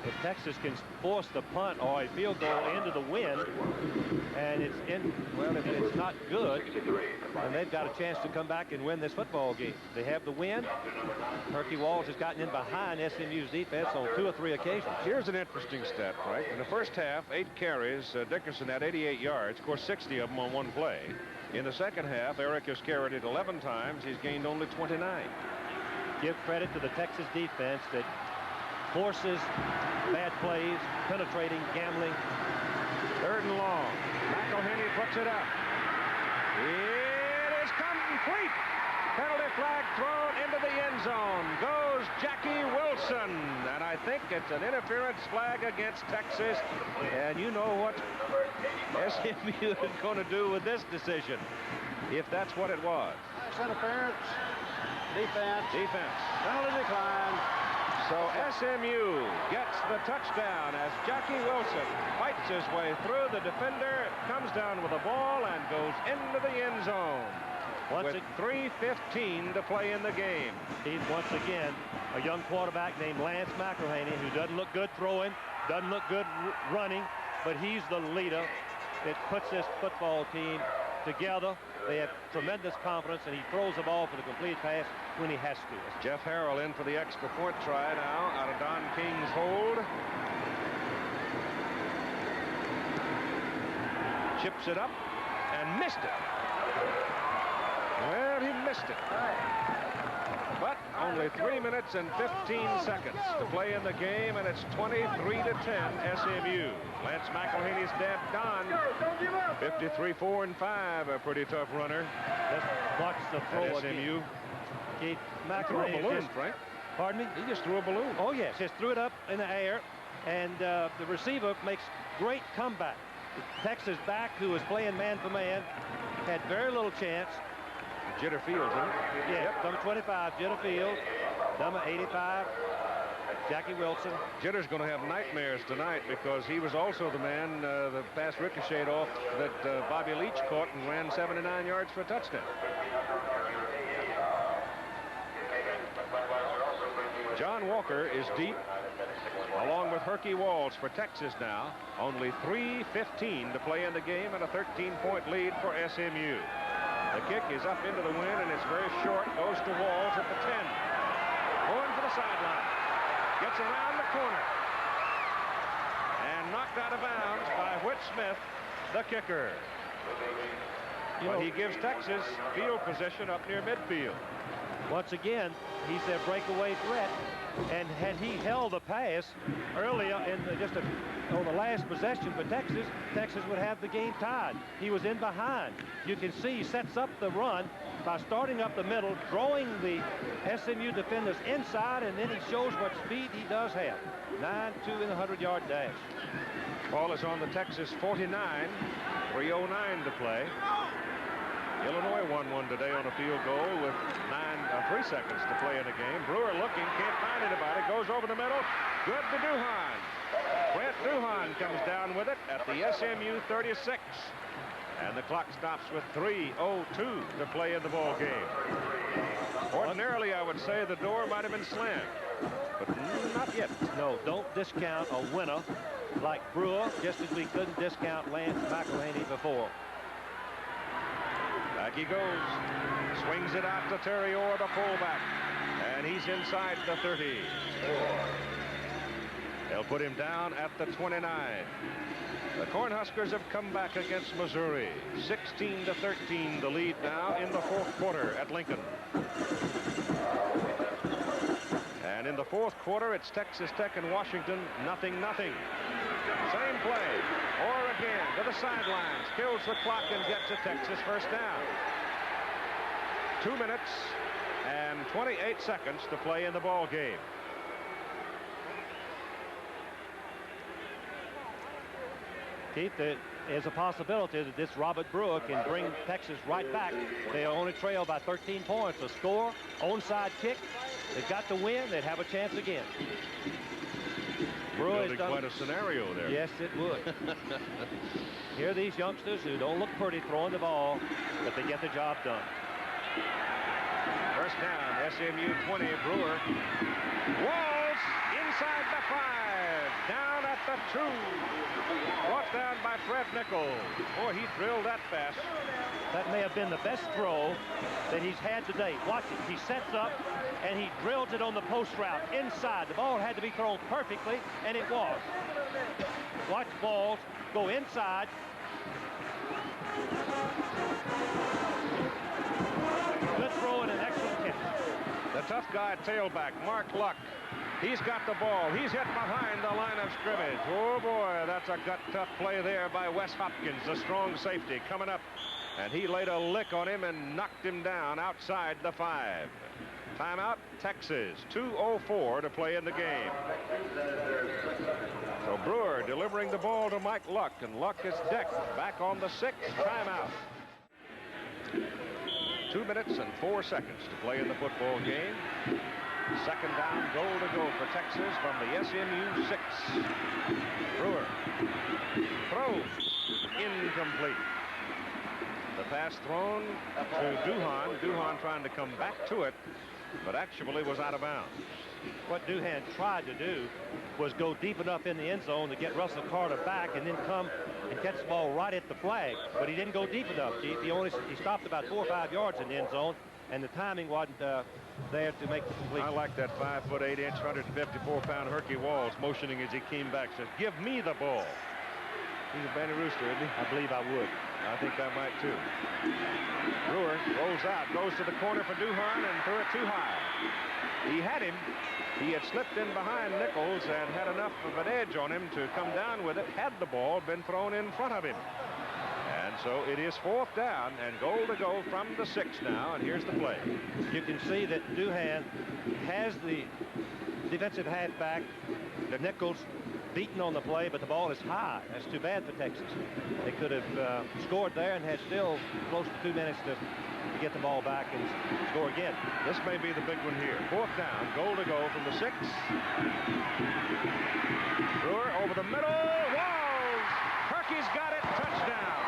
If Texas can force the punt or a field goal into the wind, and it's in, well, if it's not good, then they've got a chance to come back and win this football game. They have the wind. Herky Walls has gotten in behind SMU's defense on 2 or 3 occasions. Here's an interesting stat, Frank. In the first half, 8 carries. Dickerson had 88 yards. Of course, 60 of them on 1 play. In the second half, Eric has carried it 11 times. He's gained only 29. Give credit to the Texas defense that forces bad plays, penetrating, gambling. 3rd and long. McElhenney puts it up. It is complete. Penalty flag thrown into the end zone. Goes Jackie Wilson. And I think it's an interference flag against Texas. And you know what SMU is going to do with this decision, if that's what it was. Interference. Defense. Penalty decline. So SMU gets the touchdown as Jackie Wilson fights his way through the defender, comes down with the ball, and goes into the end zone. With 3:15 to play in the game. He's once again a young quarterback named Lance McElhenney, who doesn't look good throwing, doesn't look good running, but he's the leader that puts this football team together. They have tremendous confidence, and he throws the ball for the complete pass when he has to. Jeff Harrell in for the extra point try now out of Don King's hold. Chips it up and missed it. missed it. But only 3 minutes and 15 seconds to play in the game, and it's 23-10 SMU. Lance McElhaney's dad, Don, 53, 4, and 5, a pretty tough runner. Just watch the throw SMU. Keith Threw a McElhaney balloon, Frank. Pardon me? He just threw a balloon. Oh, yes. Just threw it up in the air, and the receiver makes great comeback. Texas back, who was playing man-for-man, had very little chance. Jitter Fields, isn't it? Yeah, number 25, Jitter Fields. Number 85, Jackie Wilson. Jitter's going to have nightmares tonight because he was also the man, the pass ricocheted off that Bobby Leach caught and ran 79 yards for a touchdown. John Walker is deep, along with Herky Walls for Texas now. Only 3:15 to play in the game and a 13-point lead for SMU. The kick is up into the wind, and it's very short. Goes to Walls at the 10. Going for the sideline. Gets around the corner. And knocked out of bounds by Whit Smith, the kicker. But he gives Texas field position up near midfield. Once again, he's their breakaway threat. And had he held the pass earlier on the last possession for Texas, Texas would have the game tied. He was in behind. You can see he sets up the run by starting up the middle, drawing the SMU defenders inside, and then he shows what speed he does have. 9-2 in the 100-yard dash. Ball is on the Texas 49. 3:09 to play. Illinois won one today on a field goal with 3 seconds to play in the game. Brewer looking, can't find anybody, goes over the middle. Good to Duhan. Brent Duhan comes down with it at the SMU 36. And the clock stops with 3:02 to play in the ball game. Ordinarily, I would say the door might have been slammed, but not yet. No, don't discount a winner like Brewer, just as we couldn't discount Lance McElhaney before. Back he goes. Swings it out to Terry Orr, the fullback. And he's inside the 30. They'll put him down at the 29. The Cornhuskers have come back against Missouri. 16-13 the lead now in the fourth quarter at Lincoln. And in the fourth quarter, it's Texas Tech and Washington, 0-0. Same play. Orr again to the sidelines, kills the clock and gets a Texas first down. 2 minutes and 28 seconds to play in the ball game. Keith, there is a possibility that this Robert Brewer can bring Texas right back. They only trail by 13 points. A score, onside kick. They've got to win. They'd have a chance again. Brewer has done quite a scenario there. Yes, it would. Here are these youngsters who don't look pretty throwing the ball, but they get the job done. First down, SMU 20, Brewer. Walls inside the 5, down at the 2. Brought down by Fred Nichols. Boy, he drilled that fast. That may have been the best throw that he's had today. Watch it. He sets up, and he drills it on the post route inside. The ball had to be thrown perfectly, and it was. Watch balls go inside. Good throw and an excellent catch. The tough guy tailback, Mark Luck. He's got the ball. He's hit behind the line of scrimmage. Oh, boy, that's a gut-tough play there by Wes Hopkins, the strong safety, coming up. And he laid a lick on him and knocked him down outside the 5. Timeout, Texas. 2:04 to play in the game. So Brewer delivering the ball to Mike Luck, and Luck is decked back on the 6th timeout. 2 minutes and 4 seconds to play in the football game. Second down, goal to go for Texas from the SMU 6. Brewer throws incomplete. The pass thrown to Duhan. Duhan trying to come back to it, but actually was out of bounds. What Duhan tried to do was go deep enough in the end zone to get Russell Carter back and then come and catch the ball right at the flag, but he didn't go deep enough, Chief. He stopped about 4 or 5 yards in the end zone, and the timing wasn't there to make the completion. I like that 5'8", 154-pound Herky Walls motioning as he came back. Says, "Give me the ball." He's a Benny Rooster, isn't he? I believe I would. I think I might too. Brewer rolls out, goes to the corner for Duhan and threw it too high. He had him. He had slipped in behind Nichols and had enough of an edge on him to come down with it had the ball been thrown in front of him. And so it is 4th down and goal to go from the 6 now, and here's the play. You can see that Duhan has the defensive halfback, the Nichols, beaten on the play, but the ball is high. That's too bad for Texas. They could have scored there and had still close to 2 minutes to get the ball back and score again. This may be the big one here. 4th down, goal to go from the 6. Brewer over the middle. Walls! Herky's got it. Touchdown.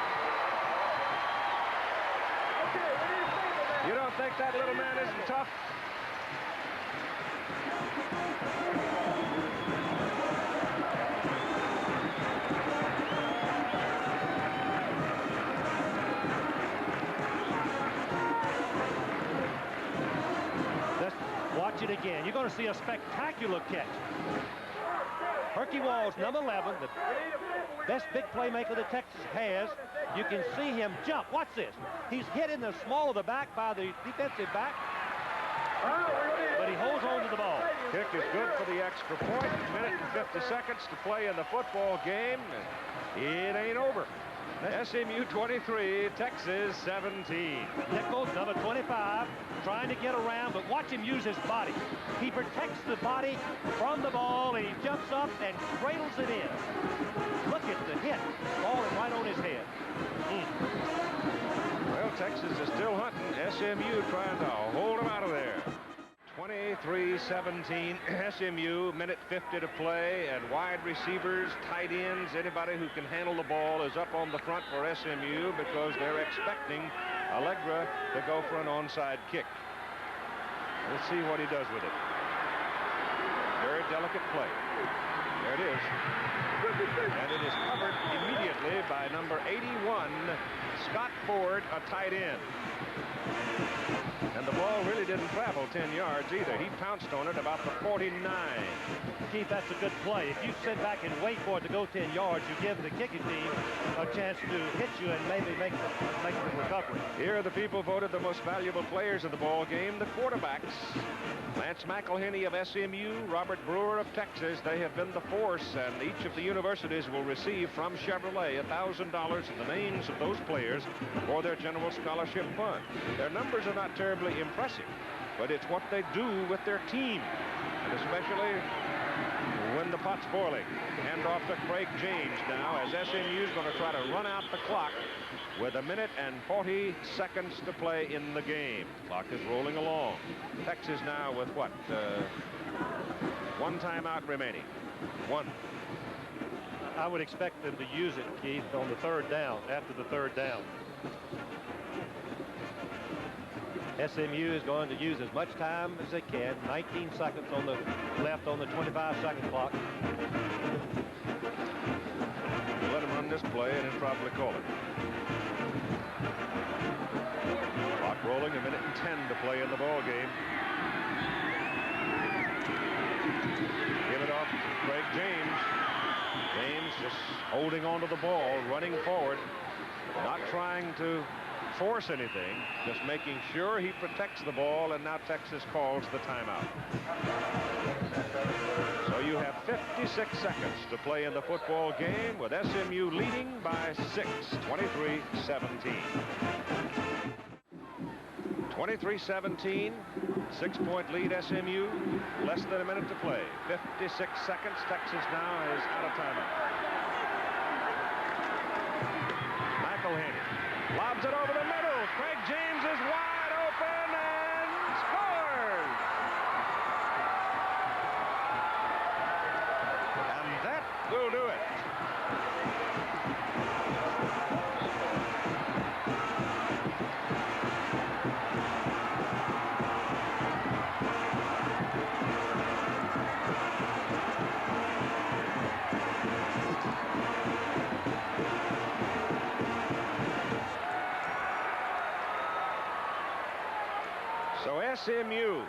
You don't think that little man isn't tough? Watch it again. You're going to see a spectacular catch. Herky Walls, number 11, the best big playmaker that Texas has. You can see him jump. Watch this. He's hit in the small of the back by the defensive back, but he holds on to the ball. Kick is good for the extra point. Minute and 50 seconds to play in the football game. It ain't over. SMU 23, Texas 17. Nichols, number 25, trying to get around, but watch him use his body. He protects the body from the ball, and he jumps up and cradles it in. Look at the hit, falling right on his head. Well, Texas is still hunting. SMU trying to hold him out of there. 23-17, SMU, minute 50 to play, and wide receivers, tight ends, anybody who can handle the ball is up on the front for SMU because they're expecting Allegra to go for an onside kick. Let's see what he does with it. Very delicate play. There it is. And it is covered immediately by number 81, Scott Ford, a tight end. And the ball really didn't travel 10 yards either. He pounced on it about the 49. Keith, that's a good play. If you sit back and wait for it to go 10 yards, you give the kicking team a chance to hit you and maybe make the recovery. Here are the people voted the most valuable players of the ball game, the quarterbacks. Lance McElhenney of SMU, Robert Brewer of Texas. They have been the force, and each of the universities will receive from Chevrolet $1,000 in the names of those players for their general scholarship fund. Their numbers are not terribly impressive, but it's what they do with their team, and especially when the pot's boiling. Hand off to Craig James now, as SMU is going to try to run out the clock with 1 minute and 40 seconds to play in the game. Clock is rolling along. Texas now with what? 1 timeout remaining. 1. I would expect them to use it, Keith, on the 3rd down, after the 3rd down. SMU is going to use as much time as they can. 19 seconds on the left on the 25-second clock. We'll let him run this play and then probably call it. Clock rolling, 1 minute and 10 to play in the ball game. Give it off to Craig James. James just holding on to the ball, running forward, not trying to force anything, just making sure he protects the ball, and now Texas calls the timeout. So you have 56 seconds to play in the football game with SMU leading by 6, 23-17. 23-17, 6-point lead SMU, less than a minute to play. 56 seconds, Texas now is out of timeout. McElhenney lobs it over the middle. Craig James is wide open and scores! And that will do it. So SMU,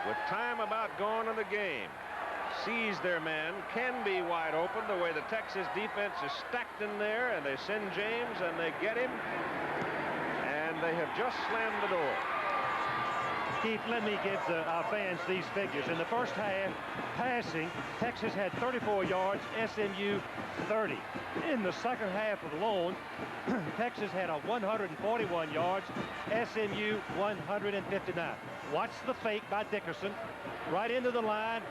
with time about gone in the game, sees their man, can be wide open the way the Texas defense is stacked in there, and they send James and they get him, and they have just slammed the door. Keith, let me give our fans these figures. In the first half, passing, Texas had 34 yards, SMU 30. In the second half alone, Texas had 141 yards, SMU 159. Watch the fake by Dickerson, right into the line,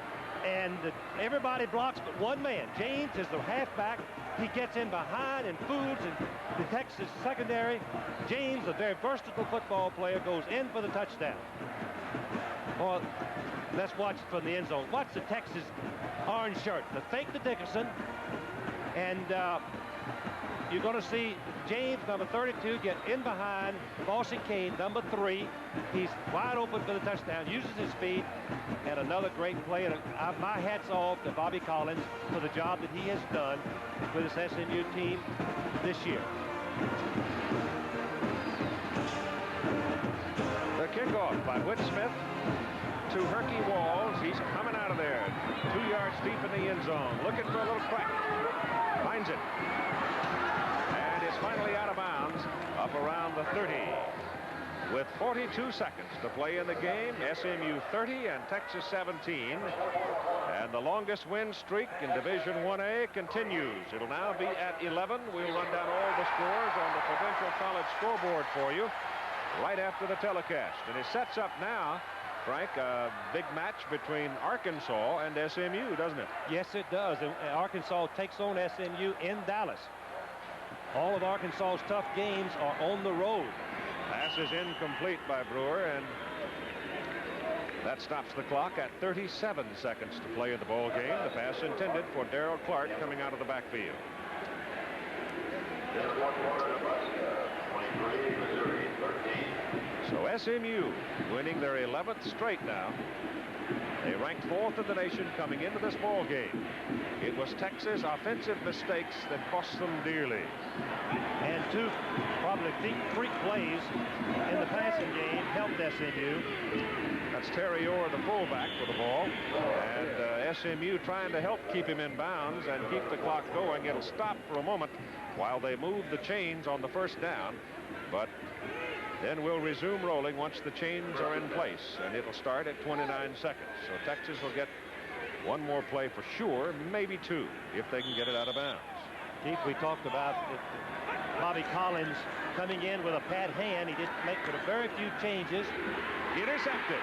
and everybody blocks but one man. James is the halfback. He gets in behind and fools and the Texas secondary. James, a very versatile football player, goes in for the touchdown. Well, let's watch it from the end zone. Watch the Texas orange shirt. The fake to Dickerson, and you're going to see James, number 32, get in behind Bossy Kane, number 3. He's wide open for the touchdown, uses his speed, and another great play. And my hat's off to Bobby Collins for the job that he has done with his SMU team this year. The kickoff by Whit Smith to Herky Walls. He's coming out of there, 2 yards deep in the end zone, looking for a little crack. Finds it. And is finally out of bounds up around the 30. With 42 seconds to play in the game, SMU 30 and Texas 17. And the longest win streak in Division 1A continues. It'll now be at 11. We'll run down all the scores on the Provincial College scoreboard for you right after the telecast. And it sets up now, Frank, a big match between Arkansas and SMU, doesn't it? Yes, it does. And Arkansas takes on SMU in Dallas. All of Arkansas's tough games are on the road. Pass is incomplete by Brewer, and that stops the clock at 37 seconds to play in the ball game. The pass intended for Darrell Clark coming out of the backfield. So SMU winning their 11th straight now. They ranked 4th in the nation coming into this ball game. It was Texas offensive mistakes that cost them dearly. And two probably freak plays in the passing game helped SMU. That's Terry Orr, the fullback, for the ball. And SMU trying to help keep him in bounds and keep the clock going. It'll stop for a moment while they move the chains on the first down. But then we'll resume rolling once the chains are in place, and it'll start at 29 seconds. So Texas will get one more play for sure, maybe two, if they can get it out of bounds. Keith, we talked about Bobby Collins coming in with a pat hand. He did make but a very few changes. Intercepted.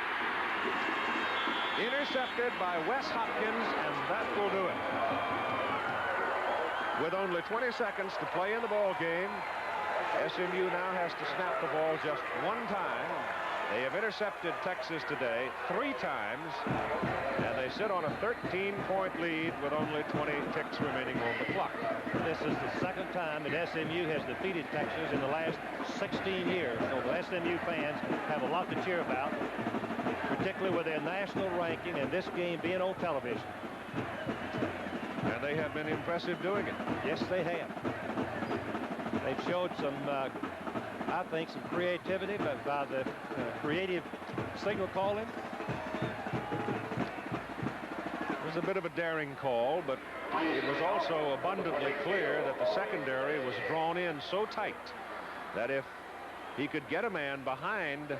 Intercepted by Wes Hopkins, and that will do it. With only 20 seconds to play in the ball game, SMU now has to snap the ball just one time. They have intercepted Texas today 3 times, and they sit on a 13-point lead with only 20 ticks remaining on the clock. This is the second time that SMU has defeated Texas in the last 16 years. So the SMU fans have a lot to cheer about, particularly with their national ranking and this game being on television. And they have been impressive doing it. Yes, they have. They've showed some, I think, some creativity by the creative signal calling. It was a bit of a daring call, but it was also abundantly clear that the secondary was drawn in so tight that if he could get a man behind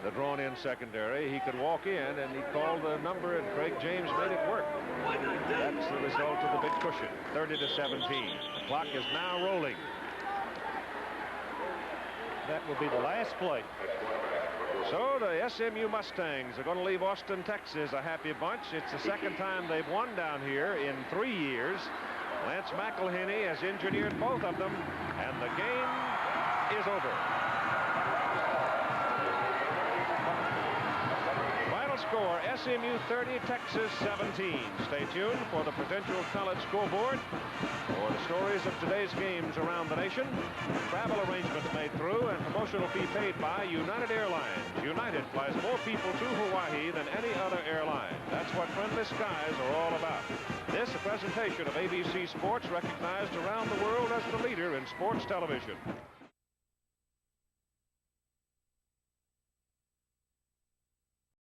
the drawn-in secondary, he could walk in, and he called the number, and Craig James made it work. That's the result of the big cushion, 30-17. The clock is now rolling. That will be the last play. So the SMU Mustangs are going to leave Austin, Texas a happy bunch. It's the second time they've won down here in 3 years. Lance McElhenney has engineered both of them, and the game is over. Final score, SMU 30, Texas 17. Stay tuned for the Provincial College scoreboard for the stories of today's games around the nation. Travel arrangements made through and promotional fee paid by United Airlines. United flies more people to Hawaii than any other airline. That's what friendly skies are all about. This a presentation of ABC Sports, recognized around the world as the leader in sports television.